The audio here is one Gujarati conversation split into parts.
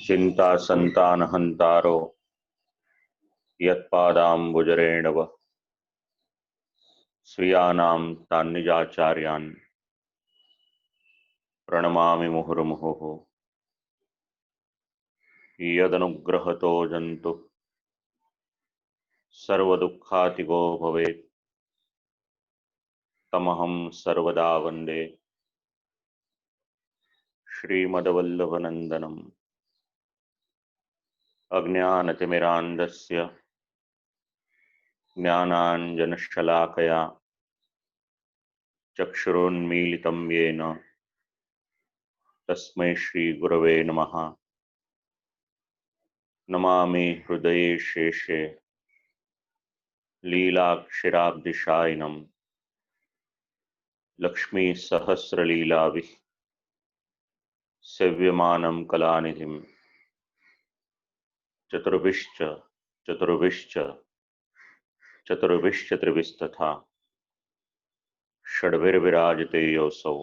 चिंता संतान हंतारो यत्पादाम्बुजरेणव स्वीयानां तान्निजाचार्यान् प्रणमामि मुहुर्मुहुः। यदनुग्रहतो जन्तु सर्वदुःखातिगो भवेत् तमहं सर्वदा वन्दे श्रीमद्वल्लभनन्दनम्। अज्ञानतिमिरान्धस्य ज्ञानाञ्जनशलाकया चक्षुरुन्मीलितं येन तस्मै श्रीगुरवे नमः। नमामि हृदये शेषे लीलाक्षराब्धिशायिनं लक्ष्मीसहस्रलीलाभिः सेव्यमानं कलानिधिं चतुर्भिश्च चतुर्भिश्च चतुर्भिश्चतुर्भिस्तथा षड्भिर्विराजते योऽसौ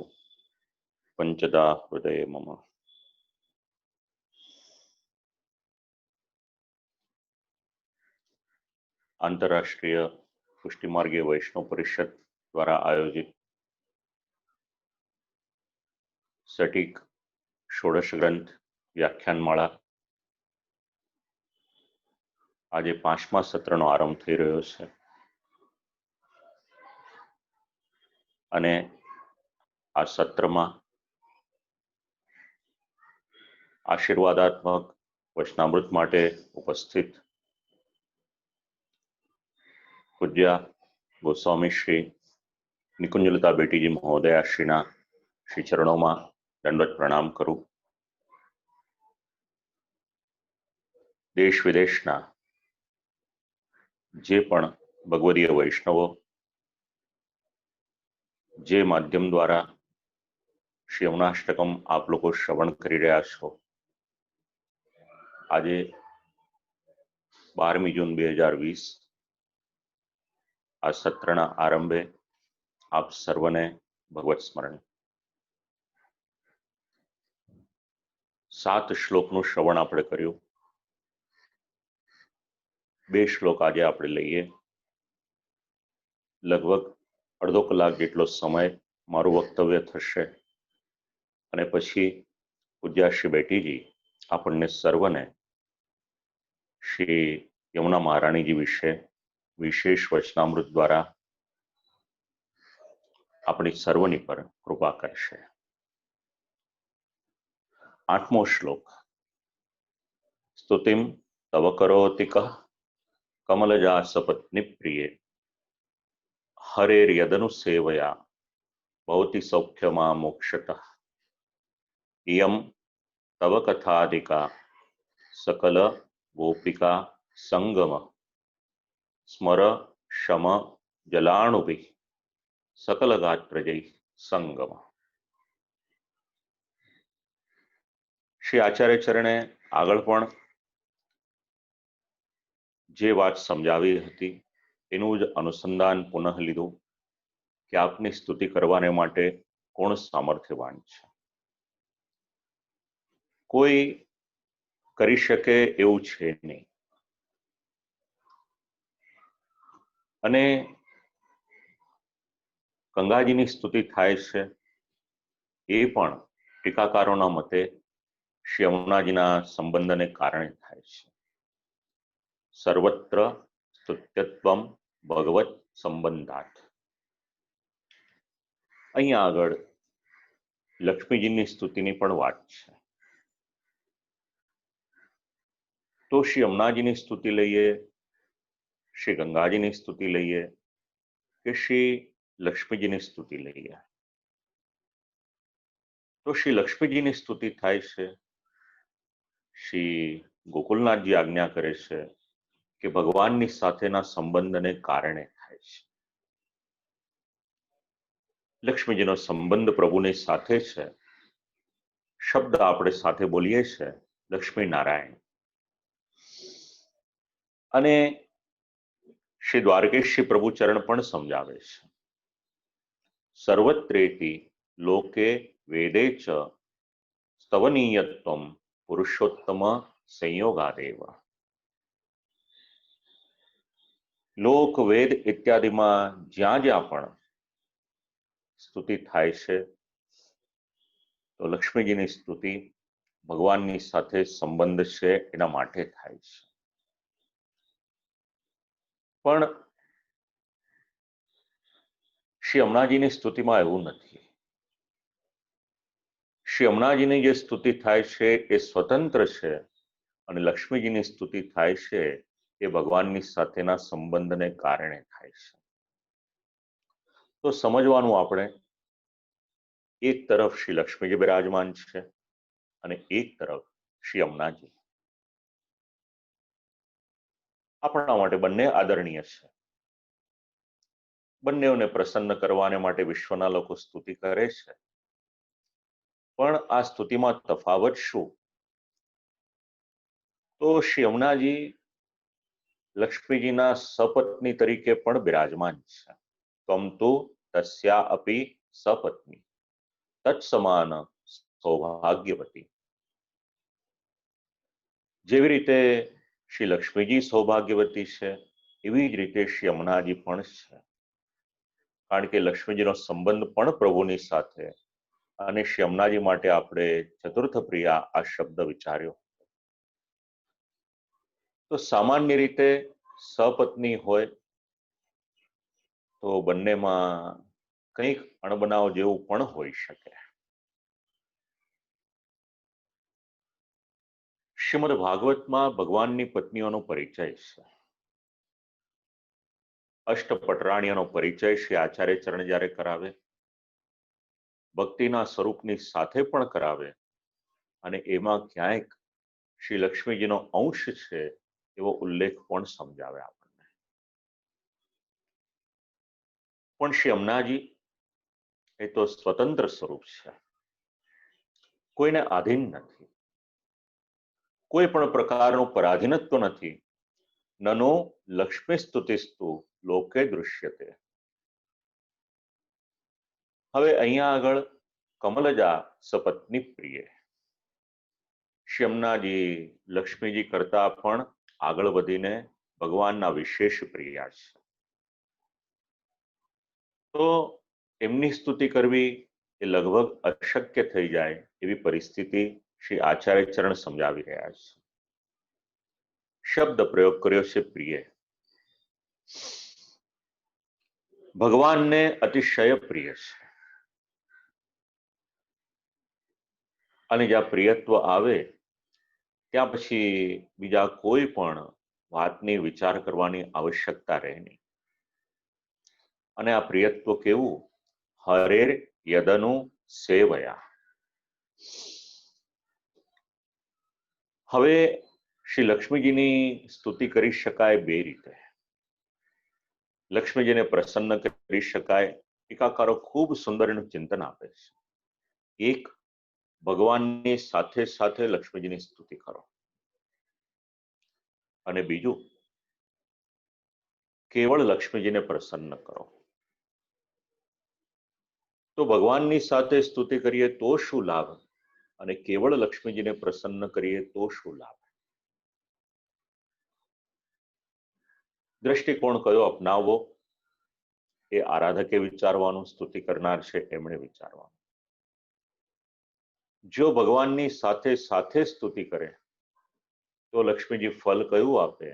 पंचदा हृदय मम। अंतरराष्ट्रीय पुष्टिमार्गीय वैष्णव परिषद द्वारा आयोजित सटीक षोडश ग्रंथ व्याख्यानमाला आज 5मा सत्रનો आरंभ થઈ રહ્યો છે અને આ સત્રમાં આશીર્વાદાત્મક વચનામૃત માટે ઉપસ્થિત પૂજ્ય ગોસ્વામી શ્રી નિકુંજલતા બેટીજી મહોદયાશ્રીના શ્રી ચરણોમાં દંડવત પ્રણામ કરું। દેશ વિદેશના જે પણ ભગવદીય વૈષ્ણવો જે માધ્યમ દ્વારા શ્રી યમુનાષ્ટકમ આપ લોકો શ્રવણ કરી રહ્યા છો, આજે 12મી જૂન 2020 આ સત્રના આરંભે આપ સર્વને ભગવત સ્મરણ। 7 શ્લોકનું શ્રવણ આપણે કર્યું। 2 શ્લોક આજે આપણે લઈએ। લગભગ અડધો કલાક જેટલો સમય મારું વક્તવ્ય થશે અને પછી પૂજ્યાશ્રી બેટીજી આપણને સર્વને શ્રી યમુના મહારાણીજી વિશે વિશેષ વચનામૃત દ્વારા આપણી સર્વની પર કૃપા કરશે। 8મો શ્લોક। સ્તુતિમ તવ કરોતિ કઃ કમલજા સપત્ની પ્રિયે હરેર્યદનુ સેવયા ભવતિ સૌખ્યમા મોક્ષતઃ ઇયં તવ કથાધિકા सकल गोपिका संगम स्मर शम जलाणुभि सकल गात्रजै संगम। श्री आचार्य चरणे આગળ પણ જે વાત સમજાવી હતી એનું જ અનુસંધાન પુનઃ લીધું કે આપની સ્તુતિ કરવાને માટે કોણ સામર્થ્યવાન છે। કોઈ કરી શકે એવું છે નહીં અને ગંગાજીની સ્તુતિ થાય છે એ પણ ટીકાકારોના મતે શ્રી યમુનાજીના સંબંધને કારણે થાય છે। સર્વત્ર સ્તુત્યત્વમ ભગવત સંબંધાત। અહીંયા આગળ લક્ષ્મીજીની સ્તુતિની પણ વાત છે। तो श्री यमुनाजीनी स्तुति लईए, श्री गंगाजीनी स्तुति लईए कि श्री लक्ष्मीजीनी स्तुति लईए। तो श्री लक्ष्मीजीनी स्तुति थाय छे। श्री गोकुलनाथजी आज्ञा करे छे कि भगवाननी साथेना संबंधने कारणे थाय छे। लक्ष्मीजीनो संबंध प्रभुनी साथे छे। शब्द आपणे साथे बोलीए छे लक्ष्मी नारायण। અને શ્રી દ્વારકેશ શ્રી પ્રભુ ચરણ પણ સમજાવે છે। સર્વત્રેતિ લોકે વેદે ચ સ્તવનીયત્વમ પુરુષોત્તમ સંયોગાદેવ. લોક વેદ ઇત્યાદિમાં જ્યાં જ્યાં પણ સ્તુતિ થાય છે તો લક્ષ્મીજીની સ્તુતિ ભગવાનની સાથે સંબંધ છે એના માટે થાય છે. પણ શ્રી અમનાજીની સ્તુતિમાં એવું નથી. શ્રી અમનાજીની જે સ્તુતિ થાય છે એ સ્વતંત્ર છે અને લક્ષ્મીજીની સ્તુતિ થાય છે એ ભગવાનની સાથેના સંબંધને કારણે થાય છે. તો સમજવાનું આપણે, એક તરફ શ્રી લક્ષ્મીજી બિરાજમાન છે અને એક તરફ શ્રી અમનાજી. આપણા માટે બંને આદરણીય છે. બંનેઓને પ્રસન્ન કરવાને માટે વિશ્વના લોકો સ્તુતિ કરે છે. પણ આ સ્તુતિમાં તફાવત શું? તો શ્રી અમનાજી લક્ષ્મીજીના સપત્ની તરીકે પણ બિરાજમાન છે. ત્વમ તુ તસ્યા અપી સપત્ની તત્સમાન સૌભાગ્યવતી. જેવી રીતે શ્રી લક્ષ્મીજી સૌભાગ્યવતી છે એવી જ રીતે શ્રી અમનાજી પણ છે. કારણ કે લક્ષ્મીજીનો સંબંધ પણ પ્રભુની સાથે અને શ્રી અમનાજી માટે આપણે ચતુર્થ પ્રિયા આ શબ્દ વિચાર્યો. તો સામાન્ય રીતે સપત્ની હોય તો બંનેમાં કંઈક અણબનાવ જેવું પણ હોઈ શકે. શ્રીમદ ભાગવતમાં ભગવાનની પત્નીઓનો પરિચય છે. અષ્ટપટરાણીઓનો પરિચય શ્રી આચાર્ય ચરણ જ્યારે કરાવે, ભક્તિના સ્વરૂપની સાથે પણ કરાવે અને એમાં ક્યાંક શ્રી લક્ષ્મીજીનો અંશ છે એવો ઉલ્લેખ પણ સમજાવે આપણને. પણ શ્રી અમનાજી એ તો સ્વતંત્ર સ્વરૂપ છે, કોઈને આધીન નથી, કોઈ પણ પ્રકારનું પરાધીનત્વ નથી. નનો લક્ષ્મી સ્તુતિસ્તુ લોકે દૃશ્યતે. હવે અહીંયા આગળ કમલજા સપત્ની પ્રિય. શ્રી અમનાજી લક્ષ્મીજી કરતા પણ આગળ વધીને ભગવાનના વિશેષ પ્રિય છે. તો એમની સ્તુતિ કરવી એ લગભગ અશક્ય થઈ જાય એવી પરિસ્થિતિ શ્રી આચાર્ય ચરણ સમજાવી રહ્યા છે. શબ્દ પ્રયોગ કર્યો છે પ્રિય. ભગવાનને અતિશય પ્રિય છે અને જ્યાં પ્રિયત્વ આવે ત્યાં પછી બીજા કોઈ પણ વાતની વિચાર કરવાની આવશ્યકતા રહે નહીં. અને આ પ્રિયત્વ કેવું? હરેર યદનુ સેવયા. હવે શ્રી લક્ષ્મીજીની સ્તુતિ કરી શકાય બે રીતે. લક્ષ્મીજીને પ્રસન્ન કરી શકાય. ટીકાકારો ખૂબ સુંદર એનું ચિંતન આપે છે. એક, ભગવાનની સાથે સાથે લક્ષ્મીજીની સ્તુતિ કરો. અને બીજું, કેવળ લક્ષ્મીજીને પ્રસન્ન કરો. તો ભગવાનની સાથે સ્તુતિ કરીએ તો શું લાભ અને કેવળ લક્ષ્મીજીને પ્રસન્ન કરીએ તો શું લાભ? દ્રષ્ટિકોણ કયો અપનાવવો એ આરાધકે વિચારવાનું, સ્તુતિ કરનાર છે એમણે વિચારવાનું. જો ભગવાનની સાથે સાથે સ્તુતિ કરે તો લક્ષ્મીજી ફલ કયું આપે?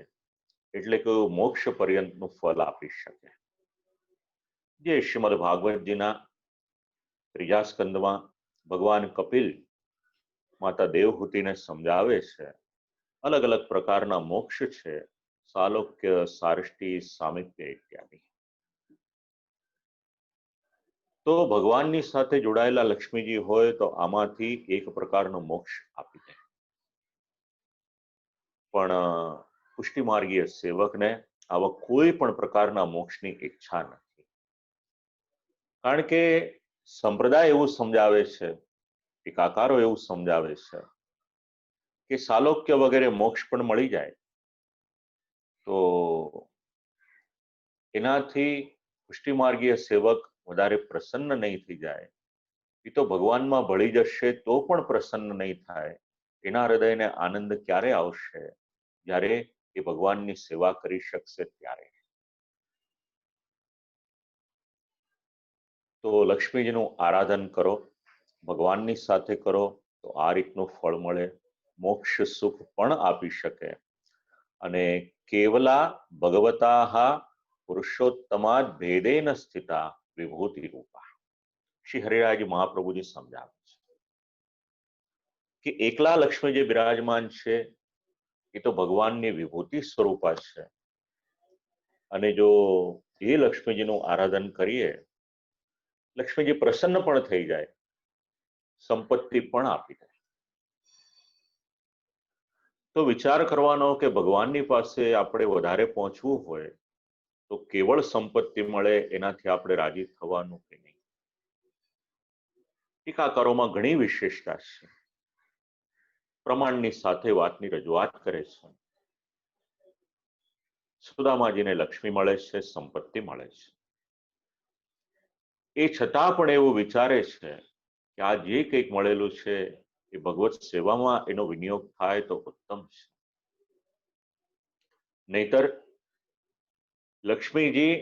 એટલે કે મોક્ષ પર્યંતનું ફલ આપી શકે. જે શ્રીમદ ભાગવતજીના ત્રીજા સ્કંદમાં ભગવાન કપિલ માતા દેવહૂતિને સમજાવે છે. અલગ અલગ પ્રકારના મોક્ષ છે, સાલોક્ય, સાર્ષ્ટી, સામિપ્ય ઇત્યાદિ. તો ભગવાનની સાથે જોડાયેલા લક્ષ્મીજી હોય તો આમાંથી એક પ્રકારનો મોક્ષ આપી દે. પણ પુષ્ટિ માર્ગીય સેવકને આવા કોઈ પણ પ્રકારના મોક્ષની ઈચ્છા નથી. કારણ કે સંપ્રદાય એવું સમજાવે છે, ટીકાકારો એવું સમજાવે છે કે સાલોક્ય વગેરે મોક્ષ પણ મળી જાય તો એનાથી પુષ્ટિ માર્ગીય સેવક વધારે પ્રસન્ન નહીં થઈ જાય. એ તો ભગવાનમાં ભળી જશે તો પણ પ્રસન્ન નહીં થાય. એના હૃદયને આનંદ ક્યારે આવશે? જ્યારે એ ભગવાનની સેવા કરી શકશે ત્યારે. તો લક્ષ્મીજીનું આરાધન કરો, ભગવાનની સાથે કરો, તો આ રીતનું ફળ મળે, મોક્ષ સુખ પણ આપી શકે. અને કેવલા ભગવતા પુરુષોત્તમા ભેદેન સ્થિતા વિભૂતિ રૂપા. શ્રી હરિરાજ મહાપ્રભુજી સમજાવે છે કે એકલા લક્ષ્મી જે બિરાજમાન છે એ તો ભગવાનની વિભૂતિ સ્વરૂપા છે. અને જો એ લક્ષ્મીજીનું આરાધન કરીએ, લક્ષ્મીજી પ્રસન્ન પણ થઈ જાય, સંપત્તિ પણ આપી દે. તો વિચાર કરવાનો કે ભગવાનની પાસે આપણે વધારે પહોંચવું હોય તો કેવળ સંપત્તિ મળે એનાથી આપણે રાજી થવાનું કે નહીં? ટીકાકારોમાં ઘણી વિશેષતા છે, પ્રમાણની સાથે વાતની રજૂઆત કરે છે. સુદામાજીને લક્ષ્મી મળે છે, સંપત્તિ મળે છે, એ છતાં પણ એવું વિચારે છે કે આ જે કંઈક મળેલું છે એ ભગવત સેવામાં એનો વિનિયોગ થાય તો ઉત્તમ છે. નહીતર લક્ષ્મીજી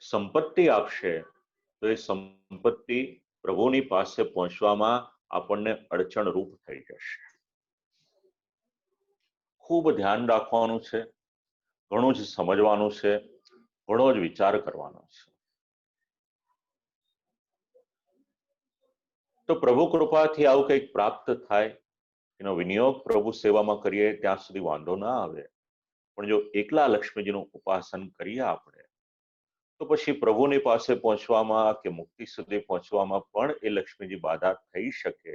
સંપત્તિ આપશે તો એ સંપત્તિ પ્રભુની પાસે પહોંચવામાં આપણને અડચણરૂપ થઈ જશે. ખૂબ ધ્યાન રાખવાનું છે, ઘણું જ સમજવાનું છે, ઘણો જ વિચાર કરવાનો છે. તો પ્રભુ કૃપાથી આવું કંઈક પ્રાપ્ત થાય, એનો વિનિયોગ પ્રભુ સેવામાં કરીએ ત્યાં સુધી વાંધો ના આવે. પણ જો એકલા લક્ષ્મીજીનું ઉપાસન કરીએ આપણે, તો પછી પ્રભુની પાસે પહોંચવામાં કે મુક્તિ સુધી પહોંચવામાં પણ એ લક્ષ્મીજી બાધા થઈ શકે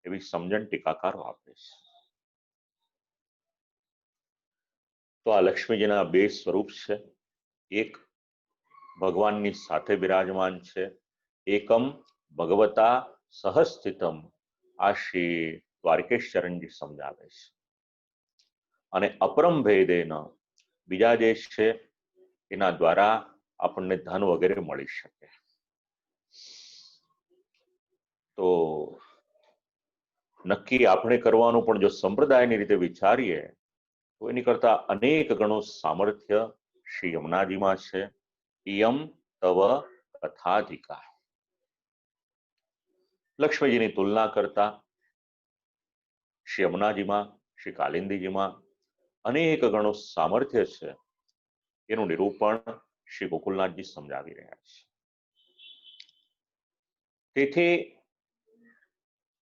એવી સમજણ ટીકાકારો આપે છે. તો આ લક્ષ્મીજીના બે સ્વરૂપ છે. એક ભગવાનની સાથે બિરાજમાન છે, એકમ ભગવતા સહસ્થિતમ. આ શ્રી દ્વારકેશ ચરણજી સમજાવે છે. અને અપરમ ભેદેન બીજા જે છે એના દ્વારા આપણને ધન વગેરે મળી શકે. તો નક્કી આપણે કરવાનું, પણ જો સંપ્રદાયની રીતે વિચારીએ તો એની કરતા અનેક ગણું સામર્થ્ય શ્રી યમુનાજીમાં છે. ઇયમ તવ કથાધિકા. લક્ષ્મીજીની તુલના કરતા શ્રી યમુનાજીમાં, શ્રી કાલિંદીજીમાં અનેક ગણું સામર્થ્ય છે. એનું નિરૂપણ શ્રી ગોકુલનાથજી સમજાવી રહ્યા છે. તેથી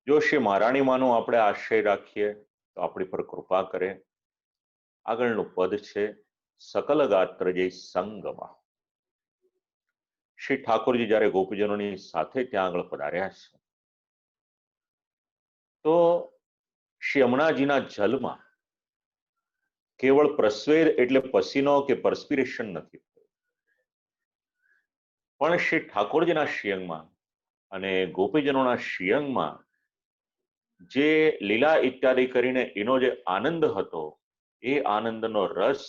જો શ્રી મહારાણીમાનો આપણે આશ્રય રાખીએ તો આપણી પર કૃપા કરે. આગળનું પદ છે સકલ ગાત્ર જય સંગમાં. શ્રી ઠાકોરજી જ્યારે ગોપીજનોની સાથે ત્યાં આગળ પધાર્યા છે તો શ્રી યમુનાજીના જલમાં કેવળ પ્રસ્વેદ એટલે પસીનો કે પરસ્પિરેશન નથી, પણ શ્રી ઠાકોરજીના શ્રીઅંગમાં અને ગોપીજનોના શ્રીઅંગમાં જે લીલા ઇત્યાદિ કરીને એનો જે આનંદ હતો એ આનંદનો રસ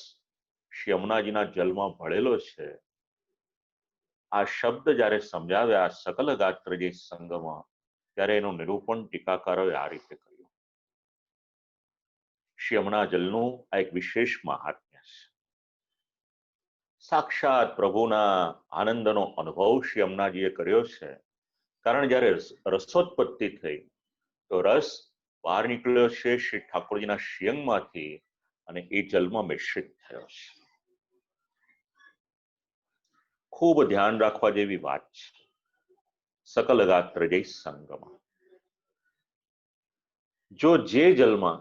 શ્રી યમુનાજીના જલમાં ભળેલો છે. આ શબ્દ જ્યારે સમજાવ્યા સકલ ગાત્ર જે સંગમાં, ત્યારે એનું નિરૂપણ ટીકાકારોએ આ રીતે કર્યું. શ્રી યમુના જલનું આ એક વિશેષ મહાત્મ્ય છે. સાક્ષાત પ્રભુના આનંદનો અનુભવ શ્રી યમુનાજીએ કર્યો છે. કારણ જ્યારે રસોત્પત્તિ થઈ તો રસ બહાર નીકળ્યો છે શ્રી ઠાકોરજીના શ્રીઅંગમાંથી અને એ જલમાં મિશ્રિત થયો છે. ખૂબ ધ્યાન રાખવા જેવી વાત છે. સકલ ગાત્ર જય સંગમાં. જો જે જલમાં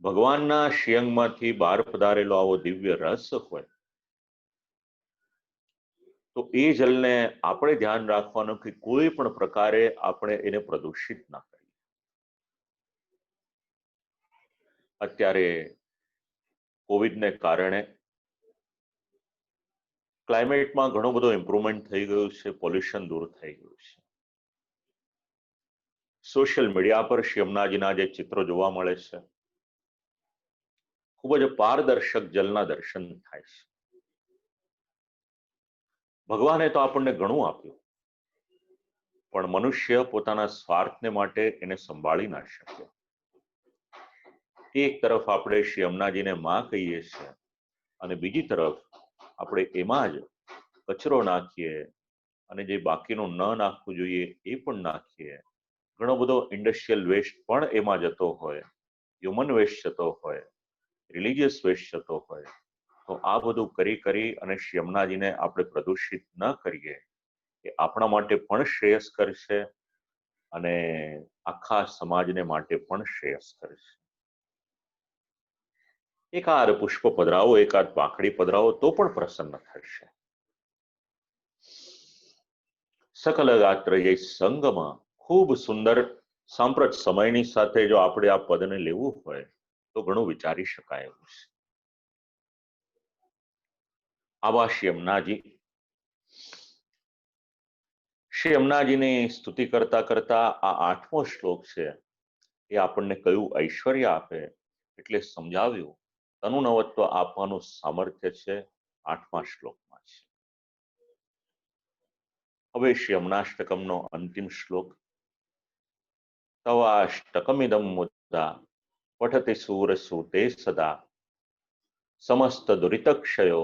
ભગવાનના શ્રીઅંગમાંથી બહાર પધારેલો આવો દિવ્ય રસ હોય તો એ જલને આપણે ધ્યાન રાખવાનું કે કોઈ પણ પ્રકારે આપણે એને પ્રદૂષિત ના કરીએ. અત્યારે કોવિડને કારણે ક્લાઇમેટમાં ઘણું બધું ઇમ્પ્રુવમેન્ટ થઈ ગયું છે, પોલ્યુશન દૂર થઈ ગયું છે. સોશિયલ મીડિયા પર શ્રી યમુનાજીના જે ચિત્રો જોવા મળે છે, ખૂબ જ પારદર્શક જલના દર્શન થાય છે. ભગવાને તો આપણને ઘણું આપ્યું, પણ મનુષ્ય પોતાના સ્વાર્થને માટે એને સંભાળી ના શકે. એક તરફ આપણે શ્રી યમુનાજીને માં કહીએ છીએ અને બીજી તરફ આપણે એમાં જ કચરો નાખીએ અને જે બાકીનું ન નાખવું જોઈએ એ પણ નાખીએ. ઘણો બધો ઇન્ડસ્ટ્રીયલ વેસ્ટ પણ એમાં જતો હોય, હ્યુમન વેસ્ટ જતો હોય, રિલિજિયસ વેસ્ટ જતો હોય. તો આ બધું કરી અને શ્રી યમુનાજીને આપણે પ્રદૂષિત ન કરીએ એ આપણા માટે પણ શ્રેયસ્કર છે અને આખા સમાજને માટે પણ શ્રેયસ્કર છે. એકાદ પુષ્પ પધરાવો, એકાદ પાંખડી પધરાવો તો પણ પ્રસન્ન થશે. સકલ ગાત્ર એ સંગમાં ખૂબ સુંદર સાંપ્રત સમયની સાથે જો આપણે આ પદને લેવું હોય તો ઘણું વિચારી શકાય એવું છે. આવા શ્રી યમુનાજીની સ્તુતિ કરતા કરતા આ 8મો શ્લોક છે એ આપણને કયું ઐશ્વર્ય આપે એટલે સમજાવ્યું. તનુનવત્વ આપવાનું સામર્થ્ય છે 8મા શ્લોકમાં છે. હવે શ્રી યમુનાષ્ટકમનો અંતિમ શ્લોક. તવાષ્ટકમિદમ મુદ્દા પઠતિ શૂરસૂતે સદા સમસ્ત દુરિતક્ષયો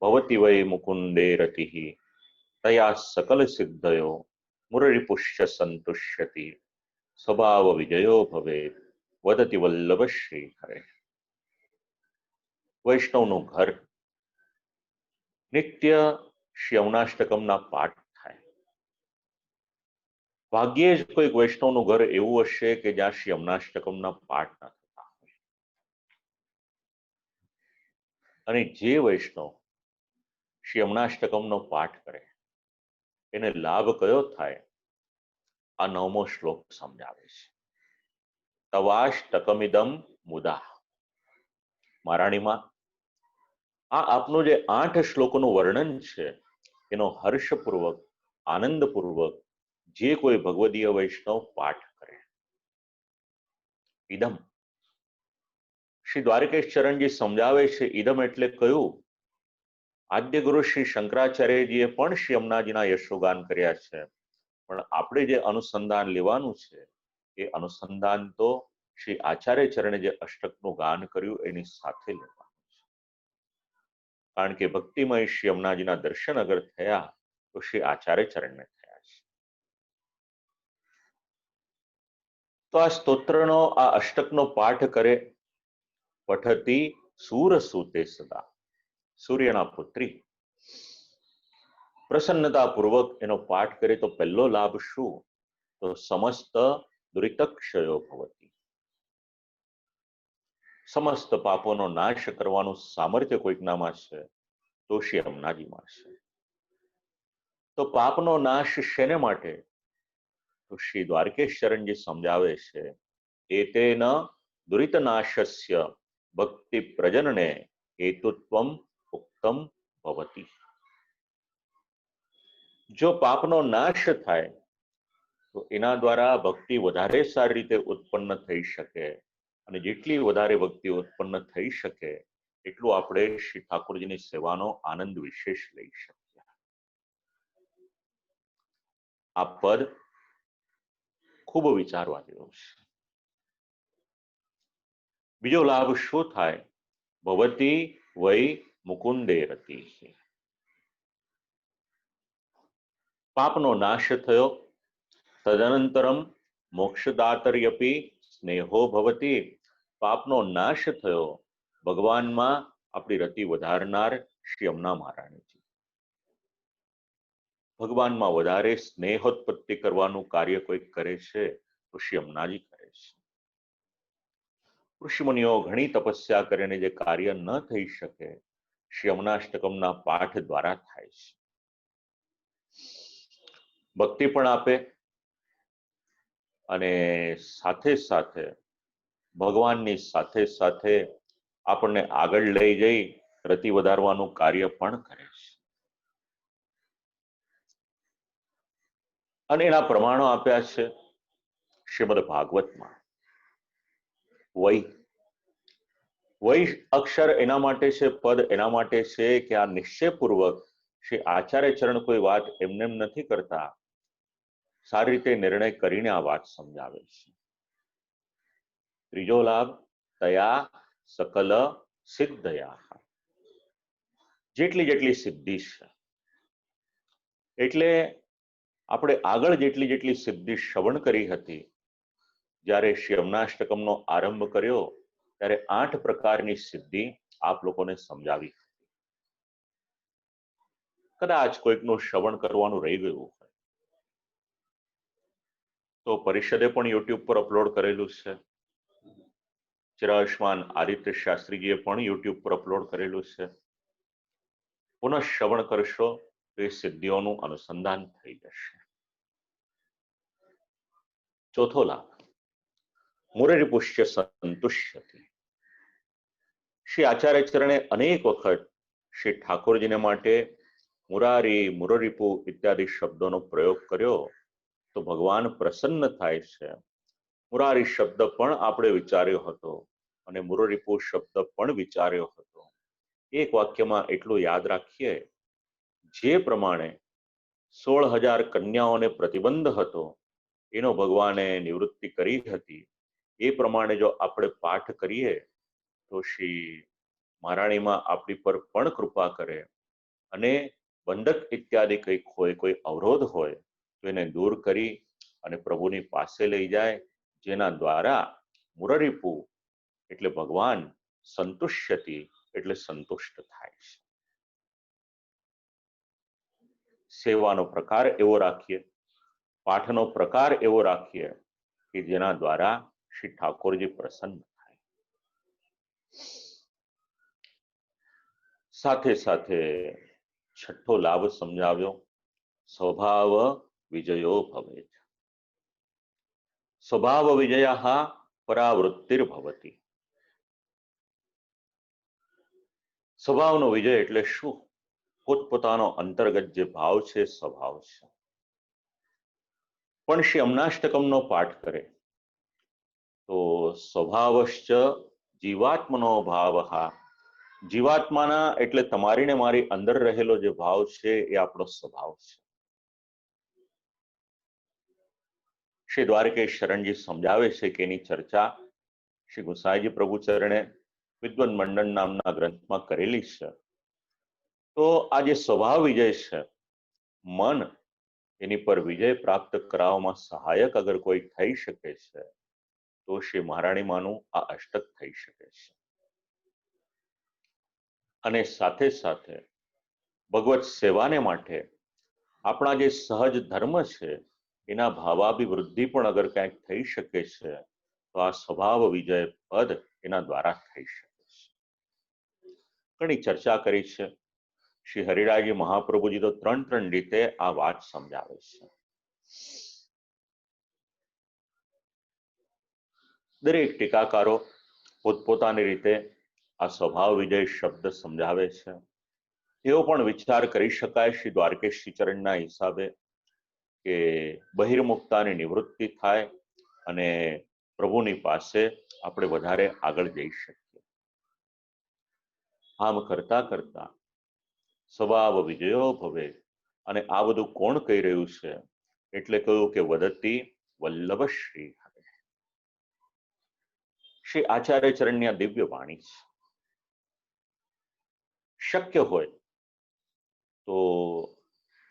ભવતિ વૈ મુકુંદે રતિઃ તયા સકલ સિદ્ધયો મુરરિપુષ્ય સંતુષ્યતિ સ્વભાવ વિજયો ભવેત વદતિ વલ્લભ શ્રી હરે. વૈષ્ણવનું ઘર. નિત્ય શ્રી યમુનાષ્ટકમના પાઠ થાય. ભાગ્યે જ કોઈક વૈષ્ણવનું ઘર એવું હશે કે જ્યાં શ્રી યમુનાષ્ટકમના પાઠ ન થતા હોય. અને જે વૈષ્ણવ શ્રી યમુનાષ્ટકમનો પાઠ કરે એને લાભ કયો થાય? આ 9મો શ્લોક સમજાવે છે. તવાષ્ટકમિદમ મુદા. મહારાણીમાં આ આપનું જે 8 શ્લોકોનું વર્ણન છે એનો હર્ષપૂર્વક, આનંદપૂર્વક જે કોઈ ભગવદીય વૈષ્ણવ પાઠ કરે. ઇદમ. શ્રી દ્વારકેશ ચરણજી સમજાવે છે ઇદમ એટલે કયું? આદ્ય ગુરુ શ્રી શંકરાચાર્યજીએ પણ શ્રી યમુનાજીના યશોગાન કર્યા છે, પણ આપણે જે અનુસંધાન લેવાનું છે એ અનુસંધાન તો શ્રી આચાર્ય ચરણે જે અષ્ટકનું ગાન કર્યું એની સાથે લેવાનું છે. કારણ કે ભક્તિમય શ્રી યમુનાજીના દર્શન અગર થયા તો શ્રી આચાર્ય ચરણને થયા છે. તો આ સ્તોત્રનો, આ અષ્ટકનો પાઠ કરે. પઠતિ શૂરસૂતે સદા. સૂર્યના પુત્રી પ્રસન્નતાપૂર્વક એનો પાઠ કરે તો પહેલો લાભ શું? તો સમસ્ત દુરિતક્ષયો ભવતિ. સમસ્ત પાપોનો નાશ કરવાનું સામર્થ્ય કોઈકનામાં છે તો શ્રી યમુનાજીમાં છે. તો પાપનો નાશ શેને માટે? તો શ્રી દ્વારકેશ ચરણજી સમજાવે છે એતેન દુરિતનાશસ્ય ભક્તિ પ્રજનને હેતુત્વમ ઉક્તમ ભવતિ. જો પાપનો નાશ થાય તો એના દ્વારા ભક્તિ વધારે સારી રીતે ઉત્પન્ન થઈ શકે અને જેટલી વધારે ભક્તિ ઉત્પન્ન થઈ શકે એટલું આપણે શ્રી ઠાકોરજીની સેવાનો આનંદ વિશેષ લઈ શકીએ. આ પદ ખૂબ વિચારવા જેવું છે. બીજો લાભ શું થાય? ભવતી વૈ મુકુંદે રતિઃ. પાપનો નાશ થયો. તદનંતરમ મોક્ષદાતર્યપી સ્નેહો ભવતી. પાપનો નાશ થયો. ભગવાનમાં આપણી રતિ વધારનાર શ્રી યમુના મહારાણીજી. ભગવાનમાં વધારે સ્નેહોત્પત્તિ કરવાનું કાર્ય કોઈ કરે છે તો શ્રી યમુનાજી કરે છે. ઋષિમુનિઓ ઘણી તપસ્યા કરીને જે કાર્ય ન થઈ શકે શ્રી યમુનાષ્ટકમના પાઠ દ્વારા થાય છે. ભક્તિ પણ આપે અને સાથે સાથે ભગવાનની સાથે સાથે આપણને આગળ લઈ જઈ રતિ વધારવાનું કાર્ય પણ કરે છે. અને એના પ્રમાણો આપ્યા છે શ્રીમદ ભાગવતમાં. વૈ વૈ અક્ષર એના માટે છે, પદ એના માટે છે કે આ નિશ્ચયપૂર્વક શ્રી આચાર્ય ચરણ કોઈ વાત એમને નથી કરતા, સારી રીતે નિર્ણય કરીને આ વાત સમજાવે છે. ત્રીજો લાભ તયા સકલ સિદ્ધયા. જેટલી જેટલી સિદ્ધિ છે, એટલે આપણે આગળ જેટલી જેટલી સિદ્ધિ શ્રવણ કરી હતી, જ્યારે શ્રી યમનાષ્ટકમનો આરંભ કર્યો ત્યારે 8 પ્રકારની સિદ્ધિ આપ લોકોને સમજાવી. કદાચ કોઈકનું શ્રવણ કરવાનું રહી ગયું હોય તો પરિષદે પણ યુટ્યુબ પર અપલોડ કરેલું છે. ચિરાયુષ્માન આદિત્ય શાસ્ત્રીજીએ પણ યુટ્યુબ પર અપલોડ કરેલું છે. પુનઃ શ્રવણ કરશો તો એ સિદ્ધિઓનું અનુસંધાન થઈ જશે. ચોથો લાભ, મુરરિપુષ્ય સંતુષ્યતિ. શ્રી આચાર્ય ચરણે અનેક વખત શ્રી ઠાકોરજીને માટે મુરારી, મુરરિપુ ઇત્યાદિ શબ્દોનો પ્રયોગ કર્યો તો ભગવાન પ્રસન્ન થાય છે. મુરારી શબ્દ પણ આપણે વિચાર્યો હતો અને મુરરિપુ શબ્દ પણ વિચાર્યો હતો. એક વાક્યમાં એટલું યાદ રાખીએ, જે પ્રમાણે 16,000 કન્યાઓને પ્રતિબંધ હતો એનો ભગવાને નિવૃત્તિ કરી હતી, એ પ્રમાણે જો આપણે પાઠ કરીએ તો શ્રી મહારાણીમાં આપણી પર પણ કૃપા કરે અને બંધક ઇત્યાદિ કંઈક હોય, કોઈ અવરોધ હોય તો એને દૂર કરી અને પ્રભુની પાસે લઈ જાય, જેના દ્વારા મુરરિપુ એટલે ભગવાન સંતુષ્યતિ એટલે સંતુષ્ટ થાય છે. સેવાનો પ્રકાર એવો રાખીએ, પાઠનો પ્રકાર એવો રાખીએ કે જેના દ્વારા શ્રી ઠાકોરજી પ્રસન્ન થાય. સાથે સાથે છઠ્ઠો લાભ સમજાવ્યો, સ્વભાવ વિજયો ભવેત. સ્વભાવ વિજય પરાવૃત્તિર્ભવતી. સ્વભાવનો વિજય એટલે શું? પોતપોતાનો અંતર્ગત જે ભાવ છે, સ્વભાવ છે. પણ શ્રી યમનાષ્ટકમનો પાઠ કરે તો સ્વભાવશ્ચ જીવાત્મનો ભાવ. જીવાત્માના એટલે તમારી ને મારી અંદર રહેલો જે ભાવ છે એ આપણો સ્વભાવ છે. શ્રી દ્વારકેશ શરણજી સમજાવે છે કે એની ચર્ચા શ્રી ગુસાઈજી પ્રભુ ચરણે વિદ્વન મંડળ નામના ગ્રંથમાં કરેલી છે. તો આ જે સ્વભાવ વિજય છે, મન એની પર વિજય પ્રાપ્ત કરાવવામાં સહાયક અગર કોઈ થઈ શકે છે તો શ્રી મહારાણીમાનું આ અષ્ટક થઈ શકે છે. અને સાથે સાથે ભગવત સેવાને માટે આપણા જે સહજ ધર્મ છે એના ભાવાભિવૃદ્ધિ પણ અગર ક્યાંક થઈ શકે છે તો આ સ્વભાવ વિજય પદ એના દ્વારા થઈ શકે છે. ઘણી ચર્ચા કરી છે. શ્રી હરિરાયજી મહાપ્રભુજી તો 3 રીતે આ વાત સમજાવે છે. દરેક ટીકાકારો પોતપોતાની રીતે આ સ્વભાવ વિજય શબ્દ સમજાવે છે. એવો પણ વિચાર કરી શકાય શ્રી દ્વારકેશજી ચરણના હિસાબે કે બહિર્મુક્તાની નિવૃત્તિ થાય અને પ્રભુની પાસે આપણે વધારે આગળ જઈ શકીએ. આમ કરતા કરતા સ્વભાવ વિજયો ભવે. અને આ બધું કોણ કહી રહ્યું છે? એટલે કહ્યું કે વદતી વલ્લભ શ્રી હરે. શ્રી આચાર્ય ચરણની આ દિવ્ય વાણી છે. શક્ય હોય તો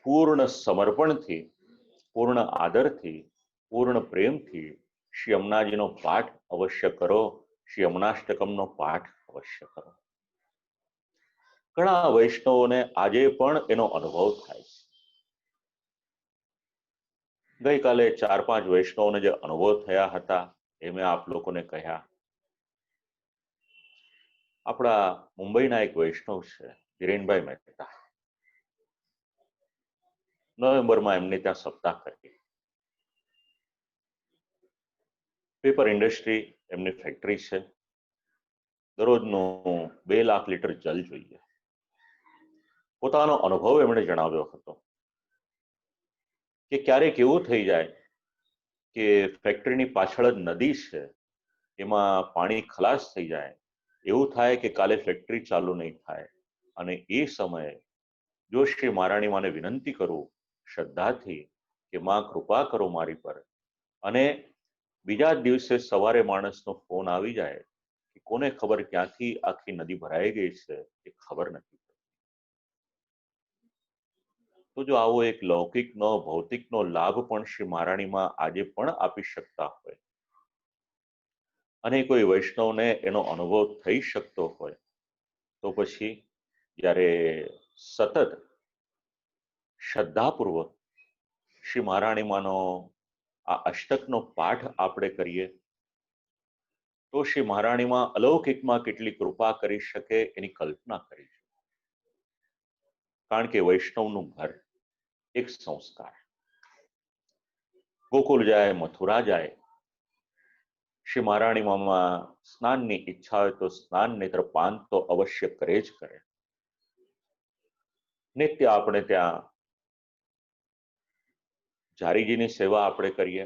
પૂર્ણ સમર્પણથી, પૂર્ણ આદરથી, પૂર્ણ પ્રેમથી શ્રી યમુનાજીનો પાઠ અવશ્ય કરો. શ્રી યમુનાષ્ટકમનો પાઠ અવશ્ય કરો. ઘણા વૈષ્ણવોને આજે પણ એનો અનુભવ થાય છે. ગઈકાલે 4-5 વૈષ્ણવોને જે અનુભવ થયા હતા એ મેં આપ લોકોને કહ્યા. આપણા મુંબઈના એક વૈષ્ણવ છે ધીરેનભાઈ મહેતા. નવેમ્બરમાં એમને ત્યાં સપ્તાહ કરી. પેપર ઇન્ડસ્ટ્રી એમની ફેક્ટરી છે. દરરોજનું 2 લાખ લીટર જલ જોઈએ. પોતાનો અનુભવ એમણે જણાવ્યો હતો કે ક્યારેક એવું થઈ જાય કે ફેક્ટરીની પાછળ જ નદી છે, એમાં પાણી ખલાસ થઈ જાય. એવું થાય કે કાલે ફેક્ટરી ચાલુ નહીં થાય. અને એ સમયે જો શ્રી મહારાણી માને વિનંતી કરું શ્રદ્ધાથી કે માં કૃપા કરો મારી પર, અને બીજા દિવસે સવારે માણસનો ફોન આવી જાય કે કોને ખબર ક્યાંથી આખી નદી ભરાઈ ગઈ છે એ ખબર નથી. તો જો આવો એક લૌકિકનો ભૌતિકનો લાભ પણ શ્રી મહારાણીમાં આજે પણ આપી શકતા હોય અને કોઈ વૈષ્ણવને એનો અનુભવ થઈ શકતો હોય તો પછી જ્યારે સતત શ્રદ્ધાપૂર્વક શ્રી મહારાણીમાંનો આ અષ્ટકનો પાઠ આપણે કરીએ તો શ્રી મહારાણીમાં અલૌકિકમાં કેટલી કૃપા કરી શકે એની કલ્પના કરી છે. કારણ કે વૈષ્ણવનું ઘર એક સંસ્કાર. ગોકુલ જાય, મથુરા જાય, શ્રી મહારાણીમાં સ્નાનની ઈચ્છા હોય તો સ્નાન નેત્ર પાન તો અવશ્ય કરે જ કરે. નિત્ય આપણે ત્યાં જારીજીની સેવા આપણે કરીએ.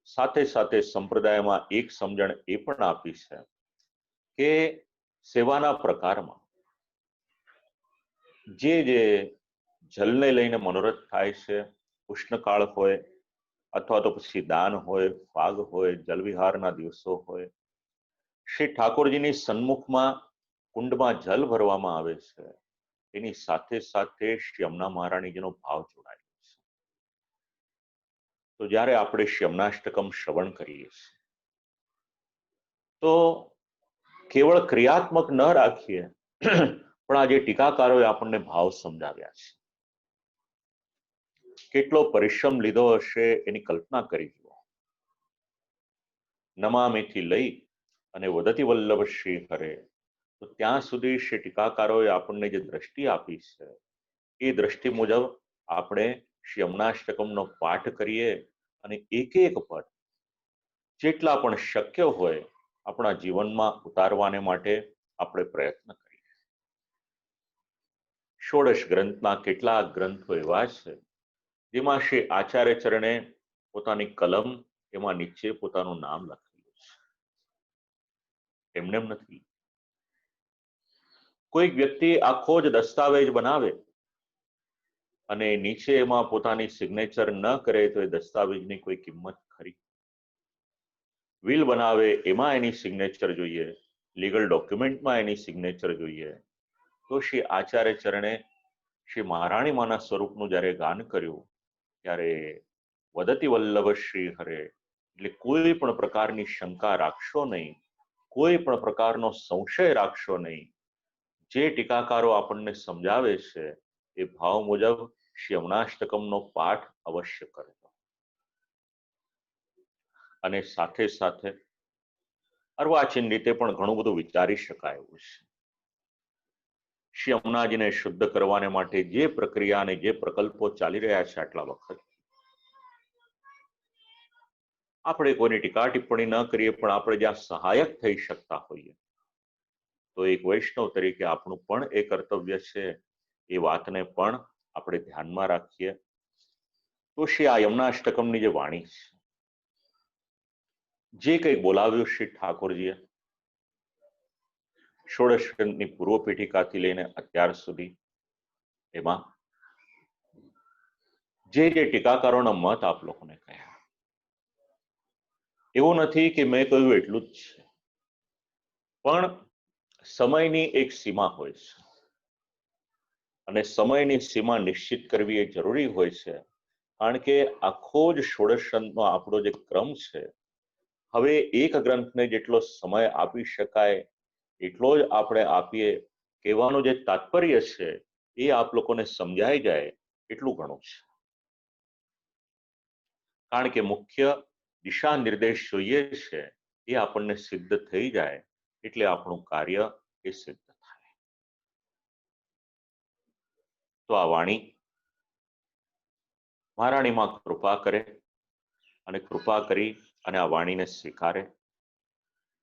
સાથે સાથે સંપ્રદાયમાં એક સમજણ એ પણ આપી છે કે સેવાના પ્રકારમાં જે જલને લઈને મનોરથ થાય છે, ઉષ્ણકાળ હોય અથવા તો પછી દાન હોય, ફાગ હોય, જલવિહારના દિવસો હોય, શ્રી ઠાકોરજીની સન્મુખમાં કુંડમાં જલ ભરવામાં આવે છે, એની સાથે સાથે શ્રી યમુના મહારાણીજીનો ભાવ જોડાય છે. તો જ્યારે આપણે શ્રી યમુનાષ્ટકમ શ્રવણ કરીએ છીએ તો કેવળ ક્રિયાત્મક ન રાખીએ પણ આજે ટીકાકારોએ આપણને ભાવ સમજાવ્યા છે. કેટલો પરિશ્રમ લીધો હશે એની કલ્પના કરી જુઓ. નમામિથી લઈ અને વદતિ વલ્લભ શ્રી હરે, તો ત્યાં સુધી શ્રી ટીકાકારોએ આપણને જે દ્રષ્ટિ આપી છે એ દ્રષ્ટિ મુજબ આપણે શ્રી યમુનાષ્ટકમનો પાઠ કરીએ અને એક એક પદ જેટલા પણ શક્ય હોય આપણા જીવનમાં ઉતારવાને માટે આપણે પ્રયત્ન કરીએ. ષોડશ ગ્રંથના કેટલાક ગ્રંથો એવા છે જેમાં શ્રી આચાર્ય ચરણે પોતાની કલમ એમાં નીચે પોતાનું નામ લખેલું છે. એમને એમ નથી. કોઈક વ્યક્તિ આખો જ દસ્તાવેજ બનાવે અને નીચે એમાં પોતાની સિગ્નેચર ન કરે તો એ દસ્તાવેજની કોઈ કિંમત ખરી? વિલ બનાવે એમાં એની સિગ્નેચર જોઈએ, લીગલ ડોક્યુમેન્ટમાં એની સિગ્નેચર જોઈએ. તો શ્રી આચાર્ય ચરણે શ્રી મહારાણીમાના સ્વરૂપનું જ્યારે ગાન કર્યું ત્યારે વદતિ વલ્લભ શ્રી હરે, એટલે કોઈ પણ પ્રકારની શંકા રાખશો નહીં, કોઈ પણ પ્રકારનો સંશય રાખશો નહીં. જે ટીકાકારો આપણને સમજાવે છે એ ભાવ મુજબ શ્રી યમુનાષ્ટકમનો પાઠ અવશ્ય કરજો. અને સાથે સાથે અર્વાચીન રીતે પણ ઘણું બધું વિચારી શકાય એવું છે. શ્રી યમુનાજીને શુદ્ધ કરવાને માટે જે પ્રક્રિયા અને જે પ્રકલ્પો ચાલી રહ્યા છે આટલા વખત, આપણે કોઈની ટીકા ટિપ્પણી ન કરીએ પણ આપણે જ્યાં સહાયક થઈ શકતા હોઈએ તો એક વૈષ્ણવ તરીકે આપણું પણ એ કર્તવ્ય છે એ વાતને પણ આપણે ધ્યાનમાં રાખીએ. તો શ્રી આ યમુનાષ્ટકમની જે વાણી છે, જે કંઈ બોલાવ્યું શ્રી ઠાકોરજીએ ષોડશ ગ્રંથની પૂર્વ પીઠિકાથી લઈને અત્યાર સુધી, એમાં જે ટીકાકારોના મત આપ લોકોને કહ્યા, એવું નથી કે મેં કહ્યું એટલું જ છે, પણ સમયની એક સીમા હોય છે અને સમયની સીમા નિશ્ચિત કરવી એ જરૂરી હોય છે. કારણ કે આખો જ ષોડશ ગ્રંથનો આપણો જે ક્રમ છે, હવે એક ગ્રંથને જેટલો સમય આપી શકાય એટલો જ આપણે આપીએ. કહેવાનું જે તાત્પર્ય છે એ આપ લોકોને સમજાઈ જાય એટલું ઘણું છે. કારણ કે મુખ્ય દિશા નિર્દેશ જોઈએ છે એ આપણને સિદ્ધ થઈ જાય એટલે આપણું કાર્ય એ સિદ્ધ થાય. તો આ વાણી મહારાણીમાં કૃપા કરે અને કૃપા કરી અને આ વાણીને સ્વીકારે.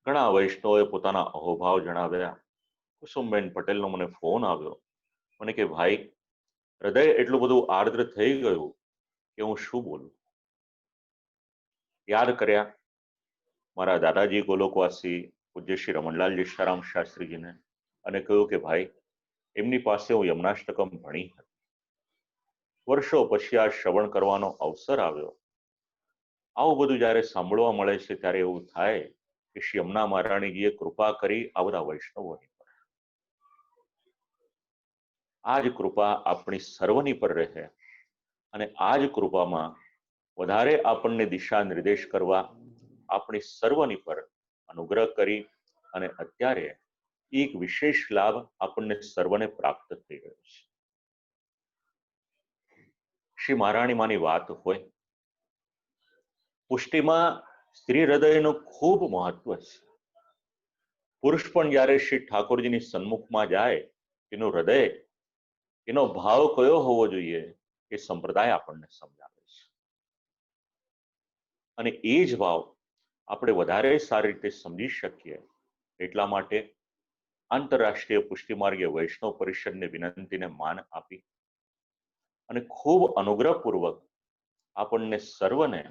ઘણા વૈષ્ણવોએ પોતાના અહોભાવ જણાવ્યા. કુસુમબેન પટેલનો મને ફોન આવ્યો, મને કે ભાઈ હૃદય એટલું બધું આર્દ્ર થઈ ગયું કે હું શું બોલું. યાદ કર્યા મારા દાદાજી ગોલોકવાસી પૂજ્ય શ્રી રમણલાલ જીશારામ શાસ્ત્રીજીને અને કહ્યું કે ભાઈ એમની પાસે હું યમુનાષ્ટકમ ભણી હતી. વર્ષો પછી આ શ્રવણ કરવાનો અવસર આવ્યો. આવું બધું જ્યારે સાંભળવા મળે છે ત્યારે એવું થાય કે શ્રી યમુના મહારાણીજીએ કૃપા કરી આ બધા વૈષ્ણવોની પર. આ જ કૃપા આપણી સર્વની પર રહે અને આ જ કૃપામાં વધારે આપણને દિશા નિર્દેશ કરવા આપણી સર્વની પર અનુગ્રહ કરી અને અત્યારે એક વિશેષ લાભ આપણને સર્વને પ્રાપ્ત થઈ રહ્યો છે. શ્રી મહારાણી માની વાત હોય, પુષ્ટિમાં સ્ત્રી હૃદયનું ખૂબ મહત્વ છે. પુરુષ પણ જ્યારે શ્રી ઠાકોરજીની સન્મુખમાં જાય, એનું હૃદય, એનો ભાવ કયો હોવો જોઈએ એ સંપ્રદાય આપણને સમજાવે છે. અને એ જ ભાવ આપણે વધારે સારી રીતે સમજી શકીએ એટલા માટે આંતરરાષ્ટ્રીય પુષ્ટિ માર્ગીય વૈષ્ણવ પરિષદની વિનંતીને માન આપી અને ખૂબ અનુગ્રહપૂર્વક આપણને સર્વને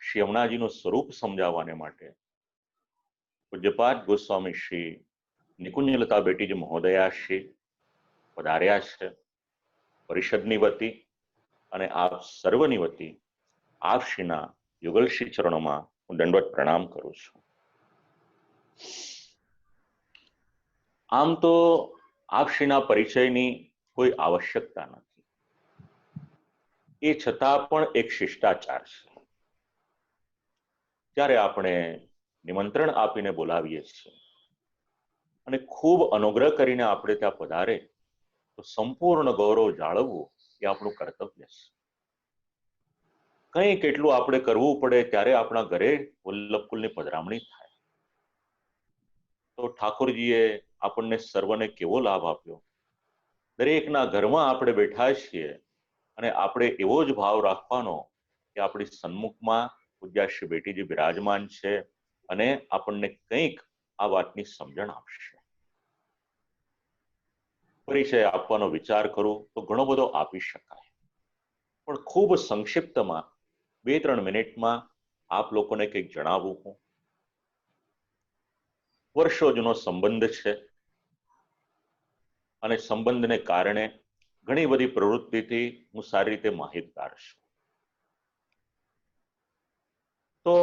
શ્રી યમુનાજીનું સ્વરૂપ સમજાવવાને માટે પૂજ્યપાદ ગોસ્વામી શ્રી નિકુંજલતા બેટીજી મહોદયા શ્રી પધાર્યા છે. પરિષદની વતી અને આપ સર્વની વતી આપ શ્રીના યુગલશ્રી ચરણોમાં હું દંડવત પ્રણામ કરું છું. આમ તો આપ શ્રીના પરિચયની કોઈ આવશ્યકતા નથી, એ છતાં પણ એક શિષ્ટાચાર છે. જ્યારે આપણે નિમંત્રણ આપીને બોલાવીએ છીએ અને ખૂબ અનુગ્રહ કરીને આપણે ત્યાં પધારે તો સંપૂર્ણ ગૌરવ જાળવવું એ આપણું કર્તવ્ય છે. કંઈક એટલું આપણે કરવું પડે ત્યારે આપણા ઘરે વલ્લભકુલની પધરામણી થાય. તો ઠાકોરજીએ આપણને સર્વને કેવો લાભ આપ્યો. દરેકના ઘરમાં આપણે બેઠા છીએ અને આપણે એવો જ ભાવ રાખવાનો કે આપણી સન્મુખમાં પૂજ્યાશ્રી બેટીજી બિરાજમાન છે અને આપણને કંઈક આ વાતની સમજણ આપશે. પરિચય આપવાનો વિચાર કરું તો ઘણો બધો આપી શકાય, પણ ખૂબ સંક્ષિપ્તમાં 2-3 મિનિટમાં આપ લોકોને કંઈક જણાવું. હું વર્ષો જૂનો સંબંધ છે અને સંબંધને કારણે ઘણી બધી પ્રવૃત્તિથી હું સારી રીતે માહિતગાર છું. તો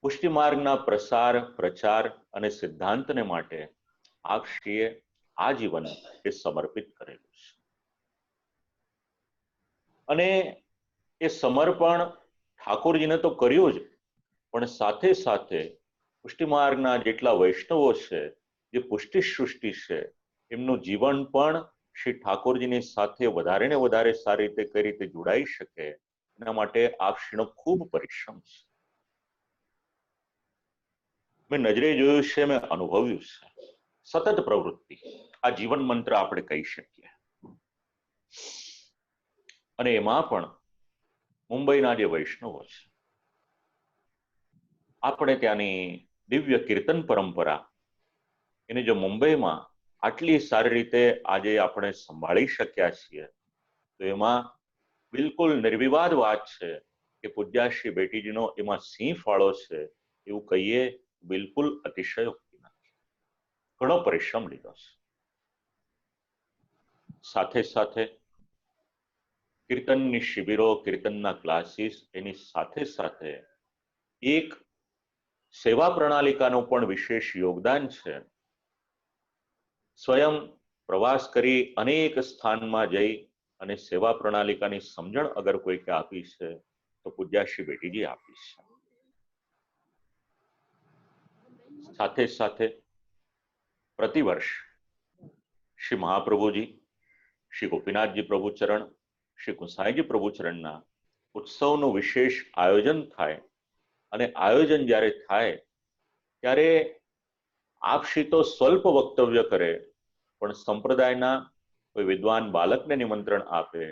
પુષ્ટિ માર્ગના પ્રસાર, પ્રચાર અને સિદ્ધાંતને માટે આપશ્રીએ આજીવન એ સમર્પિત કરેલું છે અને એ સમર્પણ ઠાકોરજીને તો કર્યું જ, પણ સાથે સાથે પુષ્ટિ માર્ગના જેટલા વૈષ્ણવો છે, જે પુષ્ટિ સૃષ્ટિ છે, એમનું જીવન પણ શ્રી ઠાકોરજીની સાથે વધારે ને વધારે સારી રીતે કઈ રીતે જોડાઈ શકે એના માટે આપશ્રીનો ખૂબ પરિશ્રમ છે. મેં નજરે જોયું છે, મેં અનુભવ્યું છે. સતત પ્રવૃત્તિ આ જીવન મંત્ર આપણે કહી શકીએ. અને એમાં પણ મુંબઈના જે વૈષ્ણવો છે, આપણે ત્યાંની દિવ્ય કીર્તન પરંપરા એને જો મુંબઈમાં આટલી સારી રીતે આજે આપણે સંભાળી શક્યા છીએ તો એમાં બિલકુલ નિર્વિવાદ વાત છે કે પૂજ્યાશ્રી બેટીજીનો એમાં સિંહ ફાળો છે એવું કહીએ બિલકુલ અતિશયોક્તિ નથી. ઘણો પરિશ્રમ લીધો છે. સાથે સાથે કીર્તનની શિબિરો, કીર્તનના ક્લાસીસ, એની સાથે સાથે એક સેવા પ્રણાલિકાનું પણ વિશેષ યોગદાન છે. સ્વયં પ્રવાસ કરી અનેક સ્થાનમાં જઈ અને સેવા પ્રણાલિકાની સમજણ અગર કોઈકે આપી છે તો પૂજ્યાશ્રી બેટીજી આપી છે. સાથે સાથે પ્રતિવર્ષ શ્રી મહાપ્રભુજી, શ્રી ગોપીનાથજી પ્રભુચરણ, શ્રી ગુસાઈજી પ્રભુચરણના ઉત્સવનું વિશેષ આયોજન થાય અને આયોજન જ્યારે થાય ત્યારે આપશ્રી તો સ્વલ્પ વક્તવ્ય કરે પણ સંપ્રદાયના કોઈ વિદ્વાન બાલકને નિમંત્રણ આપે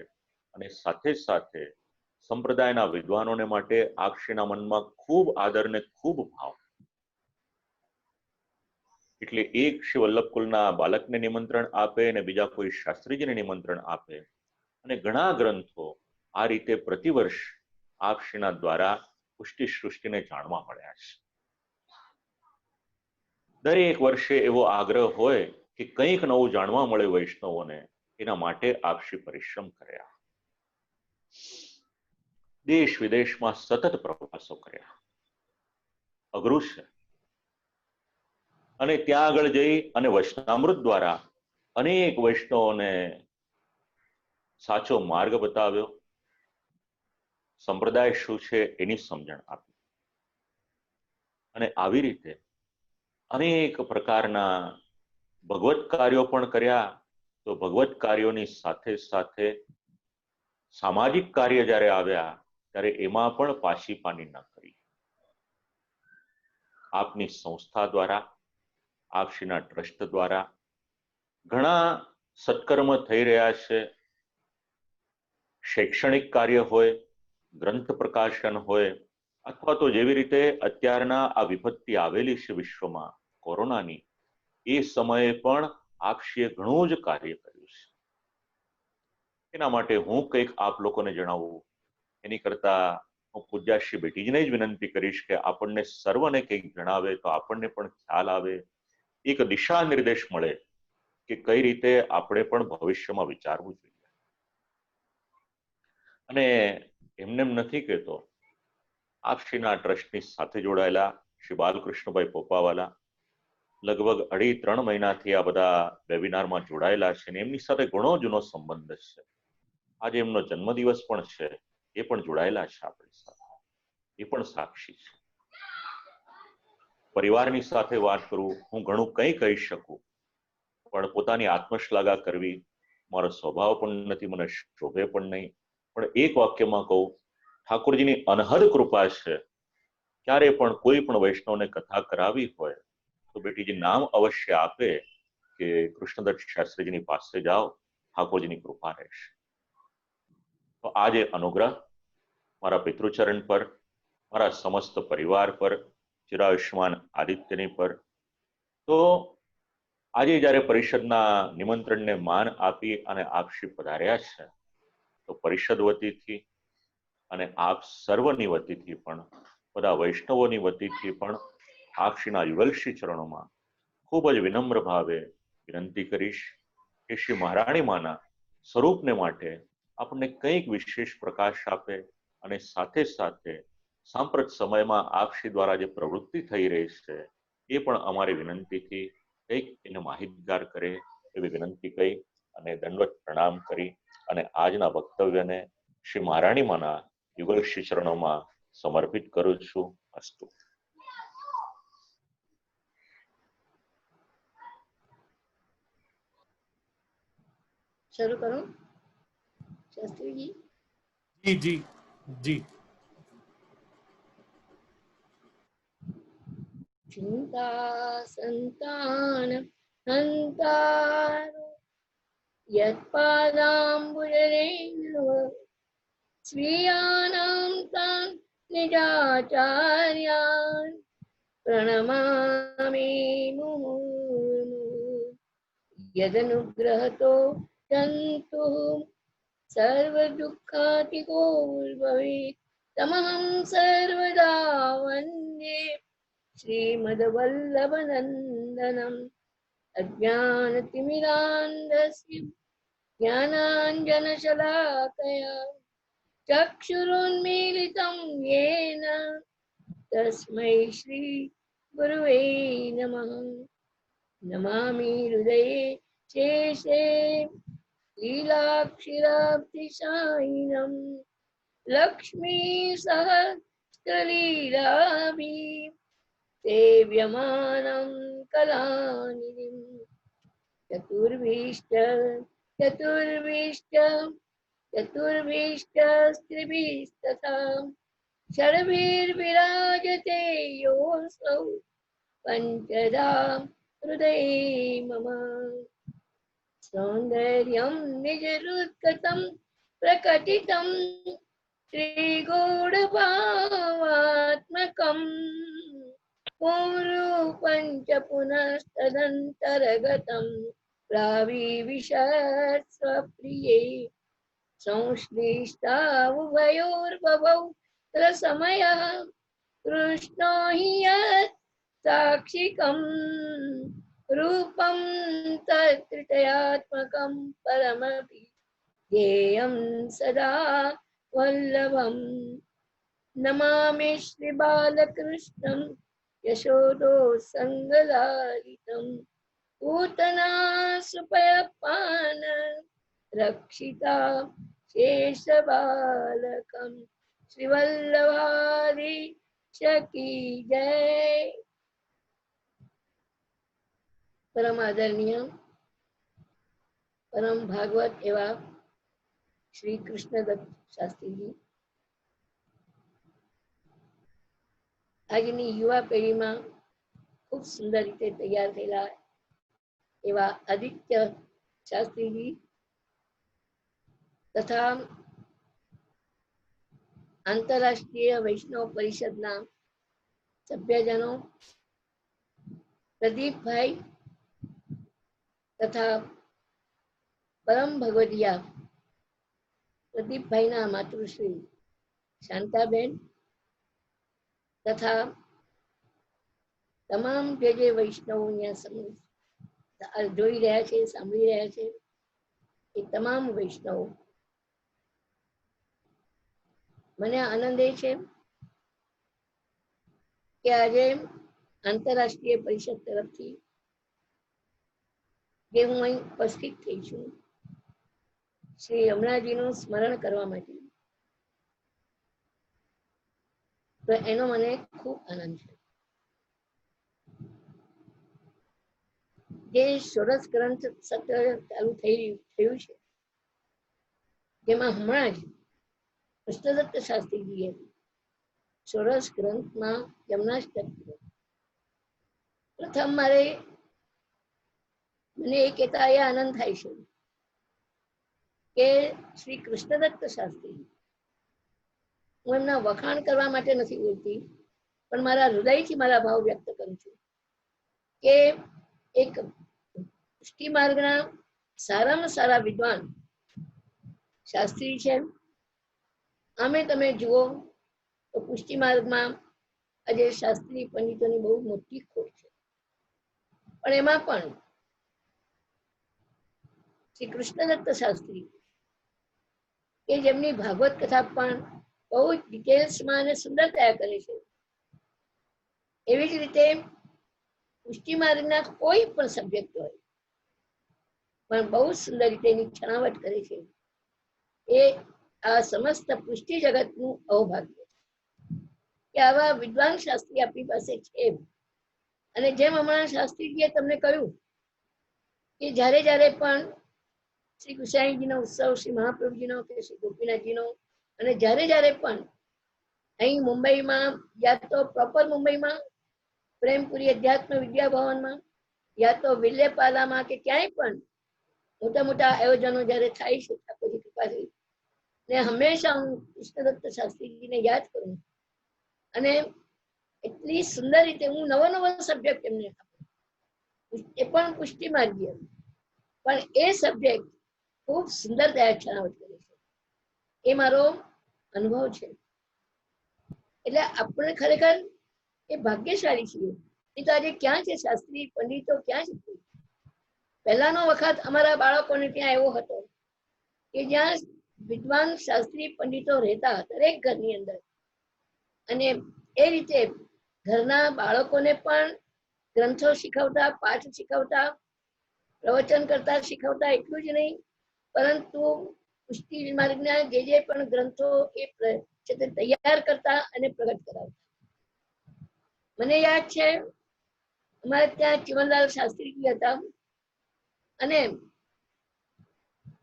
અને સાથે સાથે સંપ્રદાયના વિદ્વાનોને માટે આપશ્રીના મનમાં ખૂબ આદર ને ખૂબ ભાવ. એટલે એક શ્રી વલ્લભકુલના બાલકને નિમંત્રણ આપે અને બીજા કોઈ શાસ્ત્રીજીને નિમંત્રણ આપે અને ઘણા ગ્રંથો આ રીતે પ્રતિવર્ષ આપશ્રીના દ્વારા પુષ્ટિ સૃષ્ટિને જાણવા મળ્યા છે. દરેક વર્ષે એવો આગ્રહ હોય કે કંઈક નવું જાણવા મળે વૈષ્ણવોને, એના માટે આપશ્રી પરિશ્રમ કર્યા. દેશ વિદેશમાં સતત પ્રવાસો કર્યા. અઘરું છે, અને ત્યાં આગળ જઈ અને વચનામૃત દ્વારા અનેક વૈષ્ણવોને સાચો માર્ગ બતાવ્યો, સંપ્રદાય શું છે એની સમજણ આપી. અને આવી રીતે અનેક પ્રકારના ભગવત કાર્યો પણ કર્યા. તો ભગવત કાર્યોની સાથે સાથે સામાજિક કાર્ય જ્યારે આવ્યા ત્યારે એમાં પણ પાછી પાની ન કરી. આપની સંસ્થા દ્વારા, આપશ્રીના ટ્રસ્ટ દ્વારા ઘણા સત્કર્મ થઈ રહ્યા છે. શૈક્ષણિક કાર્ય હોય, ગ્રંથ પ્રકાશન હોય, અથવા તો જેવી રીતે અત્યારના આ વિપત્તિ આવેલી છે વિશ્વમાં કોરોનાની, એ સમયે પણ આપશ્રીએ ઘણું જ કાર્ય કર્યું છે. એના માટે હું કંઈક આપ લોકોને જણાવું એની કરતા હું પૂજ્યાશ્રી બેટીજીને જ વિનંતી કરીશ કે આપણને સર્વને કંઈક જણાવે તો આપણને પણ ખ્યાલ આવે, એક દિશા નિર્દેશ મળે કે કઈ રીતે આપણે પણ ભવિષ્યમાં વિચારવું જોઈએ. અને એમને એમ નથી કહેતો, આપશ્રીના ટ્રસ્ટની સાથે જોડાયેલા શ્રી બાલકૃષ્ણભાઈ પોપાવાલા લગભગ 2.5-3 મહિનાથી આ બધા વેબિનારમાં જોડાયેલા છે અને એમની સાથે ઘણો જૂનો સંબંધ છે. આજે એમનો જન્મદિવસ પણ છે, એ પણ જોડાયેલા છે આપણી સાથે, એ પણ સાક્ષી છે. પરિવારની સાથે વાત કરું, હું ઘણું કંઈ કહી શકું, પણ પોતાની આત્મશ્લાઘા કરવી મારો સ્વભાવ પણ નથી, મને શોભે પણ નહીં. પણ એક વાક્યમાં કહું, ઠાકોરજીની અનહદ કૃપા છે. ક્યારે પણ કોઈ પણ વૈષ્ણવને કથા કરાવી હોય તો બેટીજી નામ અવશ્ય આપે કે કૃષ્ણદત્ત શાસ્ત્રીજીની પાસે જાઓ, ઠાકોરજીની કૃપા રહેશે. તો આજે અનુગ્રહ મારા પિતૃચરણ પર, મારા સમસ્ત પરિવાર પર, ચિરાયુષ્માન આદિત્યની પર. તો આજે જ્યારે પરિષદના નિમંત્રણને માન આપી અને આપશ્રી પધાર્યા છે, તો પરિષદ વતીથી અને આપ સર્વની વતીથી પણ, બધા વૈષ્ણવોની વતીથી પણ આપશ્રીના યુગલશ્રી ચરણોમાં ખૂબ જ વિનમ્ર ભાવે વિનંતી કરીશ કે શ્રી મહારાણી માના સ્વરૂપને માટે આપણને કંઈક વિશેષ પ્રકાશ આપે અને સાથે સાથે સાંપ્રત સમયમાં આપશ્રી દ્વારા જે પ્રવૃત્તિ થઈ રહી છે એ પણ અમારી વિનંતીથી કંઈક એને માહિતગાર કરે એવી વિનંતી કહી અને દંડવત પ્રણામ કરી અને આજના વક્તવ્યને શ્રી મહારાણી માના યુગલ શ્રી ચરણોમાં સમર્પિત કરું છું. અસ્તુ. શરૂ કરું શાસ્ત્રીજી? જી જી જી. ચિંતા સંતાન હંતારો યત્પાદાંબુજરેણવ સ્વીયાનાં તાન નિજાચાર્યાન પ્ರಣમામિ મુમુર્મુઃ યદનુગ્રહતો જંતુ સર્વદુઃખાતિકો ભવેत् તમહં સર્વદા વંદે શ્રીમદ્વલ્લભનંદનમ અજ્ઞાનતિમિરાન્ધસ્ય જ્ઞાનાંજનશલાકયા ચક્ષુરુન્મીલિतं येन તસ્मै શ્રી ગુરવે નમઃ. નમામિ હૃદયે શેષે લીલાક્ષીરાબ્ધિશાયિનम् લક્ષ્મી સહસ્રલીલાભિ સેવ્યમાनं કલાનિધિં ચતુર્ભીષ્ટસ્ત્રિભીસ્તથા ષડભીર્વિરાજતે યોऽસૌ પંચધા હૃદયે મમ. સૌંદર્યં નિજરુત્કટં પ્રકટિतं શ્રીગૂઢભાવાત્મકम् પૂરૂપં ચ પુનस्तदन्तर्गतं प्राविविशत्स्वप्रिये संश्लिष्टावुभयोर्बभौ रसमयः कृष्णो हि यत् साक्षिकम् रूपं तत्त्रितयात्मकं परमपि ध्येयं सदा वल्लभम्. नमामि श्री बालकृष्णं यशोदो संगलालितं पूतना सुपयपान रक्षिता शेषबालकं श्रीवल्लभाधीश की जय। परम आदरणीय परम भागवत एवं श्री कृष्णदत्त शास्त्री जी આજની યુવા પેઢીમાં ખૂબ સુંદર રીતે તૈયાર થયેલા એવા આદિત્ય શાસ્ત્રીજી તથા આંતરરાષ્ટ્રીય વૈષ્ણવ પરિષદના સભ્યજનો પ્રદીપભાઈ તથા પરમ ભગવદિયા પ્રદીપભાઈના માતૃશ્રી શાંતાબેન તથા તમામ જે વૈષ્ણવો અહીંયા જોઈ રહ્યા છે, સાંભળી રહ્યા છે, એ તમામ વૈષ્ણવો, મને આનંદ એ છે કે આજે આંતરરાષ્ટ્રીય પરિષદ તરફથી જે હું અહીં ઉપસ્થિત થઈ છું શ્રી રમણાજીનું સ્મરણ કરવા માટે, તો એનો મને ખૂબ આનંદ છે. જે ષોડશ ગ્રંથ સત્ર ચાલુ થયું છે, જેમાં હમણાં જ કૃષ્ણદત્ત શાસ્ત્રીજીએ ષોડશ ગ્રંથમાં યમનાષ્ટક પ્રથમ મને એ કહેતા એ આનંદ થાય છે કે શ્રી કૃષ્ણદત્ત શાસ્ત્રી, હું એમના વખાણ કરવા માટે નથી બોલતી, પણ મારા હૃદયથી મારા ભાવ વ્યક્ત કરું છું કે એક પુષ્ટિ માર્ગના સારામાં સારા વિદ્વાન શાસ્ત્રી છે. આમે તમે જુઓ તો પુષ્ટિ માર્ગમાં આજે શાસ્ત્રી પંડિતોની બહુ મોટી ખોટ છે, પણ એમાં પણ શ્રી કૃષ્ણદત્ત શાસ્ત્રી કે જેમની ભાગવત કથા પણ બહુ જ ડિટેલ્સમાં અને સુંદર તૈયાર કરે છે, એવી જ રીતે પુષ્ટિ માર્ગના કોઈ પણ સબ્જેક્ટ હોય પણ બહુ સુંદર રીતે એની છણાવટ કરે છે. એ આ સમસ્ત પુષ્ટિ જગતનું અવભાગ્ય છે કે આવા વિદ્વાન શાસ્ત્રી આપણી પાસે છે. અને જેમ હમણાં શાસ્ત્રીજીએ તમને કહ્યું કે જ્યારે પણ શ્રી ગુસાઈજીનો ઉત્સવ, શ્રી મહાપ્રભુજીનો કે શ્રી ગોપીનાથજીનો, અને જ્યારે પણ અહીં મુંબઈમાં, યા તો પ્રોપર મુંબઈમાં પ્રેમપુરી અધ્યાત્મ વિદ્યા ભવનમાં, યા તો વિલ્યપાલામાં કે ક્યાંય પણ મોટા મોટા આયોજનો જ્યારે થાય છે ઠાકોરજી કૃપાથી, ને હંમેશા હું કૃષ્ણદત્ત શાસ્ત્રીજીને યાદ કરું અને એટલી સુંદર રીતે હું નવો સબ્જેક્ટ એમને આપું, એ પણ પુષ્ટિ માર્ગીય, પણ એ સબ્જેક્ટ ખૂબ સુંદર છણાવટ કરે છે. એ મારો અનુભવ છે. એટલે આપણે ખરેખર એ ભાગ્યશાળી છીએ. નહીં તો આજે ક્યાં છે શાસ્ત્રી પંડિતો, ક્યાં છે? પહેલાનો વખત અમારા બાળકોને ત્યાં એવો હતો કે જ્યાં વિદ્વાન શાસ્ત્રી પંડિતો રહેતા દરેક ઘરની અંદર, અને એ રીતે ઘરના બાળકોને પણ ગ્રંથો શીખવતા, પાઠ શીખવતા, પ્રવચન કરતા શીખવતા. એટલું જ નહીં, પરંતુ પુષ્ટિ માર્ગના જે પણ ગ્રંથો એ તૈયાર કરતા અને પ્રગટ કરાવતા. મને યાદ છે અમારે ત્યાં ચિમનલાલ શાસ્ત્રીજી હતા, અને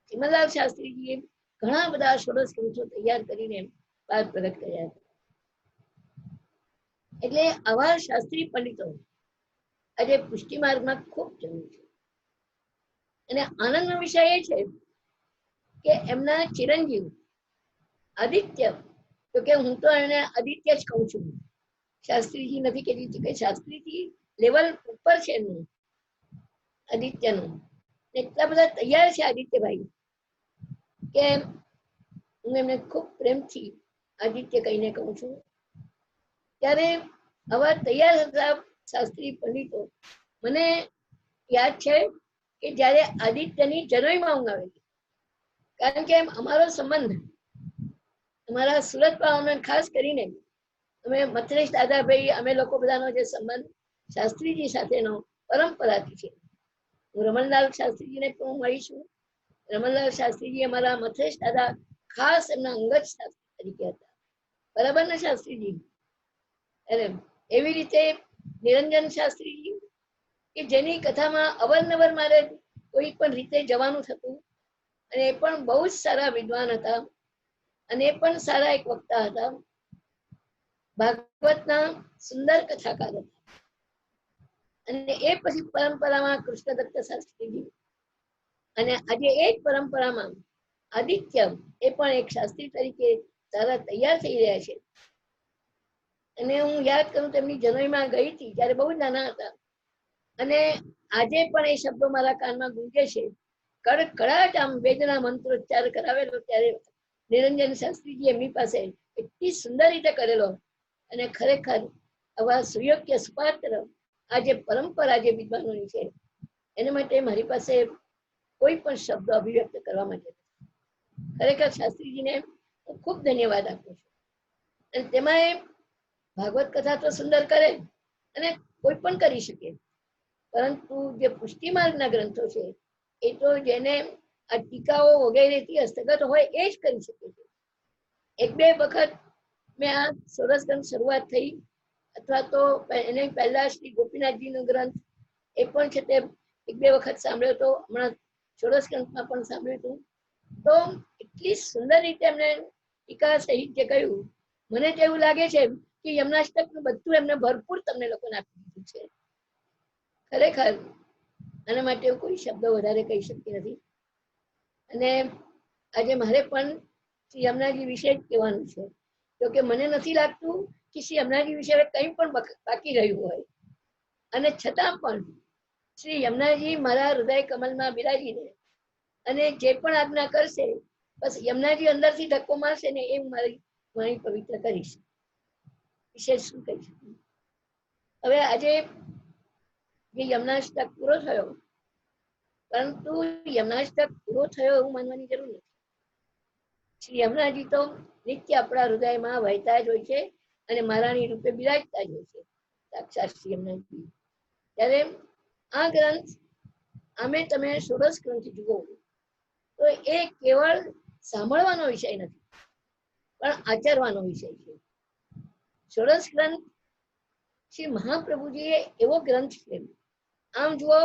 ચિમનલાલ શાસ્ત્રીજીએ ઘણા બધા ષોડશ ગ્રંથો તૈયાર કરીને બહાર પ્રગટ કર્યા હતા. એટલે આવા શાસ્ત્રી પંડિતો આજે પુષ્ટિ માર્ગમાં ખૂબ જરૂર છે. અને આનંદનો વિષય એ છે કે એમના ચિરંજીવ આદિત્ય, તો કે હું તો એને આદિત્ય જ કહું છું, શાસ્ત્રીજી નથી કહેતી કે શાસ્ત્રીજી લેવલ ઉપર છે એમનું આદિત્યનું. એટલા બધા તૈયાર છે આદિત્યભાઈ કે હું એમને ખૂબ પ્રેમથી આદિત્ય કહીને કહું છું. ત્યારે આવા તૈયાર હતા શાસ્ત્રી પંડિતો. મને યાદ છે કે જ્યારે આદિત્યની જનોઈમાં ઊંઘ આવેલી, કારણ કે અમારો સંબંધ અમારા સુરત પાવાને ખાસ કરીને અમે મથરેશ દાદાભાઈ, અમે લોકો બધાનો જે સંબંધ શાસ્ત્રીજી સાથેનો પરંપરાથી છે. હું રમણલાલ શાસ્ત્રીજીને પણ મળી છું. રમણલાલ શાસ્ત્રીજી અમારા મથરેશ દાદા ખાસ એમના અંગત શાસ્ત્રી તરીકે હતા. બરાબર ને શાસ્ત્રીજી? અરે એવી રીતે નિરંજન શાસ્ત્રીજી કે જેની કથામાં અવારનવાર મારે કોઈ પણ રીતે જવાનું થતું, અને એ પણ બહુ જ સારા વિદ્વાન હતા, અને એ પણ સારા એક વક્તા હતા. ભાગવતના સુંદર કથાકાર હતા. અને એ પછી પરંપરામાં કૃષ્ણદત્ત શાસ્ત્રીજી, અને આજે એ જ પરંપરામાં આદિત્ય એ પણ એક શાસ્ત્રી તરીકે સારા તૈયાર થઈ રહ્યા છે. અને હું યાદ કરું તો એમની જનોઈમાં ગઈ હતી ત્યારે બહુ નાના હતા, અને આજે પણ એ શબ્દો મારા કાનમાં ગુંજે છે. કડકડાટ આમ વેદના મંત્રોચ્ચાર કરાવેલો ત્યારે નિરંજન શાસ્ત્રીજી એમની પાસે એટલી સુંદર રીતે કરેલો. અને ખરેખર આવા સુયોગ્ય સુપાત્ર આ જે પરંપરા જે વિદ્વાનોની છે, એને માટે મારી પાસે કોઈ પણ શબ્દ અભિવ્યક્ત કરવા માટે ખરેખર શાસ્ત્રીજીને હું ખૂબ ધન્યવાદ આપું છું. અને તેમાં ભાગવત કથા તો સુંદર કરે અને કોઈ પણ કરી શકે, પરંતુ જે પુષ્ટિ માર્ગના ગ્રંથો છે એ તો જેને આ ટીકાઓ વગેરેથી હસ્તગત હોય એ જ કરી શકે છે. એક બે વખત મેં આ સરસ ગ્રંથ શરૂઆત થઈ, અથવા તો એને પહેલા શ્રી ગોપીનાથજીનો ગ્રંથ એ પણ છે તે એક બે વખત સાંભળ્યો હતો. હમણાં ષોડશ ગ્રંથમાં પણ સાંભળ્યું હતું. તો એટલી સુંદર રીતે એમને ટીકા સહિત જે કહ્યું, મને તો એવું લાગે છે કે યમનાષ્ટકનું બધું એમને ભરપૂર તમને લોકોને આપી દીધું છે. ખરેખર આના માટે કોઈ શબ્દો વધારે કહી શકતી નથી. અને આજે મારે પણ શ્રી યમુનાજી વિશે જ કહેવાનું છે. જોકે મને નથી લાગતું કે શ્રી યમુનાજી વિશે કંઈ પણ બાકી રહ્યું હોય, અને છતાં પણ શ્રી યમુનાજી મારા હૃદય કમલમાં બિરાજીને અને જે પણ આજ્ઞા કરશે, બસ યમુનાજી અંદરથી ધક્કો મારશે ને એ મારી વાણી પવિત્ર કરીશ. વિશેષ શું કહી શકું. હવે આજે જે યમનાષ્ટક પૂરો થયો, પરંતુ યમનાષ્ટક પૂરો થયો એવું માનવાની જરૂર નથી. શ્રી યમુનાજી તો નિત્ય આપણા હૃદયમાં વહેતા જ હોય છે, અને મહારાણી રૂપે બિરાજતા જ હોય છે, સાક્ષાત શ્રી યમુનાજી. ત્યારે આ ગ્રંથ અમે તમે ષોડશ ગ્રંથ જુઓ તો એ કેવળ સાંભળવાનો વિષય નથી, પણ આચરવાનો વિષય છે. ષોડશ ગ્રંથ શ્રી મહાપ્રભુજીએ એવો ગ્રંથ છે, આમ જુઓ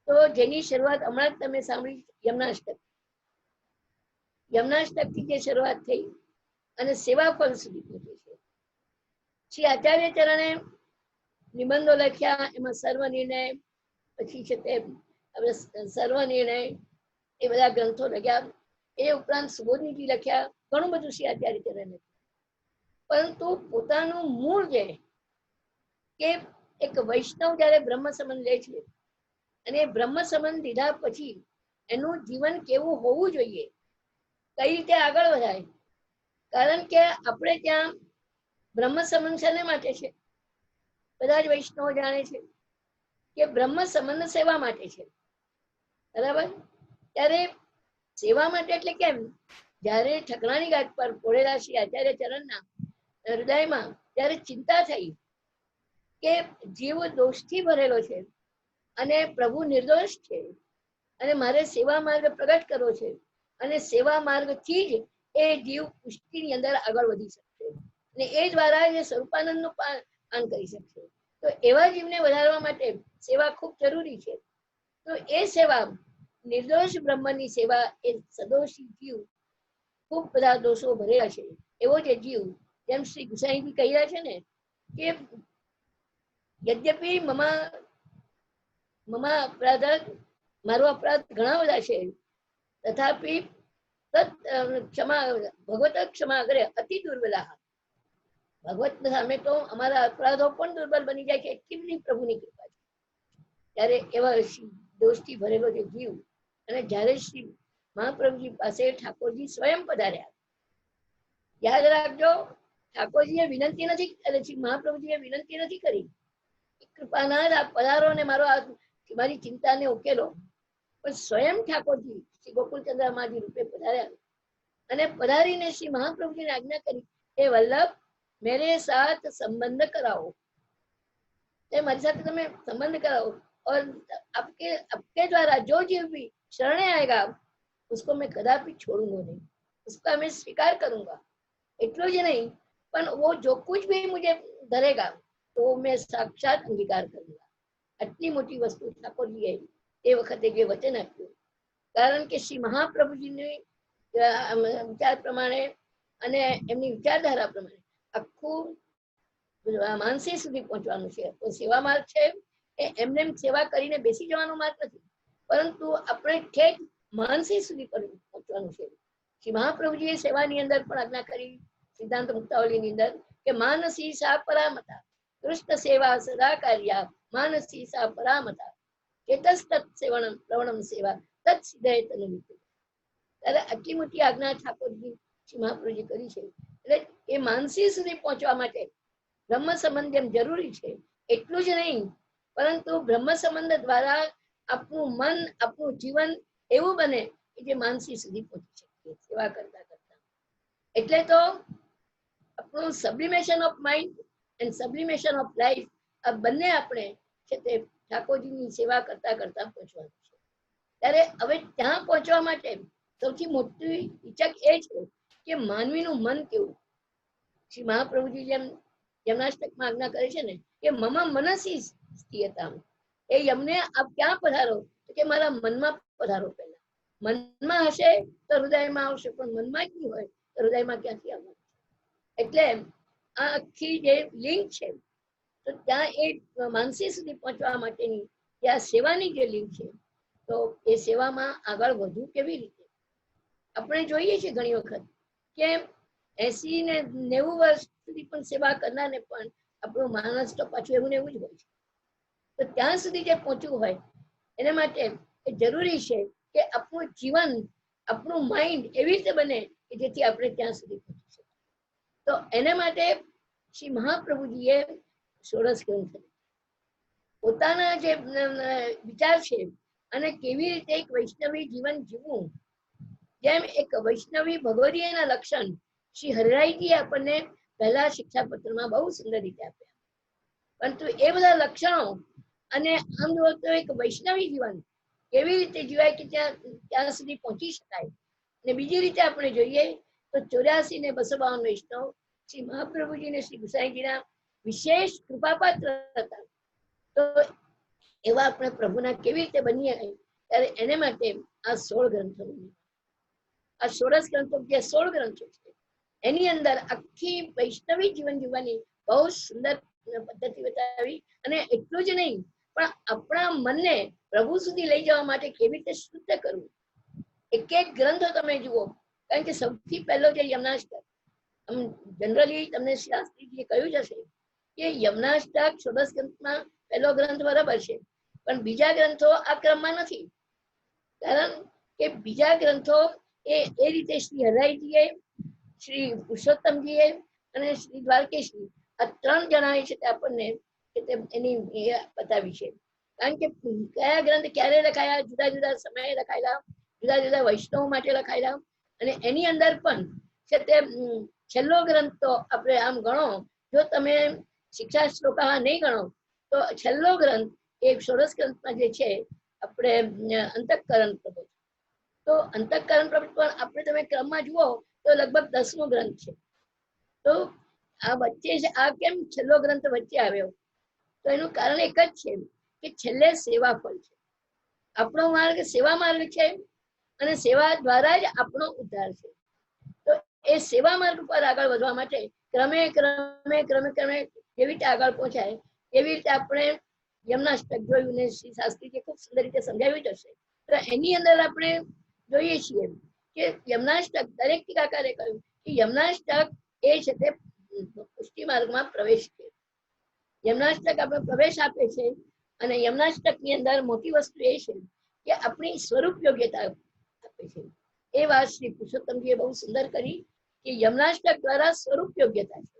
તો જેની શરૂઆત હમણાં જ તમે સાંભળી યમનાષ્ટક. યમનાષ્ટકથી જે શરૂઆત થઈ અને સેવા ફળ સુધી પહોંચે છે. શ્રી આચાર્ય ચરણે નિબંધો લખ્યા, એમાં સર્વ નિર્ણય, પછી છે તે સર્વ નિર્ણય, એ બધા ગ્રંથો લખ્યા. એ ઉપરાંત સુબોધનીજી લખ્યા, ઘણું બધું શ્રી આચાર્ય ચરણે. પરંતુ પોતાનું મૂળ જે કે એક વૈષ્ણવ જયારે બ્રહ્મ સંબંધ લે છે, અને બ્રહ્મ સંબંધ લીધા પછી એનું જીવન કેવું હોવું જોઈએ, કઈ રીતે આગળ વધાય. કારણ કે આપણે ત્યાં બ્રહ્મ સંબંધ શેને માટે છે? બધા જ વૈષ્ણવો જાણે છે કે બ્રહ્મ સંબંધ સેવા માટે છે, બરાબર? ત્યારે સેવા માટે એટલે કેમ? જયારે ઠકરાણી ઘાટ પર પોળેલા શ્રી આચાર્ય ચરણના હૃદયમાં ત્યારે ચિંતા થઈ કે જીવ દોષથી ભરેલો છે અને પ્રભુ નિર્દોષ છે, અને મારે સેવા માર્ગ પ્રગટ કરવો છે, અને સેવા માર્ગથી જ એ જીવ પુષ્ટિની અંદર આગળ વધી શકશે, અને એ દ્વારા એ સ્વરૂપાનંદનું પાન કરી શકશે. તો એવા જીવને વધારવા માટે સેવા ખૂબ જરૂરી છે. તો એ સેવા નિર્દોષ બ્રહ્મની સેવા, એ સદોષી જીવ ખૂબ બધા દોષો ભરેલા છે એવો જે જીવ, જેમ શ્રી ગુસાઈજી કહી રહ્યા છે ને કે યદ્યપિ મમા અપરાધ, મારો અપરાધ ઘણા બધા છે, તથાપિ ક્ષમા ભગવત ક્ષમા કરે અતિ દુર્બલા. ભગવત સામે તો અમારા અપરાધો પણ દુર્બલ બની જાય છે, એટલી બધી પ્રભુની કૃપા છે. ત્યારે એવા દોષથી ભરેલો જે જીવ, અને જ્યારે શ્રી મહાપ્રભુજી પાસે ઠાકોરજી સ્વયં પધાર્યા. યાદ રાખજો, ઠાકોરજીએ વિનંતી નથી, શ્રી મહાપ્રભુજીએ વિનંતી નથી કરી કૃપાનાથ પધારો ને મારી ચિંતાને ઉકેલો, પણ સ્વયં ઠાકોરજી શ્રી ગોકુલચંદ્રમાજી રૂપે પધાર્યા, અને પધારીને શ્રી મહાપ્રભુજીને આજ્ઞા કરી, એ વલ્લભ मेरे साथ संबंध कराओ, मेरे साथ तुम्हें संबंध कराओ, और आपके द्वारा जो जीव भी शरणे आएगा उसको मैं कदापि छोड़ूंगा नहीं, उसका मैं स्वीकार करूंगा। એટલું જ નહીં, પણ वो जो कुछ भी मुझे धरेगा तो मैं साक्षात अंगीकार करूंगा। આટલી મોટી વસ્તુ ઠાકોરજીએ એ વખતે જે વચન આપ્યું, કારણ કે શ્રી મહાપ્રભુજીની વિચાર પ્રમાણે અને એમની વિચારધારા પ્રમાણે આખું માનસી સુધી પહોંચવાનું છે। તો સેવા માર્ગ છે એ એમને સેવા કરીને બેસી જવાનો માર્ગ નથી, પરંતુ આપણે ઠેક માનસી સુધી પહોંચવાનું છે। શ્રી મહાપ્રભુજીએ સેવાની અંદર પણ આજ્ઞા કરી સિદ્ધાંત મુક્તાવલીની અંદર કે માનસી સા પરામતા કૃષ્ણ સેવા સદા કાર્યા માનસી સા પરામતા ચેતસ્તત સેવણમ પ્રવણમ સેવા તત્ સિદ્ધય તનુમિતિ। ત્યારે આટલી મોટી આજ્ઞા ઠાકોરજી શ્રી મહાપ્રભુજી કરી છે। એટલે એ માનસી સુધી પહોંચવા માટે બ્રહ્મ સંબંધ જરૂરી છે। એટલું જ નહીં, પરંતુ બ્રહ્મ સંબંધ દ્વારા આપણું મન આપણું જીવન એવું બને કે જે માનસી સુધી પહોંચી શકીએ સેવા કરતા કરતા। એટલે તો આપણું sublimation of mind and sublimation of life આ બંને આપણે છે તે ઠાકોરજીની સેવા કરતા કરતા પહોંચવાનું છે। ત્યારે હવે ત્યાં પહોંચવા માટે સૌથી મોટી ઈચ્છક એ છે કે માનવીનું મન કેવું। શ્રી મહાપ્રભુજી જેમ યમનાષ્ટકમાં આજ્ઞા કરે છે ને કે મમ મનસી સ્થિયતા, એ યમને આપ ક્યાં પધારો તો કે મારા મનમાં પધારો। પહેલા મનમાં હશે તો હૃદયમાં આવશે, પણ મનમાં જ નહીં હોય તો હૃદયમાં ક્યાંથી આવવાનું? એટલે આ આખી જે લિંક છે તો ત્યાં એ માનસી સુધી પહોંચવા માટેની ત્યાં સેવાની જે લિંક છે, તો એ સેવામાં આગળ વધવું કેવી રીતે? આપણે જોઈએ છીએ ઘણી વખત કે 80 ને 90 વર્ષ સુધી પણ સેવા કરનારને પણ આપણું માનસ તો પાછું એવું ને એવું જ હોય છે। તો ત્યાં સુધી જે પહોંચવું હોય એના માટે એ જરૂરી છે કે આપણું જીવન આપણું માઇન્ડ એવી રીતે બને કે જેથી આપણે ત્યાં સુધી પહોંચી શકીએ। તો એના માટે શ્રી મહાપ્રભુજીએ ષોડશ ગ્રંથ પોતાના જે વિચાર છે અને કેવી રીતે એક વૈષ્ણવી જીવન જીવવું, જેમ એક વૈષ્ણવી ભગવદીયના લક્ષણ શ્રી હરિરાયજીએ આપણને પહેલા શિક્ષાપત્રમાં બહુ સુંદર રીતે આપ્યા, પરંતુ એ બધા લક્ષણો અને આમ જો તો એક વૈષ્ણવી જીવન કેવી રીતે જીવાય કે ત્યાં સુધી પહોંચી શકાય। અને બીજી રીતે આપણે જોઈએ તો 84 ને 252 વૈષ્ણવ શ્રી મહાપ્રભુજી ને શ્રી ગુસાઈજીના વિશેષ કૃપાપાત્ર હતા। તો એવા આપણે પ્રભુના કેવી રીતે બનીએ, ત્યારે એને માટે આ 16 ગ્રંથો, આ ષોડશ ગ્રંથો જે 16 ગ્રંથો છે એની અંદર આખી વૈષ્ણવી જીવન જીવવાની બહુ સુંદર પદ્ધતિ બતાવી। અને એટલું જ નહીં, પણ આપણા મનને પ્રભુ સુધી લઈ જવા માટે કેવી રીતે શુદ્ધ કરવું, એક એક ગ્રંથો તમે જુઓ। કારણ કે સૌથી પહેલો જે યમનાષ્ટક, જનરલી તમને શાસ્ત્રીજીએ કહ્યું જ હશે કે યમનાષ્ટક ષોડશ ગ્રંથમાં પહેલો ગ્રંથ બરાબર છે, પણ બીજા ગ્રંથો આ ક્રમમાં નથી। કારણ કે બીજા ગ્રંથો એ રીતે શ્રી હરાઈજીએ, શ્રી પુરુષોત્તમજીએ અને શ્રી દ્વારકેશજી આ 3 જણાએ છે તે આપણને એની બતાવી છે। કારણ કે કયા ગ્રંથ ક્યારે લખાયા, જુદા જુદા સમયે લખાયેલા, જુદા જુદા વૈષ્ણવ માટે લખાયેલા। અને એની અંદર પણ છે તે છેલ્લો ગ્રંથ તો આપણે આમ ગણો, જો તમે શિક્ષા શ્લોકા નહીં ગણો તો છેલ્લો ગ્રંથ એક ષોડશ ગ્રંથમાં જે છે આપણે અંતઃકરણ પ્રબોધ। તો અંતઃકરણ પ્રબોધ પણ આપણે તમે ક્રમમાં જુઓ તો લગભગ 10મો ગ્રંથ છે। તો આ વચ્ચે આ કેમ છેલ્લો ગ્રંથ વચ્ચે આવ્યો? તો એનું કારણ એક જ છે કે છેલ્લે સેવા ફળ છે। આપણો માર્ગ સેવા માર્ગ છે અને સેવા દ્વારા જ આપણો ઉદ્ધાર છે। તો એ સેવા માર્ગ પર આગળ વધવા માટે ક્રમે ક્રમે ક્રમે ક્રમે કેવી રીતે આગળ પહોંચાય એવી રીતે આપણે યમનાષ્ટક જોયું ને શ્રી શાસ્ત્રીજીએ ખૂબ સુંદર રીતે સમજાવ્યું જ હશે। તો એની અંદર આપણે જોઈએ છીએ કે યમનાષ્ટક દરેક ટીકાકારે કહ્યું કે યમનાષ્ટક એ છે તે પુષ્ટિ માર્ગમાં પ્રવેશ છે। યમનાષ્ટક આપણે પ્રવેશ આપે છે અને યમનાષ્ટકની અંદર મોટી વસ્તુ એ છે કે આપણી સ્વરૂપ યોગ્યતા આપે છે। એ વાત શ્રી પુરુષોત્તમજીએ બહુ સુંદર કરી કે યમનાષ્ટક દ્વારા સ્વરૂપ યોગ્યતા છે।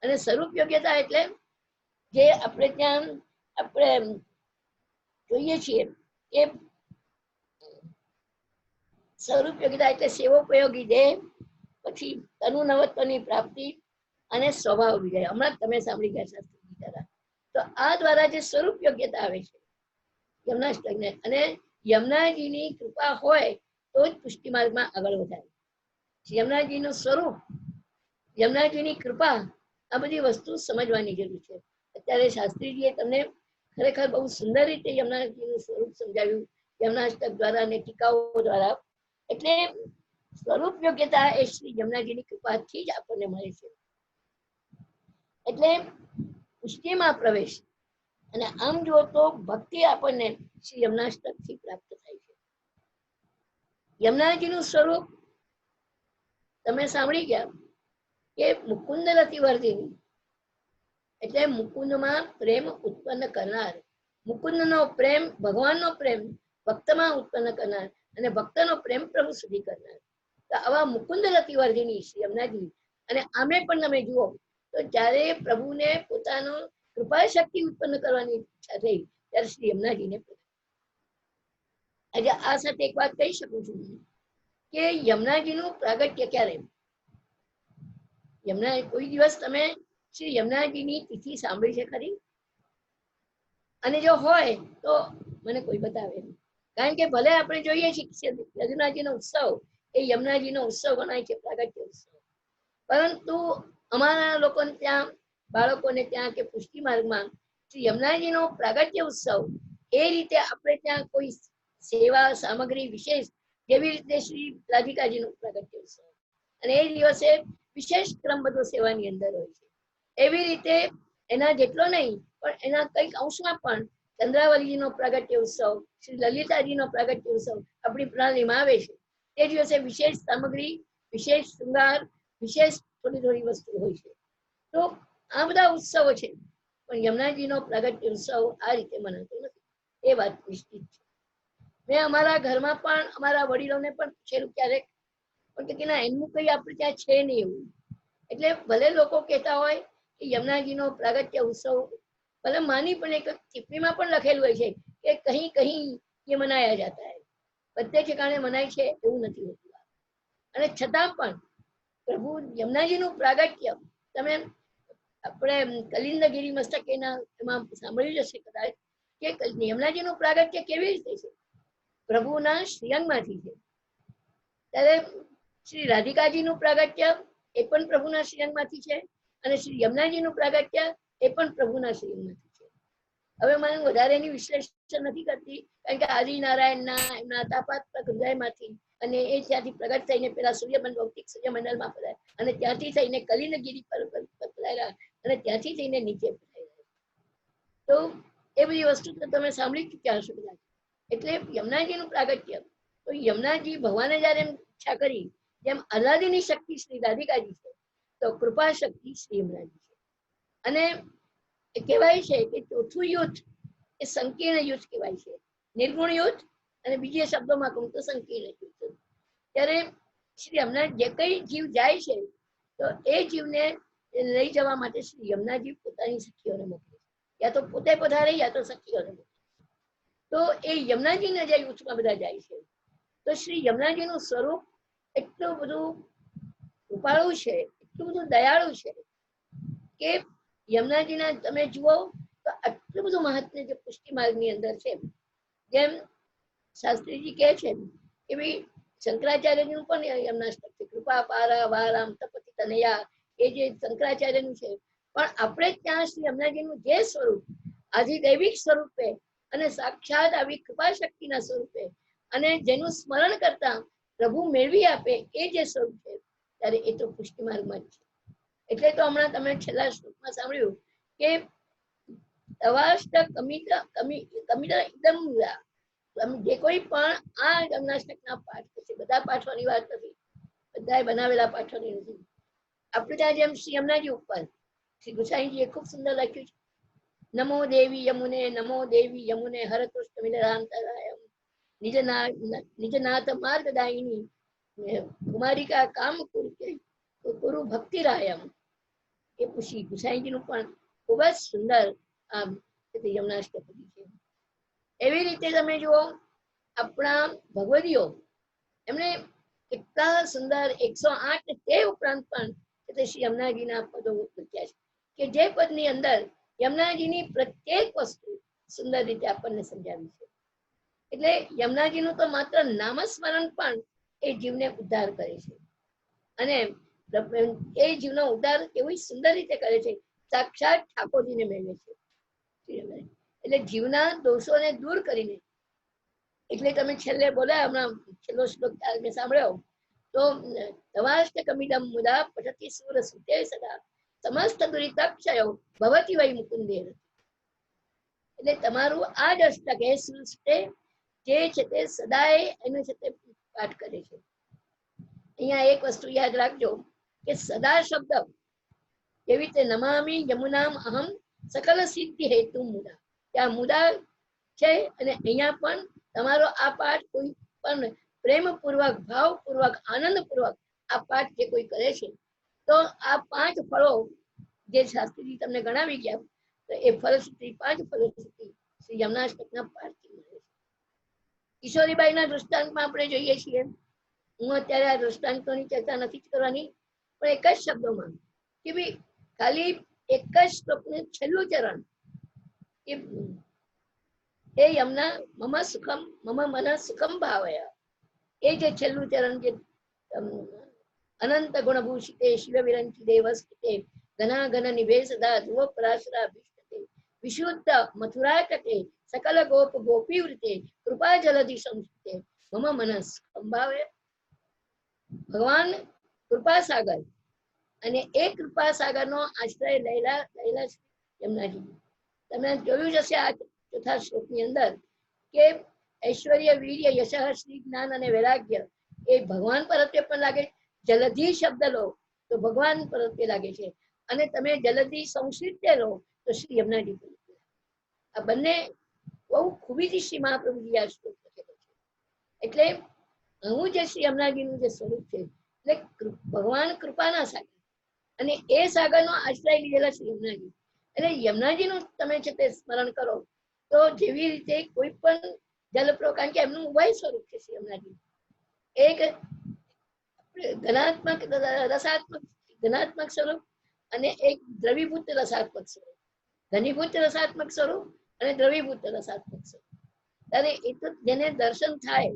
અને સ્વરૂપ યોગ્યતા એટલે જે આપણે ત્યાં આપણે જોઈએ છીએ કે સ્વરૂપ યોગ્યતા એટલે સેવોપયોગી દેહ, પછી તનુ નવત્વની પ્રાપ્તિ અને સ્વભાવ વિજય. હમણાં તમે સાંભળી ગયા શાસ્ત્રી ગીતાના. તો આ દ્વારા જે સ્વરૂપ યોગ્યતા આવે છે યમનાષ્ટકને, અને યમુનાજીની કૃપા હોય તો જ પુષ્ટિ માર્ગમાં આગળ વધાય. યમુનાજીનું સ્વરૂપ, યમુનાજીની કૃપા, આ બધી વસ્તુ સમજવાની જરૂર છે. અત્યારે શાસ્ત્રીજીએ તમને ખરેખર બહુ સુંદર રીતે યમુનાજીનું સ્વરૂપ સમજાવ્યું યમુનાષ્ટક દ્વારા અને ટીકાઓ દ્વારા. એટલે સ્વરૂપ યોગ્યતા એ શ્રી યમુનાજીની કૃપાથી જ આપણને મળે છે. એટલે પુષ્ટિમાં પ્રવેશ, અને આમ જુઓ તો ભક્તિ આપણને શ્રી યમુનાષ્ટક થી પ્રાપ્ત થાય છે. યમુનાજીનું સ્વરૂપ તમે સાંભળી ગયા કે મુકુંદ રતિવર્ધિની, એટલે મુકુંદમાં પ્રેમ ઉત્પન્ન કરનાર, મુકુંદનો પ્રેમ, ભગવાનનો પ્રેમ ભક્તમાં ઉત્પન્ન કરનાર, અને ભક્તનો પ્રેમ પ્રભુ સુધી કરનાર. તો આવા મુકુંદ રતિવર્ધિની શ્રી યમુનાજી. અને આમે પણ તમે જુઓ તો જ્યારે પ્રભુને પોતાનો કૃપા શક્તિ ઉત્પન્ન કરવાની ઈચ્છા થઈ ત્યારે શ્રી યમુનાજીને આજે આ સાથે એક વાત કહી શકું છું કે યમુનાજીનું પ્રાગટ્ય ક્યારે, યમુના કોઈ દિવસ તમે શ્રી યમુનાજીની તિથિ સાંભળી છે ખરી? અને જો હોય તો મને કોઈ બતાવે. કારણ કે ભલે આપણે જોઈએ છીએ યમુનાજીનો ઉત્સવ એ યમુનાજીનો ઉત્સવ ગણાય છે, પ્રાગટ્ય ઉત્સવ, પરંતુ અમારા લોકોને ત્યાં, બાળકોને ત્યાં કે પુષ્ટિ માર્ગમાં શ્રી યમુનાજીનો પ્રાગટ્ય ઉત્સવ એ રીતે આપણે ત્યાં કોઈ સેવા સામગ્રી વિશેષ, જેવી રીતે શ્રી રાધિકાજીનો પ્રાગટ્ય ઉત્સવ, અને એ દિવસે વિશેષ ક્રમ બધો સેવાની અંદર હોય છે. એવી રીતે એના જેટલો નહીં પણ એના કંઈક અંશમાં પણ ચંદ્રાવલીજીનો પ્રાગટ્ય ઉત્સવ, શ્રી લલિતાજીનો પ્રાગટ્ય ઉત્સવ આપણી પ્રણાલીમાં આવે છે. તે દિવસે વિશેષ સામગ્રી, વિશેષ શૃંગાર, વિશેષ થોડી થોડી વસ્તુ હોય છે. તો આ બધા ઉત્સવો છે, પણ યમુનાજીનો પ્રાગટ્ય ઉત્સવ આ રીતે મનાતો નથી, એ વાત નિશ્ચિત છે. મેં અમારા ઘરમાં પણ અમારા વડીલોને પણ પૂછેલું ક્યારેક, પણ કે ના, એનું કઈ આપણે ત્યાં છે નહીં એવું. એટલે ભલે લોકો કહેતા હોય કે યમુનાજીનો પ્રાગટ્ય ઉત્સવ, ભલે માની પણ એક ટિપ્પણીમાં પણ લખેલું હોય છે કે કहीं કहीं ये मनाया जाता है, બધે ઠેકાણે મનાય છે એવું નથી હોતું. અને છતાં પણ પ્રભુ યમુનાજીનું પ્રાગટ્ય તમે આપણે કલિંદગીરી મસ્તક એમાં સાંભળ્યું જશે કદાચ કે યમુનાજીનું પ્રાગટ્ય કેવી રીતે છે, પ્રભુના શ્રીઅંગમાંથી છે. ત્યારે શ્રી રાધિકાજીનું પ્રાગટ્ય એ પણ પ્રભુના શ્રીઅંગમાંથી છે, અને શ્રી યમુનાજીનું પ્રાગટ્ય એ પણ પ્રભુના શ્રીઅંગમાંથી છે. હવે મને વધારે એની વિશ્લેષણ નથી કરતી, કારણ કે આદિનારાયણના એમના તાપાત્મક હૃદયમાંથી, અને એ ત્યાંથી પ્રગટ થઈને પેલા સૂર્યમંડળ, ભૌતિક સૂર્યમંડળમાં પધાર્યા, અને ત્યાંથી થઈને કલિંદગીરી પર પધાર્યા, અને ત્યાંથી થઈને નીચે પધાર્યા. તો એ બધી વસ્તુ તો તમે સાંભળી ચૂક્યા હશો બધા. એટલે યમુનાજીનું પ્રાગટ્ય, તો યમુનાજી ભગવાને જયારે એમ ઈચ્છા કરી, જેમ આઝાદીની શક્તિ શ્રી રાધિકાજી છે, તો કૃપા શક્તિ શ્રી યમુનાજી છે. અને કહેવાય છે કે ચોથું યુદ્ધ એ સંકીર્ણ યુદ્ધ કહેવાય છે, નિર્ગુણ યુદ્ધ, અને બીજા શબ્દોમાં કહું તો સંકીર્ણ યુદ્ધ. ત્યારે શ્રી યમુના જે કઈ જીવ જાય છે તો એ જીવને લઈ જવા માટે શ્રી યમુનાજી પોતાની સખીઓને મોકલે, યા તો પોતે પધારે યા તો સખીઓને મોકલે. તો એ યમુનાજીના જે યુથમાં બધા જાય છે, તો શ્રી યમુનાજીનું સ્વરૂપ એટલું બધું કૃપાળુ છે, એટલું બધું દયાળુ છે કે યમુનાજીના તમે જુઓ તો આટલું બધું મહાત્મ્ય જે પુષ્ટિ માર્ગની અંદર છે. જેમ શાસ્ત્રીજી કહે છે કે ભાઈ શંકરાચાર્યનું પણ યમુનાષ્ટક છે, કૃપા પારા વારામ તપતિ તનયા, એ જે શંકરાચાર્યનું છે. પણ આપણે ત્યાં શ્રી યમુનાજીનું જે સ્વરૂપ આધિદૈવિક સ્વરૂપે અને સાક્ષાત આવી કૃપા શક્તિના સ્વરૂપે, અને જેનું સ્મરણ કરતા પ્રભુ મેળવી આપે એ જે સ્વરૂપ છે, ત્યારે એ તો પુષ્ટિ માર્ગમાં જ છે. એટલે તો હમણાં તમે છેલ્લા શ્લોકમાં સાંભળ્યું કે તવાષ્ટક કમિત એકદમ, જે કોઈ પણ આ યમુનાષ્ટકના પાઠ છે, બધા પાઠોની વાત નથી, બધા બનાવેલા પાઠોની નથી. આપણે ત્યાં જેમ શ્રી યમુનાજી ઉપર શ્રી ગુસાઈજીએ ખૂબ સુંદર લખ્યું છે, નમો દેવી યમુને, નમો દેવી યમુને, હર કૃષ્ણ વિનરાંતરાયમ, નિજનાથ માર્ગદાયિની, કુમારિકા કામ કુરુ ભક્તિ રાયમ. એ શ્રી ગુસાઈજીનું પણ ખૂબ જ સુંદર આમ યમુનાષ્ટપદી છે. એવી રીતે તમે જુઓ આપણા ભગવદીઓ, એમને કેટલા સુંદર 108, તે ઉપરાંત પણ એટલે શ્રી યમુનાજીના પદો લખ્યા છે કે જે પદની અંદર યમુનાજીની પ્રત્યેક વસ્તુ સુંદર રીતે આપણને સમજાવી છે. એટલે યમુનાજીનું તો માત્ર નામસ્મરણ પણ એ જીવને ઉદ્ધાર કરે છે. અને એ જીવનો ઉદ્ધાર એવી સુંદર રીતે કરે છે, સાક્ષાત ઠાકોરજીને મેળવે છે. એટલે જીવના દોષોને દૂર કરીને, એટલે તમે છેલ્લે બોલ્યા, હમણાં છેલ્લો શ્લોક મેં સાંભળ્યો તો તવાષ્ટકમિદં મુદા પઠતિ સુર સુતે સદા સમસ્ત દુરિતક્ષયો ભવતિ વૈ મુકુંદે. એટલે તમારું આ જ અષ્ટક એ સૃષ્ટિ જે છે તે સદાય એનું છે તે પાઠ કરે છે. અહીંયા એક વસ્તુ યાદ રાખજો કે સદા શબ્દ એવી રીતે નમામિ યમુનામ અહમ સકલ સિદ્ધિ હેતુ મુદા, ત્યાં મુદા છે. અને અહીંયા પણ તમારો આ પાઠ કોઈ પણ પ્રેમપૂર્વક, ભાવપૂર્વક, આનંદપૂર્વક આ પાઠ જે કોઈ કરે છે તો આ 5 ફળો જે શાસ્ત્રીજી તમને ગણાવી ગયા, તો એ ફલશ્રુતિ 5 ફલશ્રુતિ શ્રી યમુનાષ્ટકના પાઠથી મળે છે. કિશોરીબાઈના દૃષ્ટાંતમાં આપણે જોઈએ છીએ, હું અત્યારે આ દૃષ્ટાંતોની ચર્ચા નથી કરવાની, પણ એક જ શબ્દોમાં કે ભાઈ ખાલી એક જ શ્લોકનું છેલ્લું ચરણ એ યમુના મમ સુખમ મમ મન સુખમ ભાવય, એ જે છેલ્લું ચરણ જે અનંત ગુણભૂષિતે શિવ વિરંચિ દેવસ્તે ઘના ઘન નિવેશદા ધ્રુવ પરાશરા ભિષ્ટતે વિશુદ્ધ મથુરાટકે સકલ ગોપ ગોપી વૃતે કૃપા જલધિ સંસ્કૃતે મમ મનસ સંભાવે. ભગવાન કૃપા સાગર, અને એ કૃપા સાગરનો આશ્રય લેલા યમુનાજી. તમે જોયું જશે આ ચોથા શ્લોકની અંદર કે ઐશ્વર્ય, વીર્ય, યશ, શ્રી જ્ઞાન અને વૈરાગ્ય એ ભગવાન પ્રત્યે પણ લાગે. જલધિ શબ્દ લો તો ભગવાન પ્રત્યે લાગે છે, અને તમે જલધિ સંસ્કૃત્ય લો તો શ્રી યમુનાજી પ્રત્યે. આ બંને બહુ ખૂબીથી શ્રી મહાપ્રભુજી આ શ્લોક લખેલો છે. એટલે હું જે શ્રી યમુનાજીનું જે સ્વરૂપ છે, એટલે ભગવાન કૃપાના સાગર, અને એ સાગરનો આશ્રય લીધેલા શ્રી યમુનાજી. એટલે યમુનાજીનું તમે છે તે સ્મરણ કરો તો જેવી રીતે કોઈ પણ જલપ્રો, કારણ કે એમનું ઉભય સ્વરૂપ છે શ્રી યમુનાજી. એક ઘનાત્મક ઘનાત્મક સ્વરૂપ અને એક દ્રવીભૂત રસાત્મક સ્વરૂપ, ઘનીભૂત રસાત્મક સ્વરૂપ અને દ્રવીભૂત રસાત્મક સ્વરૂપ. ત્યારે એ તો જેને દર્શન થાય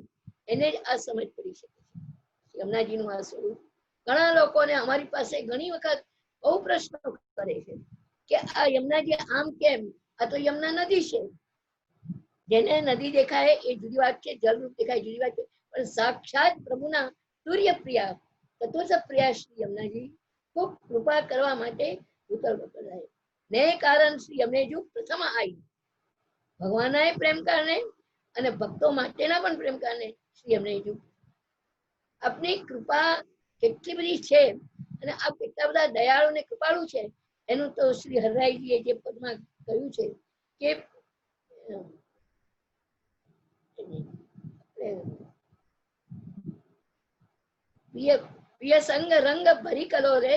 એને જ આ સમજ પડી શકે છે યમુનાજીનું આ સ્વરૂપ. ઘણા લોકોને અમારી પાસે ઘણી વખત બહુ પ્રશ્નો કરે છે કે આ યમુનાજી આમ કેમ, આ તો યમુના નદી છે. જેને નદી દેખાય એ જુદી વાત છે, જળરૂપ દેખાય જુદી વાત છે, પણ સાક્ષાત પ્રભુના તુર્ય પ્રિયા, ચતુર્થ પ્રિયા શ્રી યમુનાજી ખૂબ કૃપા કરવા માટે ઉતર પકડાય. ને કારણ શ્રી યમુનેજુ પ્રથમ આવી, ભગવાનના પ્રેમ કારણે અને ભક્તો માટેના પણ પ્રેમ કારણે શ્રી યમુનેજુ. આપની કૃપા કેટલી બધી છે અને આપ કેટલા બધા દયાળુ અને કૃપાળુ છે, એનું તો શ્રી હરરાયજીએ જે પદમાં કહ્યું છે કે પિય સંગ રંગ ભરી કલો રે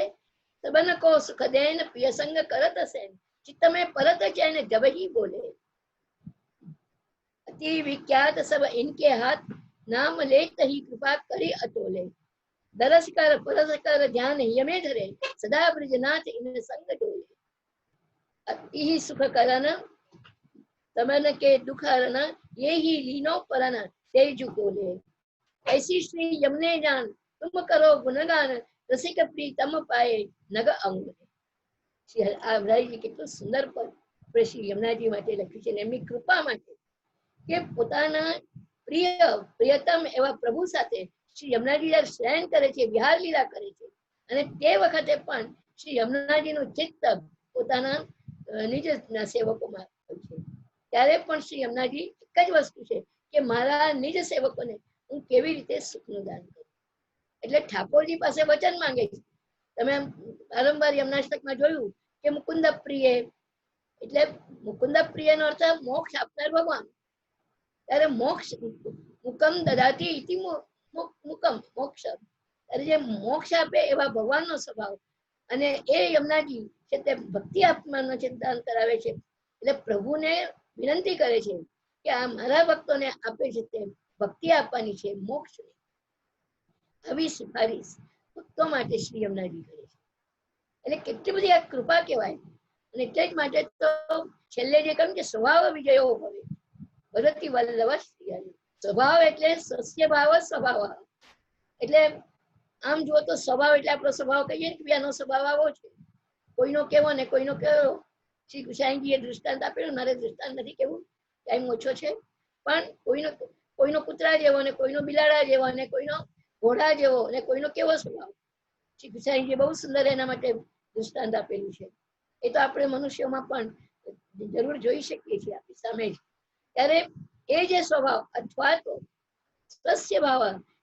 સબન કો સુખ દેન પિય સંગ કરત સેન ચિત્ત में परत चैन जब ही बोले अति विख्यात सब इनके हाथ नाम लेत ही कृपा करी अतोले दरस कर परस कर ध्यान यमे धरे सदा ब्रजनाथ इन संग डोले अति ही सुख करन तमन के दुख हरन ये ही लीनो परन तेजु बोले ऐसी श्री यमुने जान तुम करो गुणगान रसिक प्रीतम पाए नग अंग. આ હરરાયજી કેટલું સુંદર પદ શ્રી યમુનાજી માટે લખ્યું છે, એમની કૃપા માટે કે પોતાના પ્રિયતમ એવા પ્રભુ સાથે શ્રી યમુનાજી જયારે શયન કરે છે, વિહાર લીલા કરે છે, અને તે વખતે પણ શ્રી યમુનાજીનું ચિત્ત પોતાના નિજ સેવકોમાં હોય છે. ત્યારે પણ શ્રી યમુનાજી એક જ વસ્તુ છે કે મારા નિજ સેવકોને હું કેવી રીતે સુખનું દાન કરું. એટલે ઠાકોરજી પાસે વચન માંગે છે. તમે વારંવાર યમુનાષ્ટકમાં જોયું કે મુકુંદ પ્રિય, એટલે મુકુંદ પ્રિય નો અર્થ મોક્ષ આપનાર ભગવાન. ત્યારે મોક્ષ મુકમ દદાતી ઇતિ મુકમ મોક્ષ, ત્યારે જે મોક્ષ આપે એવા ભગવાનનો સ્વભાવ, અને એ યમુનાજી છે તે ભક્તિ આપવાનો દાન કરાવે છે. એટલે પ્રભુને વિનંતી કરે છે કે આ મારા ભક્તોને આપે છે તે ભક્તિ આપવાની છે, મોક્ષ. આવી સિફારિશ ભક્તો માટે શ્રી યમુનાજી કરે છે. એટલે કેટલી બધી આ કૃપા કહેવાય. અને એટલે જ માટે તો છેલ્લે જે કહ્યું કે સ્વભાવ વિજયો ભવે ભગવતી વલ્લભ શ્રી. સ્વભાવ એટલે સસ્ય ભાવ સ્વભાવ. એટલે આમ જુઓ તો સ્વભાવ એટલે આપણો સ્વભાવ કહીએ કે આનો સ્વભાવ આવો છે, કોઈનો કેવો ને કોઈનો કેવો. શ્રી ગુસાઈજીએ દૃષ્ટાંત આપેલું, મારે દૃષ્ટાંત નથી કેવું, ટાઈમ ઓછો છે, પણ કોઈનો કૂતરા જેવો અને કોઈનો બિલાડા જેવો અને કોઈનો ઘોડા જેવો અને કોઈનો કેવો સ્વભાવ. શ્રી ગુસાઈજીએ બહુ સુંદર એના માટે દૃષ્ટાંત આપેલું છે. એ તો આપણે મનુષ્યોમાં પણ જરૂર જોઈ શકીએ છીએ આપણી સામે જ. ત્યારે એ જે સ્વભાવ અથવા તો સ્વસ્ય ભાવ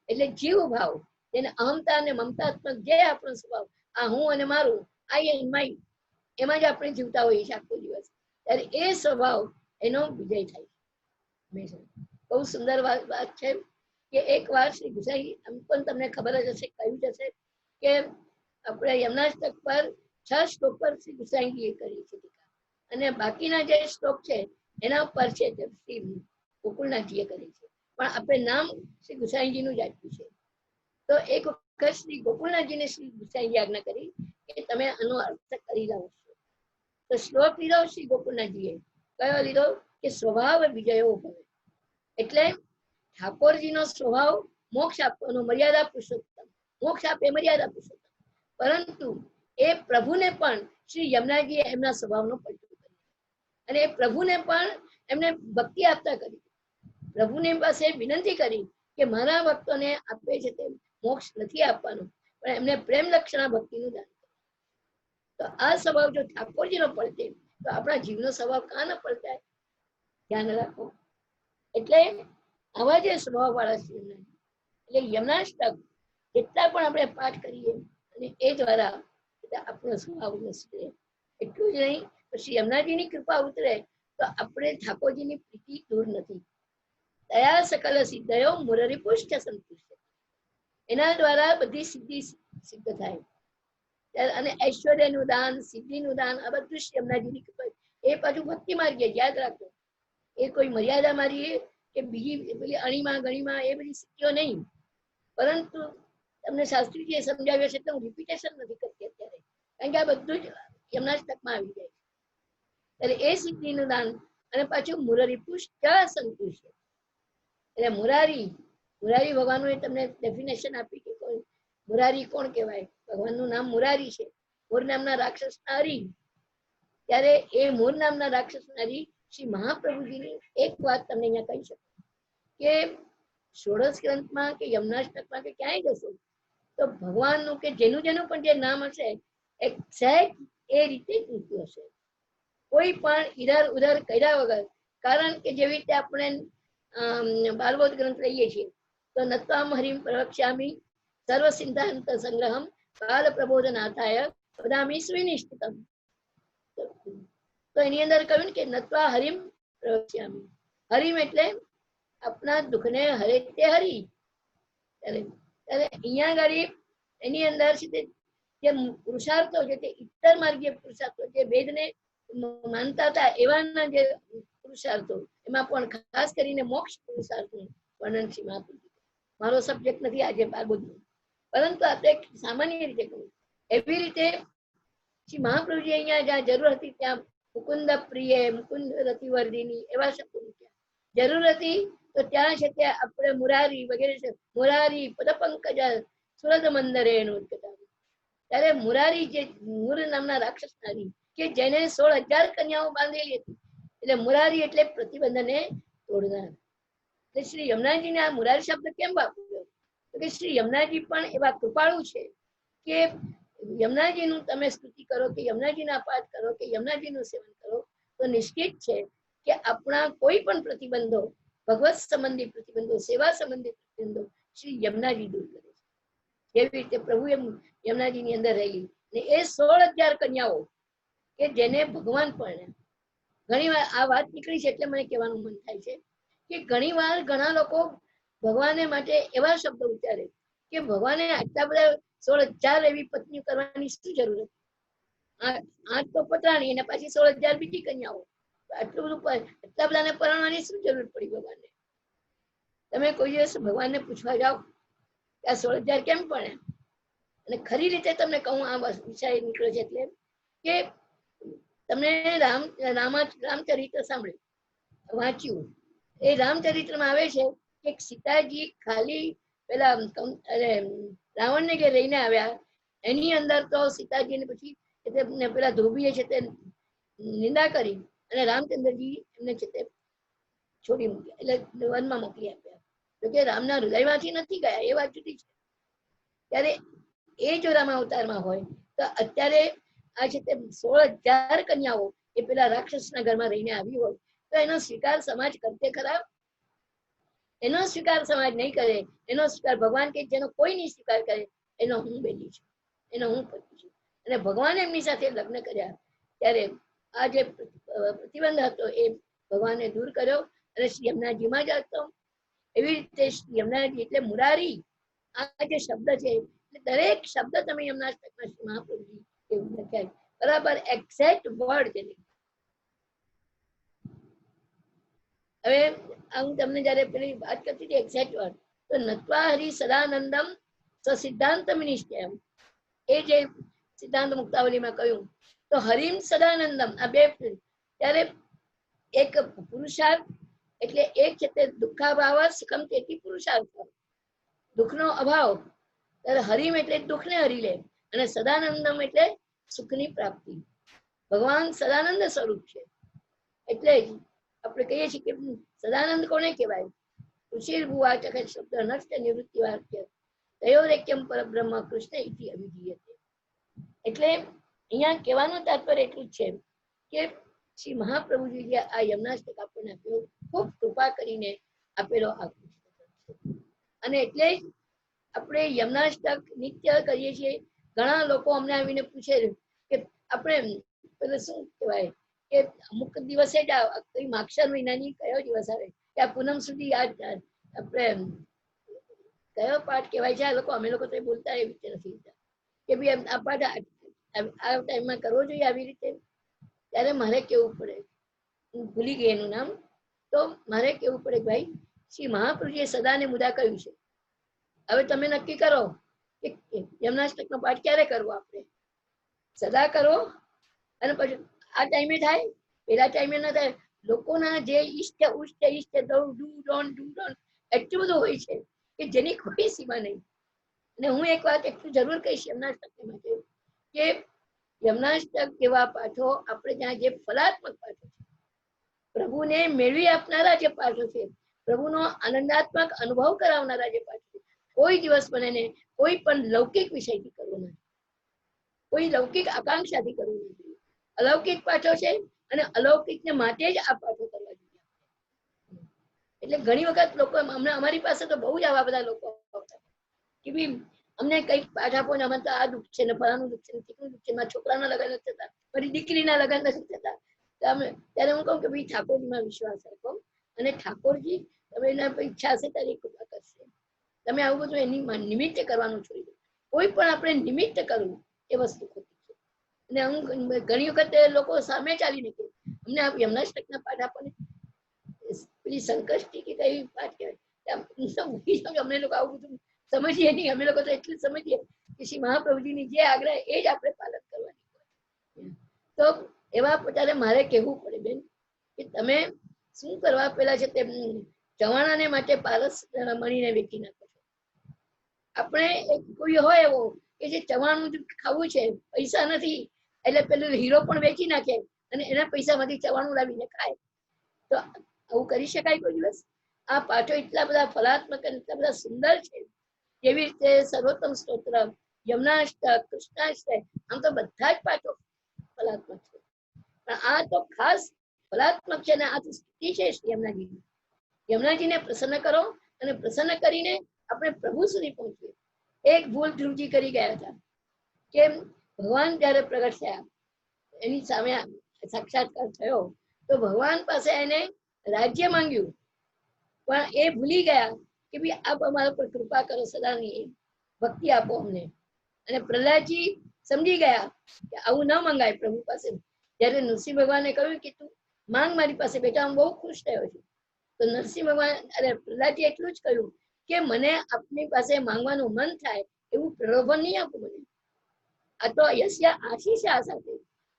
એટલે જીવ ભાવ, તેને અહમતા અને મમતાત્મક જે આપણો સ્વભાવ, આ હું અને મારું, આઈ એન્ડ માય, એમાં જ આપણે જીવતા હોઈએ છીએ આખો દિવસ. ત્યારે એ સ્વભાવ એનો વિજય થાય છે. બહુ સુંદર વાત છે કે એક વાર શ્રી ગુસાઈ, એમ પણ તમને ખબર જ હશે, કહ્યું જ હશે કે આપણે યમનાષ્ટક પર 6 શ્લોક પર શ્રી ગુસાઈજીએ કરી છે ટીકા, અને બાકીના જે શ્લોક છે એના ઉપર છે શ્રી ગોકુળનાથજીએ કરી છે. પણ આપણે નામ શ્રી ગુસાઈજીનું જ આપ્યું છે. તો એક વખત શ્રી ગોકુળનાથજીને શ્રી ગુસાઈજી આજ્ઞા કરી કે તમે આનો અર્થ કરી લાવો. તો શ્લોક લીધો શ્રી ગોકુળનાથજીએ. કયો લીધો? કે સ્વભાવ વિજયો ભવે. એટલે ઠાકોરજીનો સ્વભાવ મોક્ષ આપવાનો, મર્યાદા પુરુષોત્તમ, મોક્ષ આપે મર્યાદા પુરુષોત્તમ. પરંતુ એ પ્રભુને પણ શ્રી યમુનાજીએ એમના સ્વભાવનો પલટો કર્યો અને એ પ્રભુને પણ એમને ભક્તિ આપતા કરી. પ્રભુની પાસે વિનંતી કરી કે મારા ભક્તોને આપે છે તે મોક્ષ નથી આપવાનું, પણ એમને પ્રેમ લક્ષણા ભક્તિનું દાન. તો આ સ્વભાવ જો ઠાકોરજીનો પલટે તો આપણા જીવનો સ્વભાવ કાં ન પલટાય? ધ્યાન રાખો. એટલે આવા જે સ્વભાવ વાળા છે એટલે યમનાષ્ટક જેટલા પણ આપણે પાઠ કરીએ અને એ દ્વારા આપણો સ્વભાવ સુધરે. એટલું જ નહીં, પછી યમુનાજીની કૃપા ઉતરે તો આપણે ઠાકોરજીની પ્રીતિ દૂર નથી. દયા સકલ સિદ્ધયો મુરરી પુષ્ટ સંતુષ્ટ. એના દ્વારા બધી સિદ્ધિ સિદ્ધ થાય. અને ઐશ્વર્યનું દાન, સિદ્ધિનું દાન, આ બધું યમુનાજીની કૃપા. એ પાછું ભક્તિ માર્ગે, યાદ રાખો. એ કોઈ મર્યાદા મારી કે બીજી પેલી અણીમાં ગણીમાં એ બધી સિદ્ધિઓ નહીં. પરંતુ તમને શાસ્ત્રીજીએ સમજાવ્યો છે તો હું રિપીટેશન નથી કરતી અત્યારે, કારણ કે આ બધું જ યમુનાષ્ટકમાં આવી જાય. ત્યારે એ સિદ્ધિનું દાન અને પાછું મુરારી પુષ્ટ સંતુષ્ટ. એટલે મુરારી ભગવાનનું એ તમને ડેફિનેશન આપી કે કોઈ મુરારી કોણ કહેવાય? ભગવાનનું નામ મુરારી છે. મોર નામના રાક્ષસ હરી. ત્યારે એ મોર નામના રાક્ષસ હરી શ્રી મહાપ્રભુજીની એક વાત તમને અહીંયા કહી શકું કે ષોડશ ગ્રંથમાં કે યમુનાષ્ટકમાં કે ક્યાંય જશો તો ભગવાનનું કે જેનું પણ જે નામ હશે એક્ઝેક્ટ એ રીતે મૂક્યું હશે, કોઈ પણ ઇધર ઉધર કર્યા વગર. કારણ કે જેવી રીતે આપણે બાલબોધ ગ્રંથ લઈએ છીએ તો નત્વામ હરિમ પ્રવક્ષ્યામિ સર્વ સિદ્ધાંત સંગ્રહમ બાલ પ્રબોધનાથાય વદામિ સુનિશ્ચિતમ. તો એની અંદર કહ્યું કે નત્વા હરિમ પ્રવક્ષ્યામિ. હરિમ એટલે આપણા દુઃખને હરે તે હરી. ત્યારે અહીંયા આગળ એની અંદર જે પુરુષાર્થો છે તે ઇત્તર માર્ગીય પુરુષાર્થો, જે વેદને માનતા હતા એવાના જે પુરુષાર્થો, એમાં પણ ખાસ કરીને મોક્ષ પુરુષાર્થનું વર્ણન શ્રી મહાપ્રભુ. મારો સબ્જેક્ટ નથી આજે બારબોધનો, પરંતુ આપણે સામાન્ય રીતે કહું એવી રીતે શ્રી મહાપ્રભુજી અહીંયા જ્યાં જરૂર હતી ત્યાં મુકુંદ પ્રિય, મુકુંદ રતિવર્ધિની એવા શબ્દો મૂક્યા. જરૂર હતી તો ત્યાં છે ત્યાં આપણે મુરારી વગેરે છે. મુરારી પદ પંકજ સુરદ મંદરે એનું કહેતા. ત્યારે મુરારી જે મૂર નામના રાક્ષસ નારી કે જેને 16,000 કન્યાઓ બાંધેલી હતી, એટલે મુરારી એટલે પ્રતિબંધને તોડનાર. એટલે શ્રી યમુનાજીને આ મુરારી શબ્દ કેમ વાપર્યો? તો કે શ્રી યમુનાજી પણ એવા કૃપાળુ છે કે યમુનાજીનું તમે સ્તુતિ કરો કે યમુનાજીના પાઠ કરો કે યમુનાજીનું સેવન કરો તો નિશ્ચિત છે કે આપણા કોઈ પણ પ્રતિબંધો, ભગવત સંબંધી પ્રતિબંધો, સેવા સંબંધી પ્રતિબંધો શ્રી યમુનાજી દૂર કરે છે. જેવી રીતે પ્રભુ યમુનાજીની અંદર રહેલી ને એ 16,000 કન્યાઓ કે જેને ભગવાન પણ. ઘણી વાર આ વાત નીકળી છે એટલે મને કહેવાનું મન થાય છે કે ઘણી વાર ઘણા લોકો ભગવાને માટે એવા શબ્દો ઉચ્ચારે કે ભગવાને આટલા બધા 16,000 એવી પત્નીઓ કરવાની શું જરૂર હતી? 8 તો પતરાણી અને પાછી 16,000 બીજી કન્યાઓ. આટલું બધું આટલા બધાને પરણવાની શું જરૂર પડી ભગવાનને? તમે કોઈ દિવસ ભગવાનને પૂછવા જાઓ કે આ 16,000 કેમ પડે? અને ખરી રીતે તમને કહું આ વિષય નીકળ્યો છે એટલે કે તમને રામચરિત્ર સાંભળ્યું, વાંચ્યું. એ રામચરિત્રમાં આવે છે કે સીતાજી ખાલી પેલા રાવણને કે રહીને આવ્યા, એની અંદર તો સીતાજીને પછી પેલા ધોબીએ છે તે નિંદા કરી અને રામચંદ્રજી એમને છે તે છોડી મૂક્યા, એટલે વનમાં મોકલી આપ્યા. તો કે રામના હૃદયમાંથી નથી ગયા એ વાત જુદી છે. ત્યારે એ જો રામ અવતારમાં હોય તો અત્યારે આ છે તે 16,000 કન્યાઓ એ પેલા રાક્ષસના ઘરમાં રહીને આવી હોય તો એનો સ્વીકાર સમાજ કરતે ખરા? એનો સ્વીકાર સમાજ નહીં કરે. એનો સ્વીકાર ભગવાન કે જેનો કોઈ નહીં સ્વીકાર કરે એનો હું બેલી છું, એનો હું પતિ છું. અને ભગવાન એમની સાથે લગ્ન કર્યા ત્યારે આ જે પ્રતિબંધ હતો એ ભગવાને દૂર કર્યો અને શ્રી યમુનાજીમાં જ હતો. એવી રીતે શ્રી યમુનાજી એટલે મુરારી, આ જે શબ્દ છે દરેક શબ્દ તમે યમુનાષ્ટકમાં શ્રી મહાપ્રભુજી એવું લખ્યા બરાબર એક્ઝેક્ટ વર્ડ છે. હવે હું તમને જયારે પેલી વાત કરતી હતી એક્ઝેક્ટ વર્ડ, તો નત્વા હરિ સદાનંદમ સિદ્ધાંત નિશ્ચયમ, એ જે સિદ્ધાંત મુક્તાવલીમાં કહ્યું તો હરિમ સદાનંદમ આ બે, ત્યારે એક પુરુષાર્થ એટલે એક છે તે દુઃખાભાવ સુખમ તેથી પુરુષાર્થ, દુઃખનો અભાવ, ત્યારે હરિમ એટલે દુઃખને હરી લે અને સદાનંદમ એટલે સુખની પ્રાપ્તિ. ભગવાન સદાનંદ સ્વરૂપ છે. એટલે જ આપણે કહીએ છીએ કે સદાનંદ કોને કહેવાય? ઋષિર ભુવાચક શબ્દ નષ્ટ નિવૃત્તિ વાક્ય તયોરેક્યમ પરબ્રહ્મ કૃષ્ણ ઇતિ અભિધીયતે. એટલે અહીંયા કહેવાનું તાત્પર્ય એટલું જ છે કે શ્રી મહાપ્રભુજી જે આ યમુનાષ્ટક આપણને આપ્યો, ખૂબ કૃપા કરીને આપેલો આ અને એટલે જ આપણે યમુનાષ્ટક નિત્ય કરીએ છીએ. ઘણા લોકો અમને આવીને પૂછે કે આપણે પેલું શું કહેવાય કે અમુક દિવસે જ કઈ માક્ષર મહિનાની કયો દિવસ આવે કે આ પૂનમ સુધી આપણે કયો પાઠ કહેવાય છે, આ લોકો અમે લોકો તો બોલતા એવી રીતે નથી કે ભાઈ આ પાઠ આ ટાઈમમાં કરવો જોઈએ આવી રીતે. ત્યારે મારે કેવું પડે, હું ભૂલી ગઈ એનું નામ, તો મારે કેવું પડે ભાઈ શ્રી મહાપ્રભુજીએ સદાને મુદા કહ્યું છે. હવે તમે નક્કી કરો કે યમુનાષ્ટકનો પાઠ ક્યારે કરવો, આપણે સદા કરો અને પછી આ ટાઈમે થાય, પેલા ટાઈમે ન થાય. લોકોના જે ઈષ્ટ ઉષ્ટ ઈષ્ટ ડુ ડોન એટલું બધું હોય છે કે જેની કોઈ સીમા નહીં. અને હું એક વાત એટલું જરૂર કહીશ યમુનાષ્ટક માટે કે યમુનાષ્ટક જેવા પાઠો આપણે ત્યાં જે ફલાત્મક પાઠો છે, પ્રભુને મેળવી આપનારા જે પાઠો છે, પ્રભુનો આનંદાત્મક અનુભવ કરાવનારા જે પાઠો છે, કોઈ દિવસ પણ એને કોઈ પણ લૌકિક વિષયથી કરવું નથી, કોઈ લૌકિક આકાંક્ષાથી કરવું નથી. અલૌકિક પાઠો છે અને અલૌકિકને માટે જ આ પાઠો કરવા જોઈએ. એટલે ઘણી વખત લોકો અમારી પાસે તો બહુ જ આવા બધા લોકો આવતા કે ભાઈ અમને કઈક પાઠ આપો ને અમે તો આ દુઃખ છે ને ફલાનું દુઃખ છે ને ઠીકનું દુઃખ છે, મારા છોકરાના લગ્ન નથી થતા, મારી દીકરીના લગ્ન નથી થતા. ત્યારે હું કહું કે ભાઈ ઠાકોરજીમાં વિશ્વાસ રાખો અને ઠાકોરજી તમે એના ઈચ્છા હશે તારી કૃપા કરશે. તમે આવું બધું એની નિમિત્તે કરવાનું છોડી દો. કોઈ પણ આપણે નિમિત્ત કરવું એ વસ્તુ ખોટી છે. અને હું ઘણી વખત લોકો સામે ચાલીને કે અમને યમુનાષ્ટકના પાઠ આપો ને, પેલી સંકષ્ટી કે કઈ પાઠ કહેવાય, અમને લોકો આવું બધું સમજીએ નહીં. અમે લોકો તો એટલું સમજીએ કે શ્રી મહાપ્રભુજીની જે આગ્રહ એ જ આપણે પાલન કરવાની હોય. તો એવા ત્યારે મારે કહેવું પડે બેન કે તમે શું કરવા પેલા છે તે ચવાણાને માટે પારસ મણીને વેચી નાખો છો. આપણે કોઈ હોય એવો કે જે ચવાણું ખાવું છે, પૈસા નથી એટલે પેલું હીરો પણ વેચી નાખે અને એના પૈસામાંથી ચવાણું લાવીને ખાય. તો આવું કરી શકાય કોઈ દિવસ? આ પાઠો એટલા બધા ફલાત્મક અને એટલા બધા સુંદર છે. જેવી રીતે સર્વોત્તમ સ્તોત્ર, યમુનાષ્ટક, કૃષ્ણાષ્ટક, આમ તો બધા જ પાઠો ફલાત્મક છે, પણ આ તો ખાસ ફલાત્મક છે. અને આ તો સ્તુતિ છે શ્રી યમુનાજીની. યમુનાજીને પ્રસન્ન કરો અને પ્રસન્ન કરીને આપણે પ્રભુ સુધી પહોંચીએ. એક ભૂલ ધ્રુવજી કરી ગયા હતા કે ભગવાન જયારે પ્રગટ થયા એની સામે સાક્ષાત્કાર થયો તો ભગવાન પાસે એને રાજ્ય માંગ્યું, પણ એ ભૂલી ગયા કે ભાઈ આપ અમારા પર કૃપા કરો, સદાની ભક્તિ આપો અમને. અને પ્રહલાદજી સમજી ગયા કે આવું ન મંગાય પ્રભુ પાસે. જયારે નરસિંહ ભગવાને કહ્યું કે તું માંગ મારી પાસે, બેટા હું બહુ ખુશ થયો છું. તો નરસિંહ ભગવાન અરે પ્રહલાદજી એટલું જ કહ્યું કે મને આપની પાસે માંગવાનું મન થાય એવું પ્રલોભન નહીં આપો મને. આ તો યસ્ય આશીષ આશાતે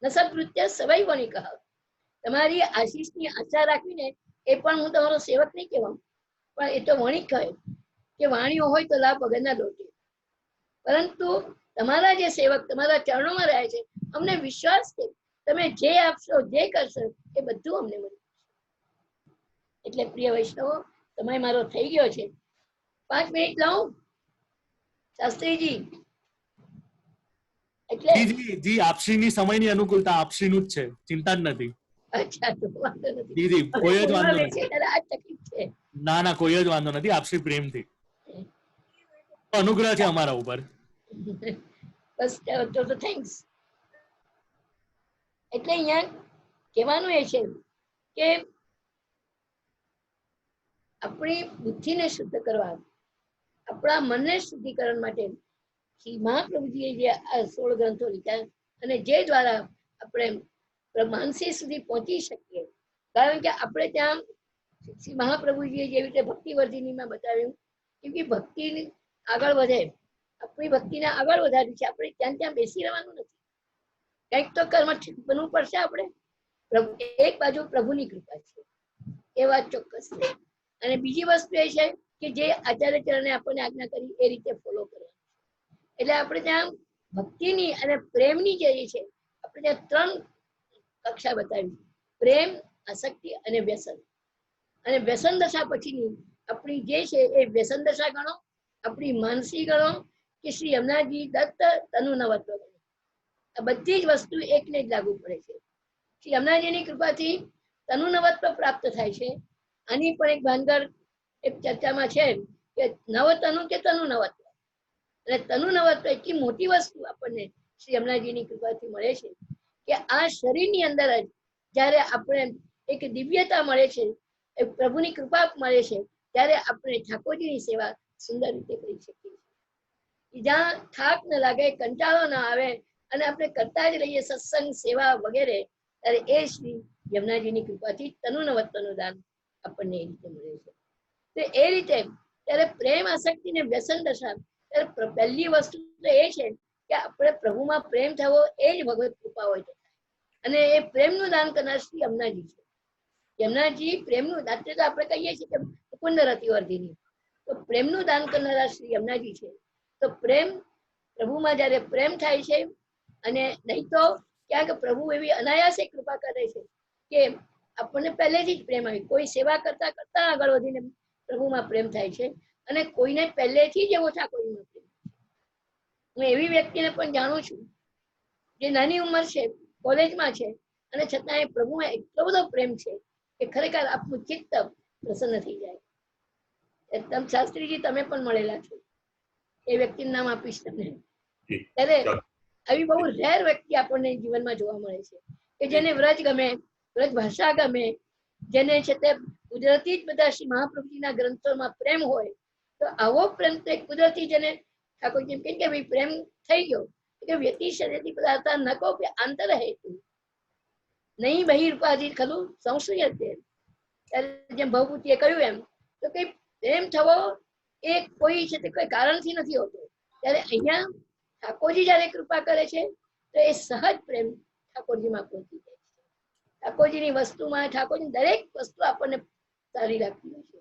નસત્કૃત્ય સવૈ વણિક. તમારી આશીષની આશા રાખવીને એ પણ હું તમારો સેવક નહીં કહેવાઉં, પણ એ તો વણિક કહે કે વાણીઓ હોય તો લાભ વગરના લોટે. પરંતુ તમારા જે સેવક તમારા ચરણોમાં રહે છે, અમને વિશ્વાસ છે તમે જે આપશો જે કરશો એ બધું અમને મળે. એટલે પ્રિય વૈષ્ણવો, સમય મારો થઈ ગયો છે. 5 મિનિટ લઉં શાસ્ત્રીજી? એટલે જી જી જી, આપશ્રીની સમયની અનુકૂળતા આપશ્રીનું જ છે, ચિંતા જ નથી. અચ્છા, તો વાંધો નથી. જી જી, કોઈ જ વાંધો છે નથી. ત્યારે આ તકલીફ છે. ના ના, કોઈ જ વાંધો નથી. આપશ્રી પ્રેમથી અનુગ્રહ છે અમારા ઉપર. બસ તો થેન્ક્સ. એટલે અહીંયા કહેવાનું એ છે કે આપણી બુદ્ધિને શુદ્ધ કરવા, આપણા મનને શુદ્ધિકરણ માટે શ્રી મહાપ્રભુજીએ જે આ 16 ગ્રંથો લીધા અને જે દ્વારા આપણે માનસી સુધી પહોંચી શકીએ. કારણ કે આપણે ત્યાં શ્રી મહાપ્રભુજીએ જેવી રીતે ભક્તિવર્ધિનીમાં બતાવ્યું કે ભક્તિ આગળ વધે, આપણી ભક્તિને આગળ વધારી છે. આપણે ત્યાં બેસી રહેવાનું નથી, કંઈક તો કર્મ બનવું પડશે. આપણે એક બાજુ પ્રભુની કૃપા છે એ વાત ચોક્કસ છે, અને બીજી વસ્તુ એ છે કે જે આચાર્ય ચરણે આપણને આજ્ઞા કરી એ રીતે ફોલો કરવાનું. એટલે આપણે ત્યાં ભક્તિની અને પ્રેમની જે છે, આપણે ત્યાં 3 કક્ષા બતાવી: પ્રેમ, આસક્તિ અને વ્યસન. અને વ્યસન દશા પછીની આપણી જે છે એ વ્યસન દશા ગણો, આપણી માનસી ગણો કે શ્રી યમુનાજી દત્ત તનુ નવત્વ ગણો. આ બધી જ વસ્તુ એકને જ લાગુ પડે છે. શ્રી યમુનાજીની કૃપાથી તનુ નવત્વ પ્રાપ્ત થાય છે. આની પણ એક ભાનગર એક ચર્ચામાં છે કે નવતનુ કે તનુ નવત્વ. અને તનુ નવત્વ એટલી મોટી વસ્તુ આપણને શ્રી યમુનાજીની કૃપાથી મળે છે કે આ શરીરની અંદર જ જ્યારે આપણે એક દિવ્યતા મળે છે, એક પ્રભુની કૃપા મળે છે, ત્યારે આપણે ઠાકોરજીની સેવા સુંદર રીતે કરી શકીએ છીએ. જ્યાં થાક ન લાગે, કંટાળો ન આવે અને આપણે કરતા જ રહીએ સત્સંગ, સેવા વગેરે, ત્યારે એ શ્રી યમુનાજીની કૃપાથી તનુ નવત્વનું દાન આપણને એ રીતે મળે છે. તો એ રીતે ત્યારે પ્રેમ, આસક્તિ ને વ્યસન દશા, ત્યારે પહેલી વસ્તુ તો એ છે કે આપણે પ્રભુમાં પ્રેમ થવો એ જ ભગવત કૃપા હોય છે. અને એ પ્રેમનું દાન કરનાર શ્રી યમુનાજી છે. યમુનાજી પ્રેમનું દાન, તો આપણે કહીએ છીએ કે મુકુંદ રતિવર્ધિની, તો પ્રેમનું દાન કરનારા શ્રી યમુનાજી છે. તો પ્રેમ, પ્રભુમાં જ્યારે પ્રેમ થાય છે, અને નહીં તો ક્યાંક પ્રભુ એવી અનાયાસે કૃપા કરે છે કે આપણને પહેલેથી જ પ્રેમ આવી, કોઈ સેવા કરતા કરતા આગળ વધીને પ્રભુમાં પ્રેમ થાય છે. અને કોઈને પહેલેથી જ એવો ઠાકોરજીમાં પ્રેમ. હું એવી વ્યક્તિને પણ જાણું છું જે નાની ઉંમર છે, કોલેજમાં છે, અને છતાં એ પ્રભુમાં એટલો બધો પ્રેમ છે કે ખરેખર આપણું ચિત્ત પ્રસન્ન થઈ જાય. એકદમ શાસ્ત્રીજી તમે પણ મળેલા છો, એ વ્યક્તિનું નામ આપીશ તમને. ત્યારે આવી બહુ રેર વ્યક્તિ આપણને જીવનમાં જોવા મળે છે કે જેને વ્રજ ગમે, વ્રજ ભાષા ગમે, જેને છે તે કુદરતી જ બધા શ્રી મહાપ્રભુજીના ગ્રંથોમાં પ્રેમ હોય. તો આવો પ્રેમ તો એક કુદરતી, જેને ઠાકોરજી કહે કે ભાઈ પ્રેમ થઈ ગયો કે વ્યતિ શરીરથી પદાર્થ નકો કે આંતર હેતુ નહીં બહિર્પાધિ ખલું સંશ્રયતે. જેમ ભવભૂતિએ કહ્યું એમ, તો કઈ પ્રેમ થવો એ કોઈ છે તે કોઈ કારણથી નથી હોતો. ત્યારે અહીંયા ઠાકોરજી જયારે કૃપા કરે છે તો એ સહજ પ્રેમ ઠાકોરજીમાં પહોંચી જાય છે. ઠાકોરજીની વસ્તુમાં, ઠાકોરની દરેક વસ્તુ આપણને સારી લાગતી હોય છે.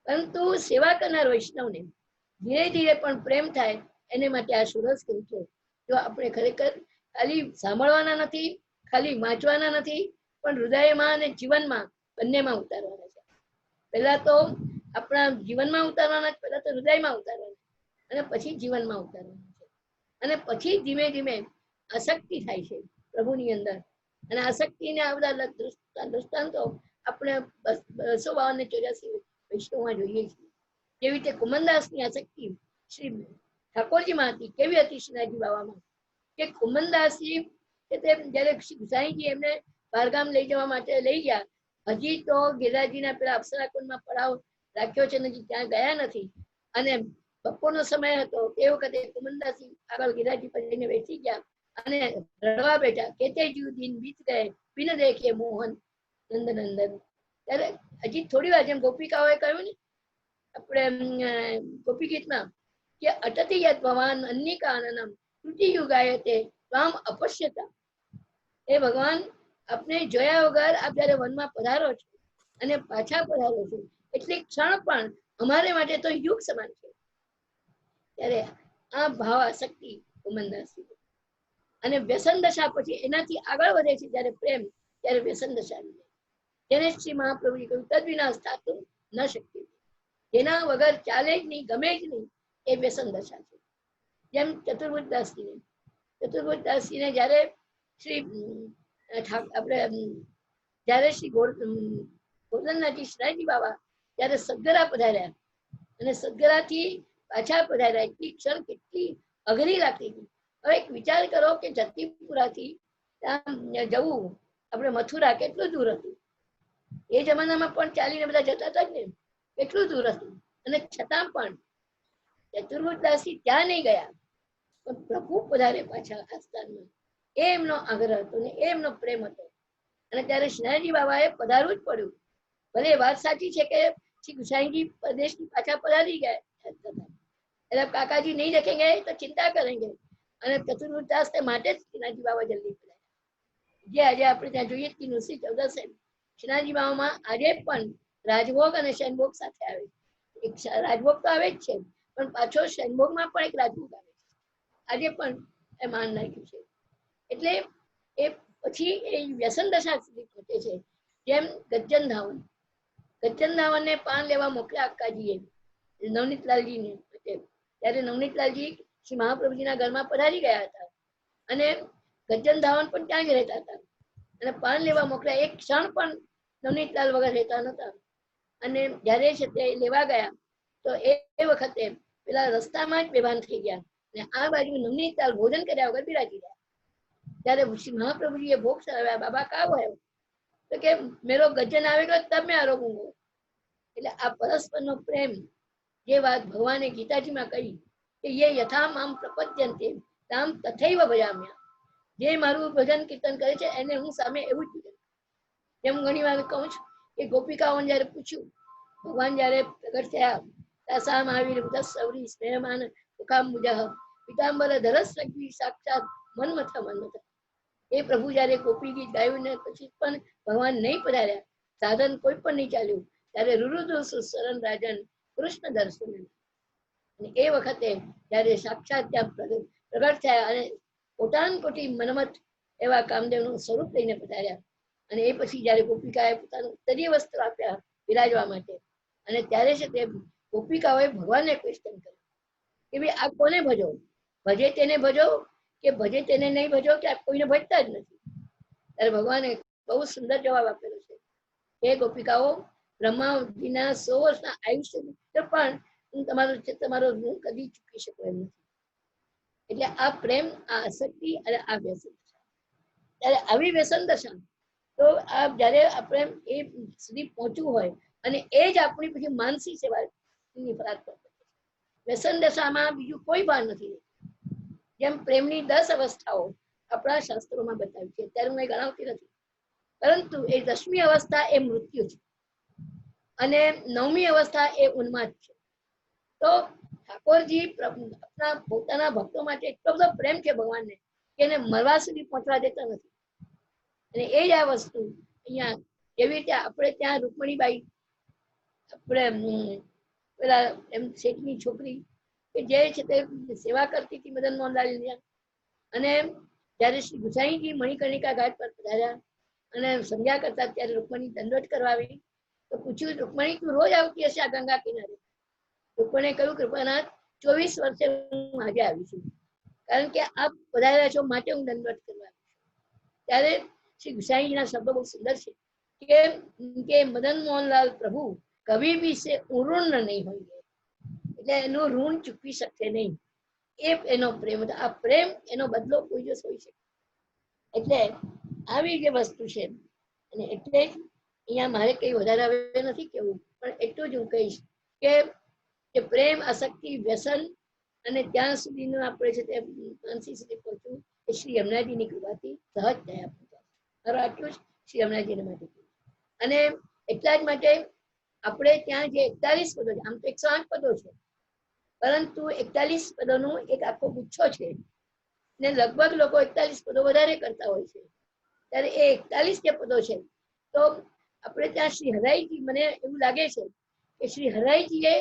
પરંતુ સેવા કરનાર વૈષ્ણવને ધીરે ધીરે પણ પ્રેમ થાય, એને માટે આ સુરસ ગ્રંથો જો આપણે ખરેખર ખાલી સાંભળવાના નથી, ખાલી વાંચવાના નથી, પણ હૃદયમાં અને જીવનમાં બંનેમાં ઉતારવાના છે. પહેલા તો આપણા જીવનમાં ઉતારવાના, પહેલા તો હૃદયમાં ઉતારવાના, અને પછી જીવનમાં ઉતારવાના છે. અને પછી ધીમે ધીમે આસક્તિ થાય છે પ્રભુની અંદર. અને આસક્તિને આ બધા દૃષ્ટાંતો આપણે 252 ને 84 વૈષ્ણવમાં જોઈએ છીએ. જેવી રીતે કુમનદાસની આસક્તિ શ્રી ઠાકોરજીમાં હતી. કેવી હતી શ્રીનાથજી બાવામાં કે કુમનદાસજી જયારે ગુસાઈજી એમને બહારગામ લઈ જવા માટે લઈ ગયા, હજી તો ગિરિરાજજીના પેલા અપ્સરા કુંડમાં પડાવ રાખ્યો છે, હજી ત્યાં ગયા નથી. અને બપોરનો સમય હતો, તે વખતે કુમનદાસજી આગળ ગિરિરાજજી પર જઈને બેસી ગયા અને રડવા બેઠા. કેતે જીવ દિન બીત ગયે બિન દેખે મોહન નંદ નંદન. ત્યારે હજી થોડી વાર, જેમ ગોપિકાઓએ કહ્યું ને આપણે ગોપી ગીતમાં કે અટતી યત ભવાન અન્નિકા આનનમ તૃટી યુગાયતે ત્વામ અપશ્યતા. એ ભગવાન આપને જોયા વગર આપ જયારે વનમાં પધારો છો અને પાછા પધારો છો એટલી ક્ષણ પણ અમારે માટે તો યુગ સમાન છે. ત્યારે આ ભાવ આસક્તિ ઉમંદાસી અને વ્યસન દશા પછી એનાથી આગળ વધે છે જ્યારે પ્રેમ, ત્યારે વ્યસન દશા જેને શ્રી મહાપ્રભુએ કહ્યું તદ વિના સ્થાતું ન શક્ય, જેના વગર ચાલે જ નહીં, ગમે જ નહીં, એ વ્યસન દશા છે. જેમ ચતુર્ભુજદાસજીને જ્યારે શ્રી આપણે જ્યારે શ્રી ગોરધનનાથજી શ્રાયજી બાબા જ્યારે સદગરા પધાર્યા અને સદગરાથી પાછા પધાર્યા, એટલી ક્ષણ કેટલી અઘરી લાગતી હતી. હવે એક વિચાર કરો કે જતીપુરાથી ત્યાં જવું આપણે મથુરા કેટલું દૂર હતું. એ જમાનામાં પણ ચાલીને બધા જતા હતા જ ને, કેટલું દૂર હતું. અને છતાં પણ ચતુર્ભુજદાસજી ત્યાં નહીં ગયા, પણ પ્રભુ પધારે પાછા આ સ્થાનમાં. એ એમનો આગ્રહ હતો ને એમનો પ્રેમ હતો. અને ત્યારે શ્રીનાથજી બાબાએ પધારવું જ પડ્યું. ભલે વાત સાચી છે કે શ્રી ગુસાઈજી પ્રદેશથી પાછા પધારી ગયા, એટલે કાકાજી નહીં દેખેંગે તો ચિંતા કરેંગે, અને ચતુર્ભુજદાસ માટે જ શ્રીનાથજી બાબા જલ્દી પધાર્યા. જે આજે આપણે ત્યાં જોઈએ કે નુસી 14 શ્રીનાથજી બાબામાં આજે પણ રાજભોગ અને શયનભોગ સાથે આવે છે. એક રાજભોગ તો આવે જ છે, પણ પાછો શયનભોગમાં પણ એક રાજભોગ આવે છે. આજે પણ એ માન નાખ્યું છે. એટલે એ પછી એ વ્યસન દશા સુધી પહોંચે છે. જેમ ગજ્જન ધાવનને પાન લેવા મોકલ્યા અક્કાજીએ નવનીતલાલજીને. ત્યારે નવનીતલાલજી શ્રી મહાપ્રભુજીના ઘરમાં પધારી ગયા હતા અને ગજ્જન ધાવન પણ ત્યાં જ રહેતા હતા અને પાન લેવા મોકલ્યા. એક ક્ષણ પણ નવનીતલાલ વગર રહેતા નહોતા. અને જ્યારે છે તે લેવા ગયા તો એ વખતે પેલા રસ્તામાં જ બેભાન થઈ ગયા અને આ બાજુ નવનીતલાલ ભોજન કર્યા વગર બિરાજી ગયા. ત્યારે શ્રી મહાપ્રભુજીએ ભોગ ચડાવ્યા. બાબા કા હોય તો કે મેરો ગજન આવેગો તબ મેં આરોગુંગો. એટલે આ પરસ્પરનો પ્રેમ, જે વાત ભગવાને ગીતાજીમાં કહી કે યે યથા મામ પ્રપદ્યન્તે તામ તથૈવ ભજામ્યા. જે મારું ભજન કીર્તન કરે છે એને હું સામે એવું જ ભજન. જેમ ઘણી વાર કહું છું કે ગોપિકાઓને જયારે પૂછ્યું, ભગવાન જયારે પ્રગટ થયા, તાસામ આવીર સૌરી સ્નેહમાન મુખામ મુજહ પીતાંબર ધરસ લગ્વી સાક્ષાત મન્મથ. એ પ્રભુ જયારે ગોપી ગીત ગાયું ને પછી પણ ભગવાન નહીં પધાર્યા, સાધન કોઈ પણ નહીં ચાલ્યું, ત્યારે રુરુદુ સુસરણ રાજન કૃષ્ણ દર્શન. અને એ વખતે જયારે સાક્ષાત ત્યાં પ્રગટ થયા અને કોટાન કોટી મન્મથ એવા કામદેવનું સ્વરૂપ લઈને પધાર્યા. અને એ પછી જયારે ગોપિકાએ પોતાનું ઉત્તરીય વસ્ત્ર આપ્યા બિરાજવા માટે, અને ત્યારે છે તે ગોપિકાઓએ ભગવાનને ક્વેશ્ચન કર્યું કે ભાઈ આ કોને ભજો, ભજે તેને ભજો કે ભજે તેને નહીં ભજો, કે આપ કોઈને ભજતા જ નથી. ત્યારે ભગવાને બહુ સુંદર જવાબ આપેલો છે કે ગોપિકાઓ, બ્રહ્માજીના 100 વર્ષના આયુષ્ય પણ હું તમારો ઋણ કદી ચૂકી શકું એમ નથી. એટલે આ પ્રેમ, આ આસક્તિ અને આ વ્યસન દશા. ત્યારે આવી વ્યસન દશા તો આ જયારે આપણે એ સુધી પહોંચવું હોય અને એ જ આપણી પછી માનસી સેવાની ફરજ પડે. વ્યસન દશામાં બીજું કોઈ ભાન નથી. જેમ પ્રેમની 10 અવસ્થાઓ આપણા શાસ્ત્રોમાં બતાવી છે, ત્યારે હું એ ગણાવતી નથી, પરંતુ એ 10મી અવસ્થા એ મૃત્યુ છે અને 9મી અવસ્થા એ ઉન્માદ છે. તો ઠાકોરજી પોતાના ભક્તો માટે એટલો બધો પ્રેમ છે ભગવાનને કે એને મરવા સુધી પહોંચવા દેતા નથી. અને એ જ આ વસ્તુ અહીંયા જેવી રીતે આપણે ત્યાં રૂકમણીબાઈ, આપણે પેલા એમ શેઠની છોકરી કે જે છે તે સેવા કરતી હતી મદન મોહનલાલ, અને જયારે શ્રી ગુસાઈજી મણિકર્ણિકા ઘાટ પર પધાર્યા અને સંધ્યા કરતા ત્યારે રૂકમણી દંડવત કરવા આવી તો પૂછ્યું, રૂકમણી તું રોજ આવતી હશે આ ગંગા કિનારે? રૂકમણીએ કહ્યું, કૃપાનાથ 24 વર્ષે હું આજે આવી છું, કારણ કે આપ પધાર્યા છો માટે હું દંડવત કરવા આવી છું. ત્યારે શ્રી ગુસાઈજીના શબ્દો બહુ સુંદર છે કે મદન મોહનલાલ પ્રભુ કભી ભી સે ઉઋણ નહીં હોય, એટલે એનું ઋણ ચૂકવી શકશે નહીં. એ એનો પ્રેમ હતો. આ પ્રેમ એનો બદલો કોઈ દિવસ હોઈ શકે. એટલે આવી જે વસ્તુ છે, અને એટલે અહીંયા મારે કઈ વધારે હવે નથી કેવું, પણ એટલું જ હું કહીશ કે પ્રેમ, આસક્તિ, વ્યસન અને ત્યાં સુધીનું આપણે છે તે માનસી સુધી પહોંચવું એ શ્રી યમુનાજીની કૃપાથી સહજ થયા. મારું આટલું જ શ્રી યમુનાજીને માટે. અને એટલા જ માટે આપણે ત્યાં જે 41 પદો છે, આમ તો 108 પદો છે, પરંતુ 41 પદોનો એક આખો ગુચ્છો છે ને લગભગ લોકો 41 પદો વધારે કરતા હોય છે. ત્યારે એ 41 જે પદો છે, તો આપણે ત્યાં શ્રી હરાઈજી, મને એવું લાગે છે કે શ્રી હરાઈજીએ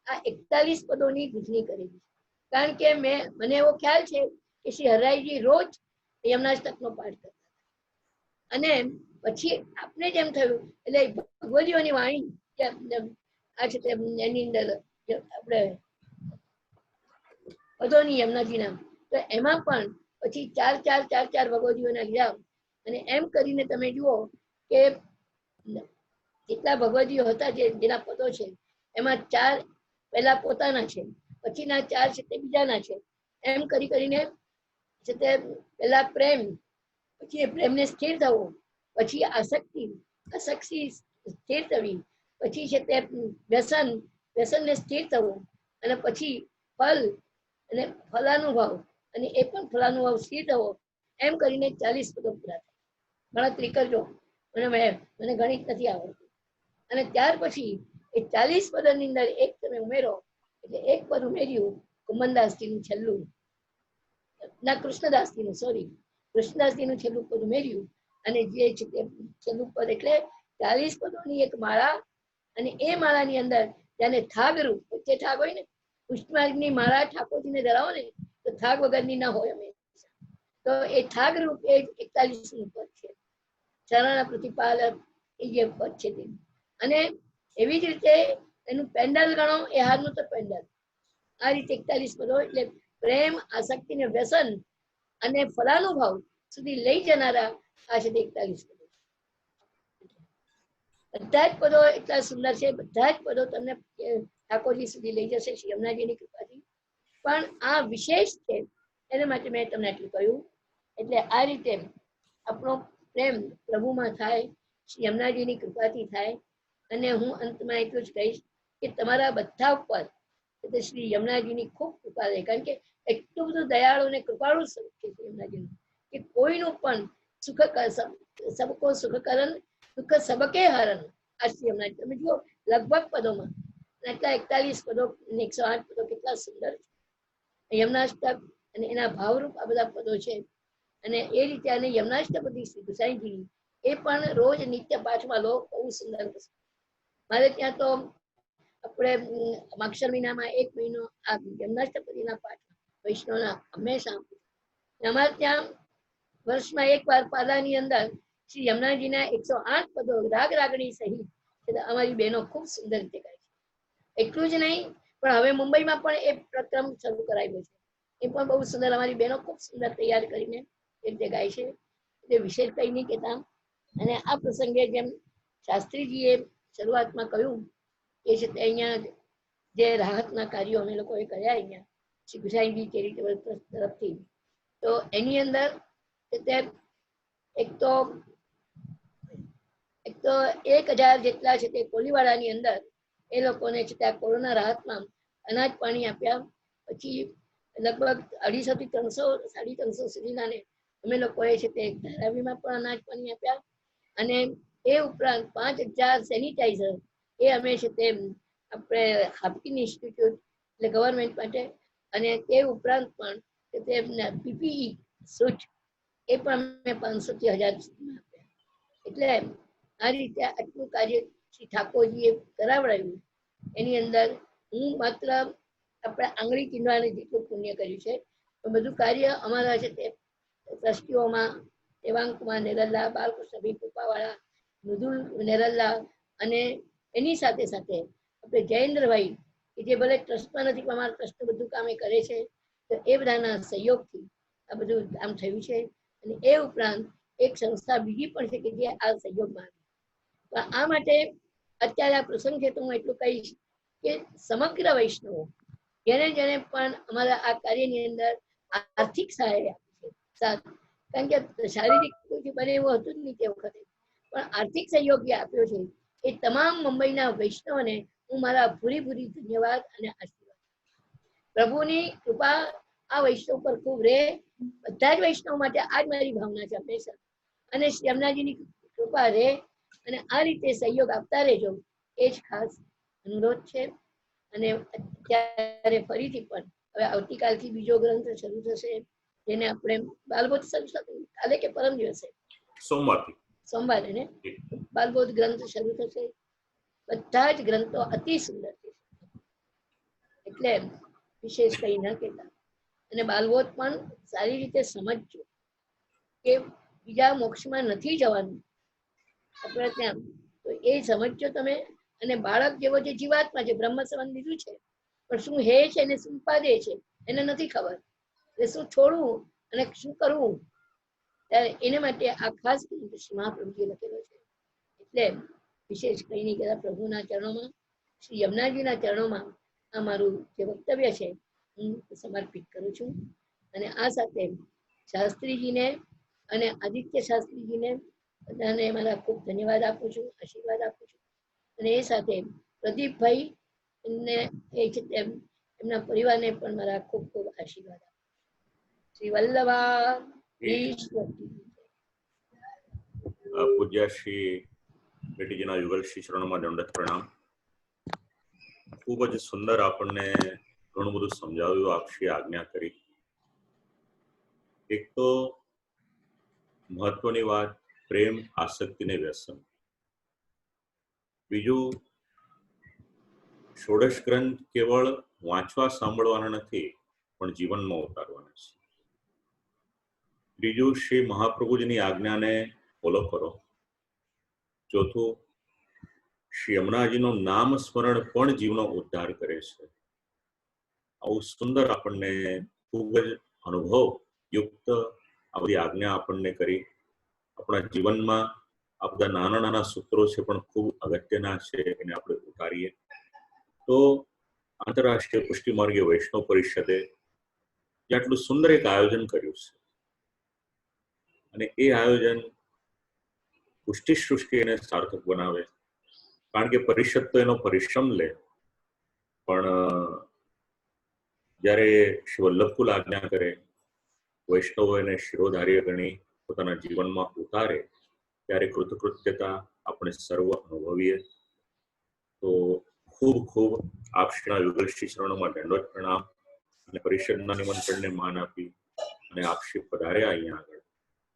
આ 41 પદોની ગૂંથણી કરેલી છે. કારણ કે મને એવો ખ્યાલ છે કે શ્રી હરાઈજી રોજ યમનાષ્ટકનો પાઠ કરતા અને પછી આપણે જેમ થયું એટલે ભગવદીઓની વાણી આ છે એની અંદર આપણે પદોની યમુનાજીના, તો એમાં પણ પછી ચાર ભગવદીઓના લીધા અને એમ કરીને તમે જુઓ કે જેટલા ભગવદીઓ હતા જેના પદો છે એમાં 4 પહેલા પોતાના છે, પછીના 4 છે તે બીજાના છે. એમ કરીને છે તે પહેલા પ્રેમ, પછી પ્રેમને સ્થિર થવો, પછી આસક્તિ સ્થિર થવી, પછી છે તે વ્યસનને સ્થિર થવું, અને પછી ફલ અને ફલાનુભવ, અને એ પણ ફલાનુભવ સ્થિર થવો. એમ કરીને 40 પદો પૂરા થાય. ગણતરી કરજો, મને ગણિત નથી આવડતું. અને ત્યાર પછી એ 40 પદની અંદર એક તમે ઉમેરો એટલે એક પદ ઉમેર્યું કુમનદાસજીનું છેલ્લું, ના કૃષ્ણદાસજીનું, સોરી, કૃષ્ણદાસજીનું છેલ્લું પદ ઉમેર્યું. અને જે છે તે છેલ્લું પદ એટલે 40 પદોની એક માળા. અને એ માળાની અંદર જેને થાગરૂપ, વચ્ચે થાગ હોય ને, પુષ્પમાર્ગની માળા ઠાકોરજીને ધરાવો ને તો થાગ વગરની ના હોય અમે. તો એ થાગ રૂપ એ 41નું પદ છે. ચરણ પ્રતિપાલક એ જે પદ છે તે. અને એવી જ રીતે એનું પેન્ડલ ગણો, એ હારનું તો પેન્ડલ. આ રીતે 41 પદો એટલે પ્રેમ, આસક્તિ ને વ્યસન અને ફલાનુભાવ સુધી લઈ જનારા આ છે 41 પદો. બધા જ પદો એટલા સુંદર છે, બધા જ પદો તમને ઠાકોરજી સુધી લઈ જશે શ્રી યમુનાજીની કૃપાથી. પણ આ વિશેષ છે એના માટે મેં તમને આટલું કહ્યું. એટલે આ રીતે આપણો પ્રેમ પ્રભુમાં થાય, શ્રી યમુનાજીની કૃપાથી થાય. અને હું અંતમાં એટલું જ કહીશ કે તમારા બધા ઉપર શ્રી યમુનાજીની ખૂબ કૃપા રહે. કારણ કે એટલું બધું દયાળુ અને કૃપાળુ સ્વરૂપ છે શ્રી યમુનાજીનું કે કોઈનું પણ સુખ સબકો સુખ કરણ, દુઃખ સબકે હરણ. આ શ્રી યમુનાજી તમે જુઓ લગભગ પદોમાં એટલા 41 પદો, 108 પદો કેટલા સુંદર છે. યમુનાષ્ટક અને એના ભાવરૂપ આ બધા પદો છે. અને એ રીતે આને યમુનાષ્ટપદી શ્રી ગુસાઈજી એ પણ રોજ નિત્ય પાઠમાં લો, બહુ સુંદર. મારે ત્યાં તો આપણે માક્ષર મહિનામાં 1 મહિનો આ યમુનાષ્ટપદીના પાઠ વૈષ્ણવના હંમેશા. અમારે ત્યાં વર્ષમાં 1 વાર પાલાની અંદર શ્રી યમુનાજીના 108 પદો રાગ રાગણી સહિત અમારી બહેનો ખૂબ સુંદર રીતે ગાય છે. એટલું જ નહીં, પણ હવે મુંબઈમાં પણ એ પ્રક્રમ શરૂ કરાવ્યો છે. એ પણ બહુ સુંદર, અમારી બહેનો ખૂબ સુંદર તૈયાર કરીને એ રીતે ગાય છે. એટલે વિશેષ કઈ નહીં કહેતા. અને આ પ્રસંગે જેમ શાસ્ત્રીજીએ શરૂઆતમાં કહ્યું કે છે તે અહીંયા જે રાહતના કાર્યો અમે લોકોએ કર્યા અહીંયા શ્રી ગુસાઈજી ચેરિટેબલ ટ્રસ્ટ તરફથી, તો એની અંદર એક તો 1000 જેટલા છે તે કોલીવાડાની અંદર એ લોકોને છે ત્યાં કોરોના રાહતમાં અનાજ પાણી આપ્યા. પછી લગભગ 250 થી 300, 350 સુધીના અમે લોકોએ છે તે ધારાવીમાં પણ અનાજ પાણી આપ્યા. અને એ ઉપરાંત 5000 સેનિટાઈઝર એ અમે છે તે આપણે હાપકિન ઇન્સ્ટિટ્યૂટ એટલે ગવર્મેન્ટ માટે, અને તે ઉપરાંત પણ તે પીપીઈ સૂટ એ પણ અમે 500 થી 1000 સુધીમાં આપ્યા. એટલે આ રીતે આટલું કાર્ય શ્રી ઠાકોરજીએ કરાવડાવ્યું. એની અંદર હું માત્ર આપણે આંગળી ચીંધવાને જેટલું પુણ્ય કર્યું છે, તો બધું કાર્ય અમારા છે તે ટ્રસ્ટીઓમાં દેવાંગકુમાર નેરલ્લા, બાલકૃષ્ણ ભી કૃપાવાળા, મૃદુલ નેરલ્લા, અને એની સાથે સાથે આપણે જયેન્દ્રભાઈ કે જે ભલે ટ્રસ્ટમાં નથી પણ અમારા ટ્રસ્ટનું બધું કામ એ કરે છે. તો એ બધાના સહયોગથી આ બધું કામ થયું છે. અને એ ઉપરાંત એક સંસ્થા બીજી પણ છે કે જે આ સહયોગમાં આવી. આ માટે અત્યારે આ પ્રસંગ છે તો હું એટલું કહીશ કે સમગ્ર વૈષ્ણવો જેને જેને પણ અમારા આ કાર્યની અંદર આર્થિક સહાય આપી છે, કારણ કે શારીરિક બને એવું હતું જ નહીં તે વખતે, પણ આર્થિક સહયોગ જે આપ્યો છે એ તમામ મુંબઈના વૈષ્ણવને હું મારા ભૂરી ધન્યવાદ અને આશીર્વાદ. પ્રભુની કૃપા આ વૈષ્ણવ પર ખૂબ રહે. બધા જ વૈષ્ણવ માટે આ જ મારી ભાવના છે હંમેશા. અને શ્રી યમુનાજીની કૃપા રહે અને આ રીતે સહયોગ આપતા રહેજો, એ જ ખાસ અનુરોધ છે. અને અત્યારે ફરીથી પણ હવે આવતીકાલથી બીજો ગ્રંથ શરૂ થશે, જેને આપણે બાલબોધ કાલે કે પરમ દિવસે સોમવારે ને બાલબોધ ગ્રંથ શરૂ થશે. બધા જ ગ્રંથો અતિ સુંદર છે, એટલે વિશેષ કઈ ન કહેતા. અને બાલબોધ પણ સારી રીતે સમજજો કે બીજા મોક્ષમાં નથી જવાનું આપણે ત્યાં, તો એ સમજજો તમે. અને બાળક જેવો જે જીવાત્મા છે, બ્રહ્મ સંબંધ લીધું છે, પણ શું હે છે ને શું ઉપાદે છે એને નથી ખબર. એટલે શું છોડવું અને શું કરવું, ત્યારે એના માટે આ ખાસ શ્રી મહાપ્રભુજીએ લખેલો છે. એટલે વિશેષ કઈ નહીં કહેતા. પ્રભુના ચરણોમાં, શ્રી યમુનાજીના ચરણોમાં આ મારું જે વક્તવ્ય છે હું સમર્પિત કરું છું. અને આ સાથે શાસ્ત્રીજીને અને આદિત્ય શાસ્ત્રીજીને બધાને મારા ખૂબ ધન્યવાદ આપું છું, આશીર્વાદ આપું છું. અને એ સાથે પ્રદીપભાઈ એમને એ છે એમના પરિવારને પણ મારા ખૂબ ખૂબ આશીર્વાદ આપું. શ્રી વલ્લભા પૂજ્ય શ્રી બેટીજીના યુગલ શ્રી ચરણોમાં દંડવત પ્રણામ. ખૂબ જ સુંદર આપણને ઘણું બધું સમજાવ્યું, આપશી આજ્ઞા કરી. એક તો મહત્વની વાત પ્રેમ, આસક્તિ ને વ્યસન. બીજું ષોડશ ગ્રંથ કેવળ વાંચવા સાંભળવાના નથી પણ જીવનમાં ઉતારવાના છે. ત્રીજું શ્રી મહાપ્રભુજીની આજ્ઞાને ફોલો કરો. ચોથું શ્રી યમુનાજીનું નામ સ્મરણ પણ જીવનો ઉદ્ધાર કરે છે. આવું સુંદર આપણને ખૂબ જ અનુભવ યુક્ત આ બધી આજ્ઞા આપણને કરી. આપણા જીવનમાં આ બધા નાના નાના સૂત્રો છે પણ ખૂબ અગત્યના છે, એને આપણે ઉતારીએ તો આંતરરાષ્ટ્રીય પુષ્ટિ માર્ગીય વૈષ્ણવ પરિષદે જે આટલું સુંદર એક આયોજન કર્યું છે, અને એ આયોજન પુષ્ટિ સૃષ્ટિ એને સાર્થક બનાવે. કારણ કે પરિષદ તો એનો પરિશ્રમ લે, પણ જ્યારે શ્રી વલ્લભકુલ આજ્ઞા કરે, વૈષ્ણવો એને શિરોધાર્ય ગણી પોતાના જીવનમાં ઉતારે, ત્યારે કૃતકૃત્યતા આપણે સર્વ અનુભવીએ. તો ખૂબ ખૂબ આપશ્રીના યુગલ શ્રી ચરણોમાં દંડવત પ્રણામ. અને પરિષદના નિમંત્રણને માન આપી અને આપશ્રી પધાર્યા અહીંયા આગળ,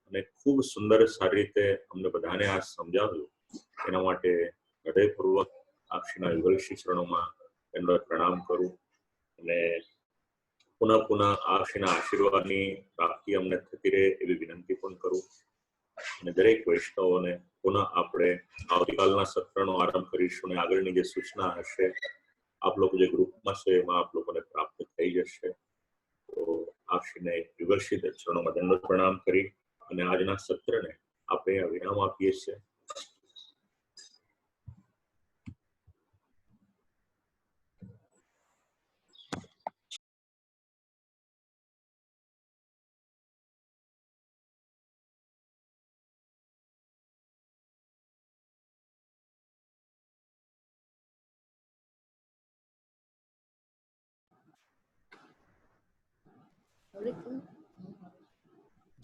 અને ખૂબ સુંદર સારી રીતે અમને બધાને આ સમજાવ્યું. એના માટે હૃદયપૂર્વક આપશ્રીના યુગલ શ્રી ચરણોમાં દંડવત પ્રણામ કરું. અને પુનઃ પુનઃ આપશ્રીના આશીર્વાદની પ્રાપ્તિ અમને થતી રહે એવી વિનંતી પણ કરું. અને દરેક વૈષ્ણવોને પુનઃ આપણે આવતીકાલના સત્રનો આરંભ કરીશું, અને આગળની જે સૂચના હશે આપ લોકો જે ગ્રુપમાં છે એમાં આપ લોકોને પ્રાપ્ત થઈ જશે. તો આપશ્રીને યુગલ શ્રી ચરણોમાં દંડવત પ્રણામ કરી અને આજના સત્રને આપણે વિરામ આપીએ છીએ.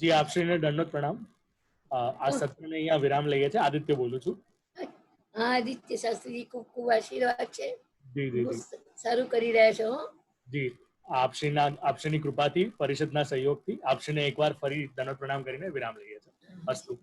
જી આપશ્રીને દંડવત પ્રણામ. આ સત્રને અહીંયા વિરામ લઈએ છીએ. આદિત્ય બોલું છું. હા, આદિત્ય શાસ્ત્રીજી ખૂબ ખૂબ આશીર્વાદ છે. જી જી જી સારું કરી રહ્યા છો. જી આપશ્રીની કૃપાથી, પરિષદના સહયોગથી આપશ્રીને એકવાર ફરી દંડવત પ્રણામ કરીને વિરામ લઈએ છીએ. અસ્તુ.